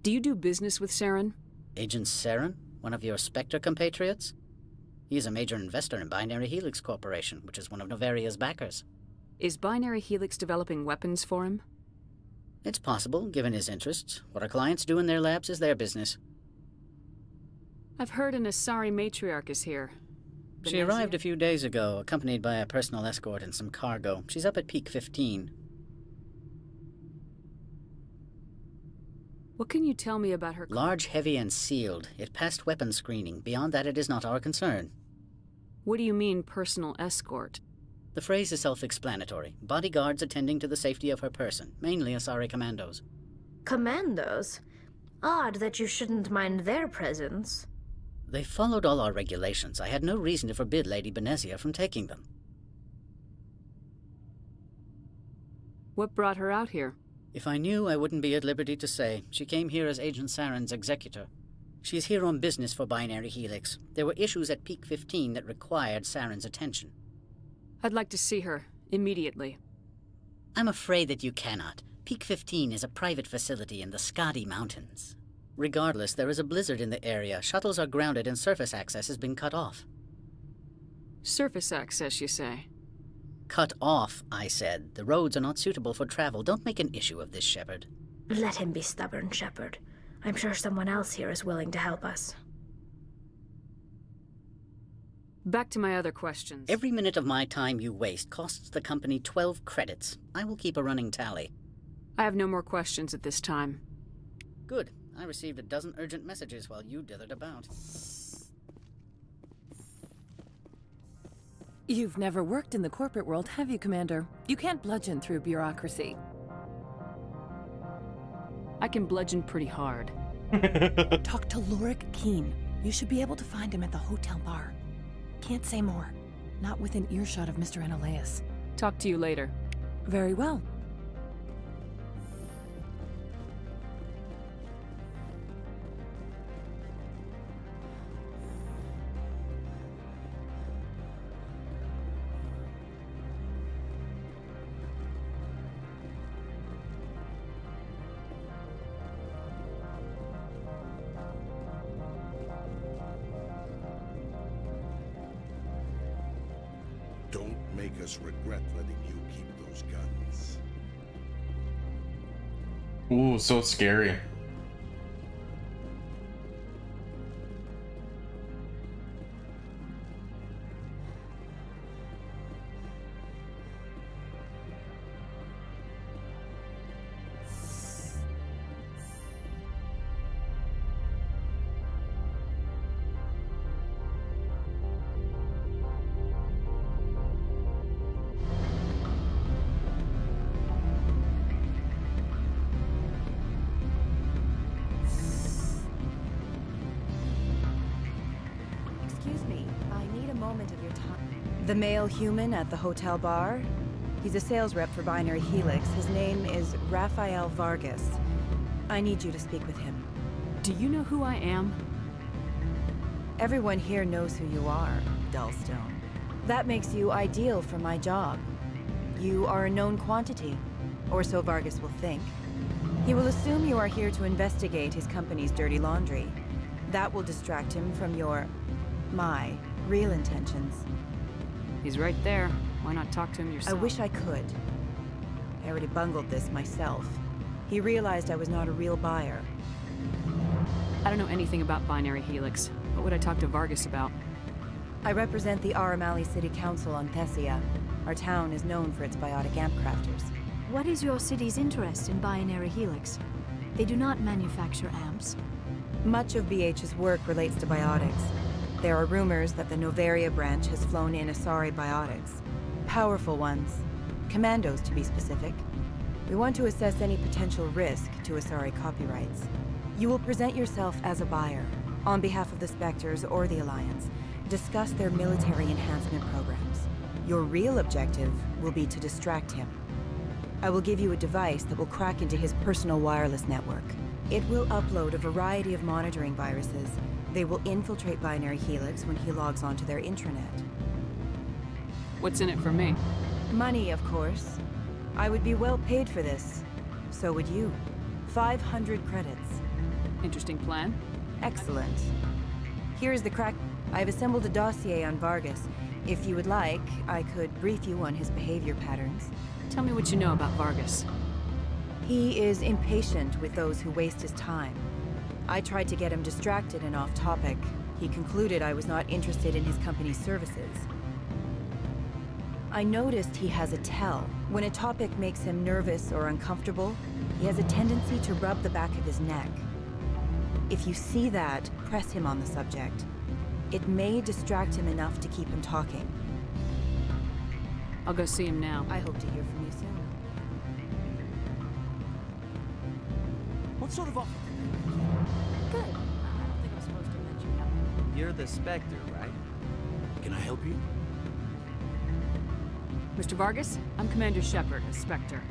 Do you do business with Saren? Agent Saren? One of your Spectre compatriots? He is a major investor in Binary Helix Corporation, which is one of Novaria's backers. Is Binary Helix developing weapons for him? It's possible, given his interests. What our clients do in their labs is their business. I've heard an Asari matriarch is here. She arrived a few days ago, accompanied by a personal escort and some cargo. She's up at Peak 15. What can you tell me about her? Large, heavy, and sealed. It passed weapon screening. Beyond that, it is not our concern. What do you mean, personal escort? The phrase is self-explanatory. Bodyguards attending to the safety of her person, mainly Asari commandos. Commandos? Odd that you shouldn't mind their presence. They followed all our regulations. I had no reason to forbid Lady Benezia from taking them. What brought her out here? If I knew, I wouldn't be at liberty to say. She came here as Agent Saren's executor. She's here on business for Binary Helix. There were issues at Peak 15 that required Saren's attention. I'd like to see her, immediately. I'm afraid that you cannot. Peak 15 is a private facility in the Skadi Mountains. Regardless, there is a blizzard in the area. Shuttles are grounded and surface access has been cut off. Surface access, you say? Cut off, I said. The roads are not suitable for travel. Don't make an issue of this, Shepard. Let him be stubborn, Shepard. I'm sure someone else here is willing to help us. Back to my other questions. Every minute of my time you waste costs the company 12 credits. I will keep a running tally. I have no more questions at this time. Good. I received a dozen urgent messages while you dithered about. You've never worked in the corporate world, have you, Commander? You can't bludgeon through bureaucracy. I can bludgeon pretty hard. Talk to Lorik Keen. You should be able to find him at the hotel bar. Can't say more. Not within earshot of Mr. Analaeus. Talk to you later. Very well. Don't make us regret letting you keep those guns. Ooh, so scary. The male human at the hotel bar? He's a sales rep for Binary Helix. His name is Raphael Vargas. I need you to speak with him. Do you know who I am? Everyone here knows who you are, Dullstone. That makes you ideal for my job. You are a known quantity, or so Vargas will think. He will assume you are here to investigate his company's dirty laundry. That will distract him from my real intentions. He's right there. Why not talk to him yourself? I wish I could. I already bungled this myself. He realized I was not a real buyer. I don't know anything about Binary Helix. What would I talk to Vargas about? I represent the Aramali City Council on Thessia. Our town is known for its biotic amp crafters. What is your city's interest in binary helix? They do not manufacture amps. Much of BH's work relates to biotics. There are rumors that the Novaria branch has flown in Asari biotics. Powerful ones. Commandos, to be specific. We want to assess any potential risk to Asari copyrights. You will present yourself as a buyer, on behalf of the Spectres or the Alliance. Discuss their military enhancement programs. Your real objective will be to distract him. I will give you a device that will crack into his personal wireless network. It will upload a variety of monitoring viruses. They will infiltrate Binary Helix when he logs onto their intranet. What's in it for me? Money, of course. I would be well paid for this. So would you. 500 credits. Interesting plan. Excellent. Here's the crack. I've assembled a dossier on Vargas. If you would like, I could brief you on his behavior patterns. Tell me what you know about Vargas. He is impatient with those who waste his time. I tried to get him distracted and off topic. He concluded I was not interested in his company's services. I noticed he has a tell. When a topic makes him nervous or uncomfortable, he has a tendency to rub the back of his neck. If you see that, press him on the subject. It may distract him enough to keep him talking. I'll go see him now. I hope to hear from you soon. What sort of offer? Good. I don't think I'm supposed to mention that. You're the Spectre, right? Can I help you? Mr. Vargas, I'm Commander Shepard, a Spectre.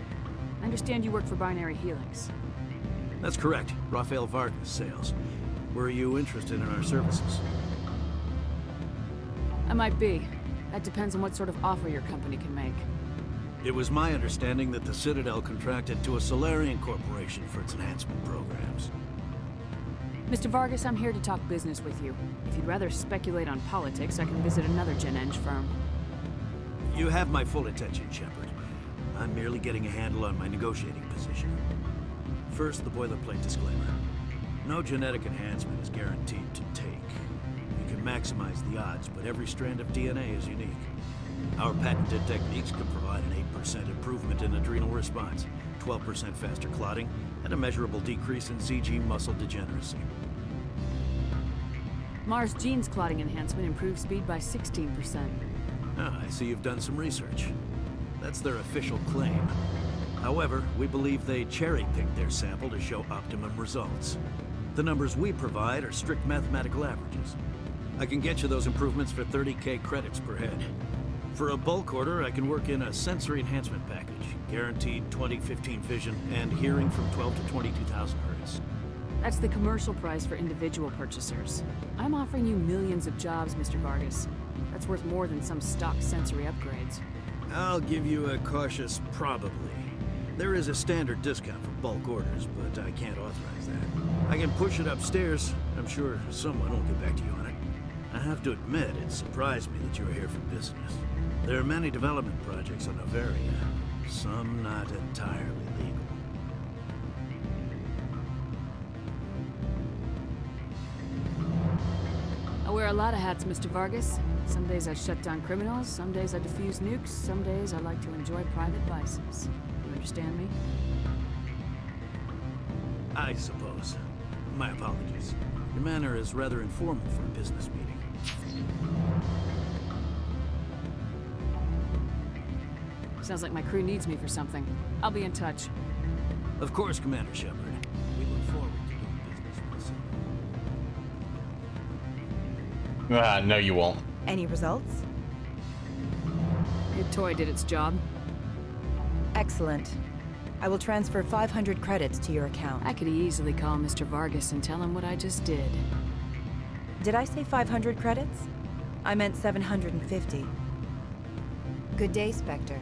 I understand you work for Binary Helix. That's correct. Rafael Vargas, sales. Were you interested in our services? I might be. That depends on what sort of offer your company can make. It was my understanding that the Citadel contracted to a Solarian corporation for its enhancement programs. Mr. Vargas, I'm here to talk business with you. If you'd rather speculate on politics, I can visit another Gen Eng firm. You have my full attention, Shepard. I'm merely getting a handle on my negotiating position. First, the boilerplate disclaimer. No genetic enhancement is guaranteed to take. You can maximize the odds, but every strand of DNA is unique. Our patented techniques can provide an 8% improvement in adrenal response, 12% faster clotting, and a measurable decrease in CG muscle degeneracy. Mars Gene's clotting enhancement improves speed by 16%. Ah, I see you've done some research. That's their official claim. However, we believe they cherry-picked their sample to show optimum results. The numbers we provide are strict mathematical averages. I can get you those improvements for 30K credits per head. For a bulk order, I can work in a sensory enhancement package, guaranteed 20/15 vision, and hearing from 12 to 22,000 hertz. That's the commercial price for individual purchasers. I'm offering you millions of jobs, Mr. Vargas. That's worth more than some stock sensory upgrades. I'll give you a cautious probably. There is a standard discount for bulk orders, but I can't authorize that. I can push it upstairs. I'm sure someone will get back to you on it. I have to admit, it surprised me that you were here for business. There are many development projects on Novaria, some not entirely legal. I wear a lot of hats, Mr. Vargas. Some days I shut down criminals, some days I defuse nukes, some days I like to enjoy private vices. You understand me? I suppose. My apologies. Your manner is rather informal for a business meeting. Sounds like my crew needs me for something. I'll be in touch. Of course, Commander Shepard. We look forward to doing business with the No, you won't. Any results? Your toy did its job. Excellent. I will transfer 500 credits to your account. I could easily call Mr. Vargas and tell him what I just did. Did I say 500 credits? I meant 750. Good day, Spectre.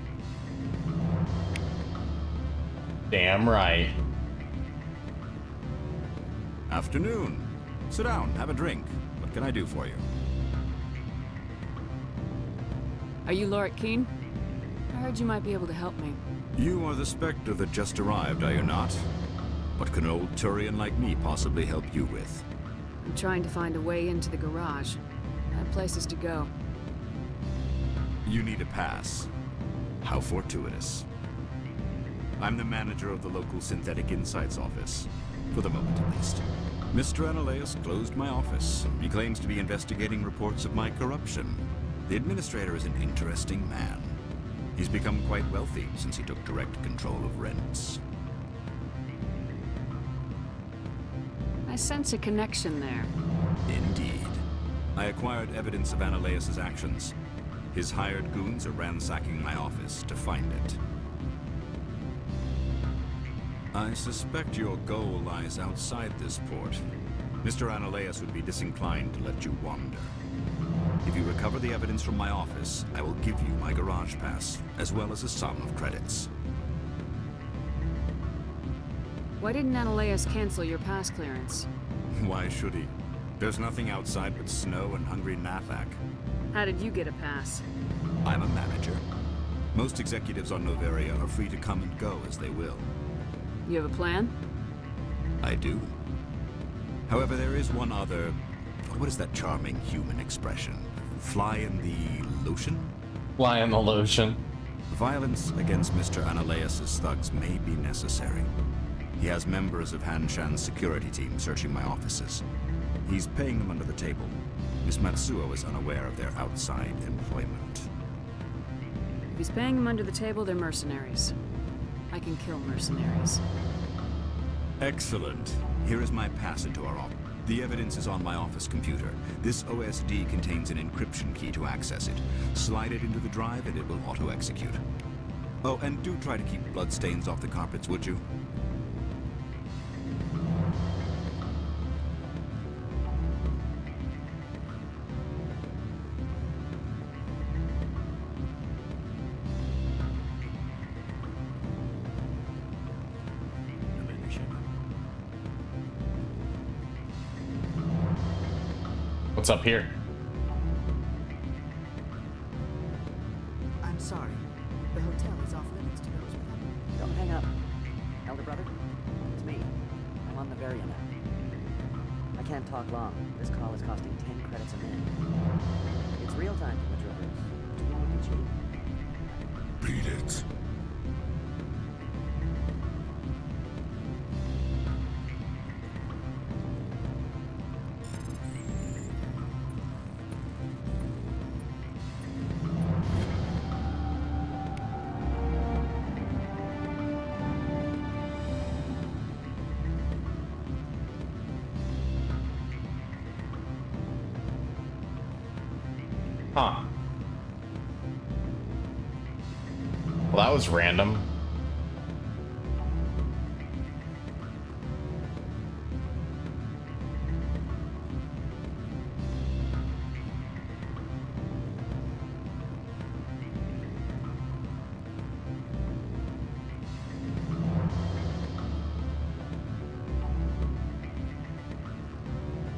Damn right. Afternoon. Sit down, have a drink. What can I do for you? Are you Lorik Keen? I heard you might be able to help me. You are the Spectre that just arrived, are you not? What can an old Turian like me possibly help you with? I'm trying to find a way into the garage. I have places to go. You need a pass. How fortuitous. I'm the manager of the local Synthetic Insights office. For the moment, at least. Mr. Analaeus closed my office. He claims to be investigating reports of my corruption. The administrator is an interesting man. He's become quite wealthy since he took direct control of rents. I sense a connection there. Indeed. I acquired evidence of Analaeus' actions. His hired goons are ransacking my office to find it. I suspect your goal lies outside this port. Mr. Analaeus would be disinclined to let you wander. If you recover the evidence from my office, I will give you my garage pass, as well as a sum of credits. Why didn't Analaeus cancel your pass clearance? Why should he? There's nothing outside but snow and hungry Nathak. How did you get a pass? I'm a manager. Most executives on Noveria are free to come and go as they will. You have a plan? I do. However, there is one other... What is that charming human expression? Fly in the lotion? Fly in the lotion. Violence against Mr. Analaeus' thugs may be necessary. He has members of Han Shan's security team searching my offices. He's paying them under the table. Miss Matsuo is unaware of their outside employment. If he's paying them under the table, they're mercenaries. I can kill mercenaries. Excellent. Here is my pass into our office. The evidence is on my office computer. This OSD contains an encryption key to access it. Slide it into the drive and it will auto-execute. Oh, and do try to keep bloodstains off the carpets, would you? What's up here? I'm sorry. The hotel is off limits to those without... Don't hang up. Elder brother? It's me. I'm on Noveria now. I can't talk long. This call is costing 10 credits a minute. It's real time for the drivers. Do you look at you? Beat it. Huh. Well, that was random.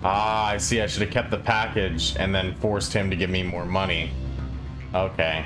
Ah, I see. I should have kept the package and then forced him to give me more money. Okay.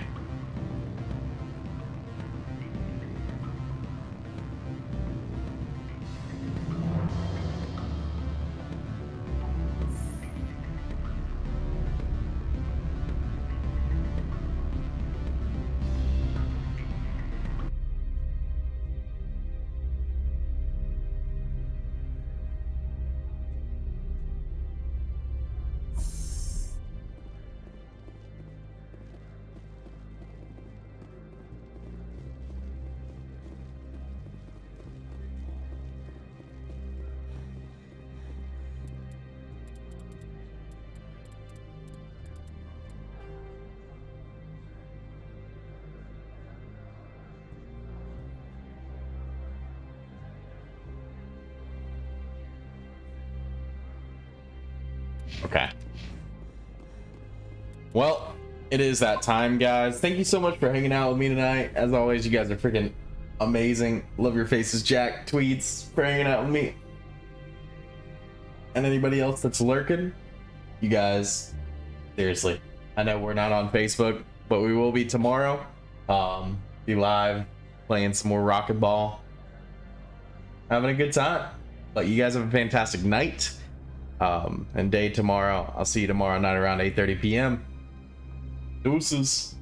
Okay. Well, it is that time, guys. Thank you so much for hanging out with me tonight. As always, you guys are freaking amazing. Love your faces, Jack. Tweets for hanging out with me. And anybody else that's lurking, you guys, seriously. I know we're not on Facebook, but we will be tomorrow. Be live, playing some more Rocket Ball. Having a good time. But you guys have a fantastic night. And day tomorrow. I'll see you tomorrow night around 8:30 p.m. Deuces.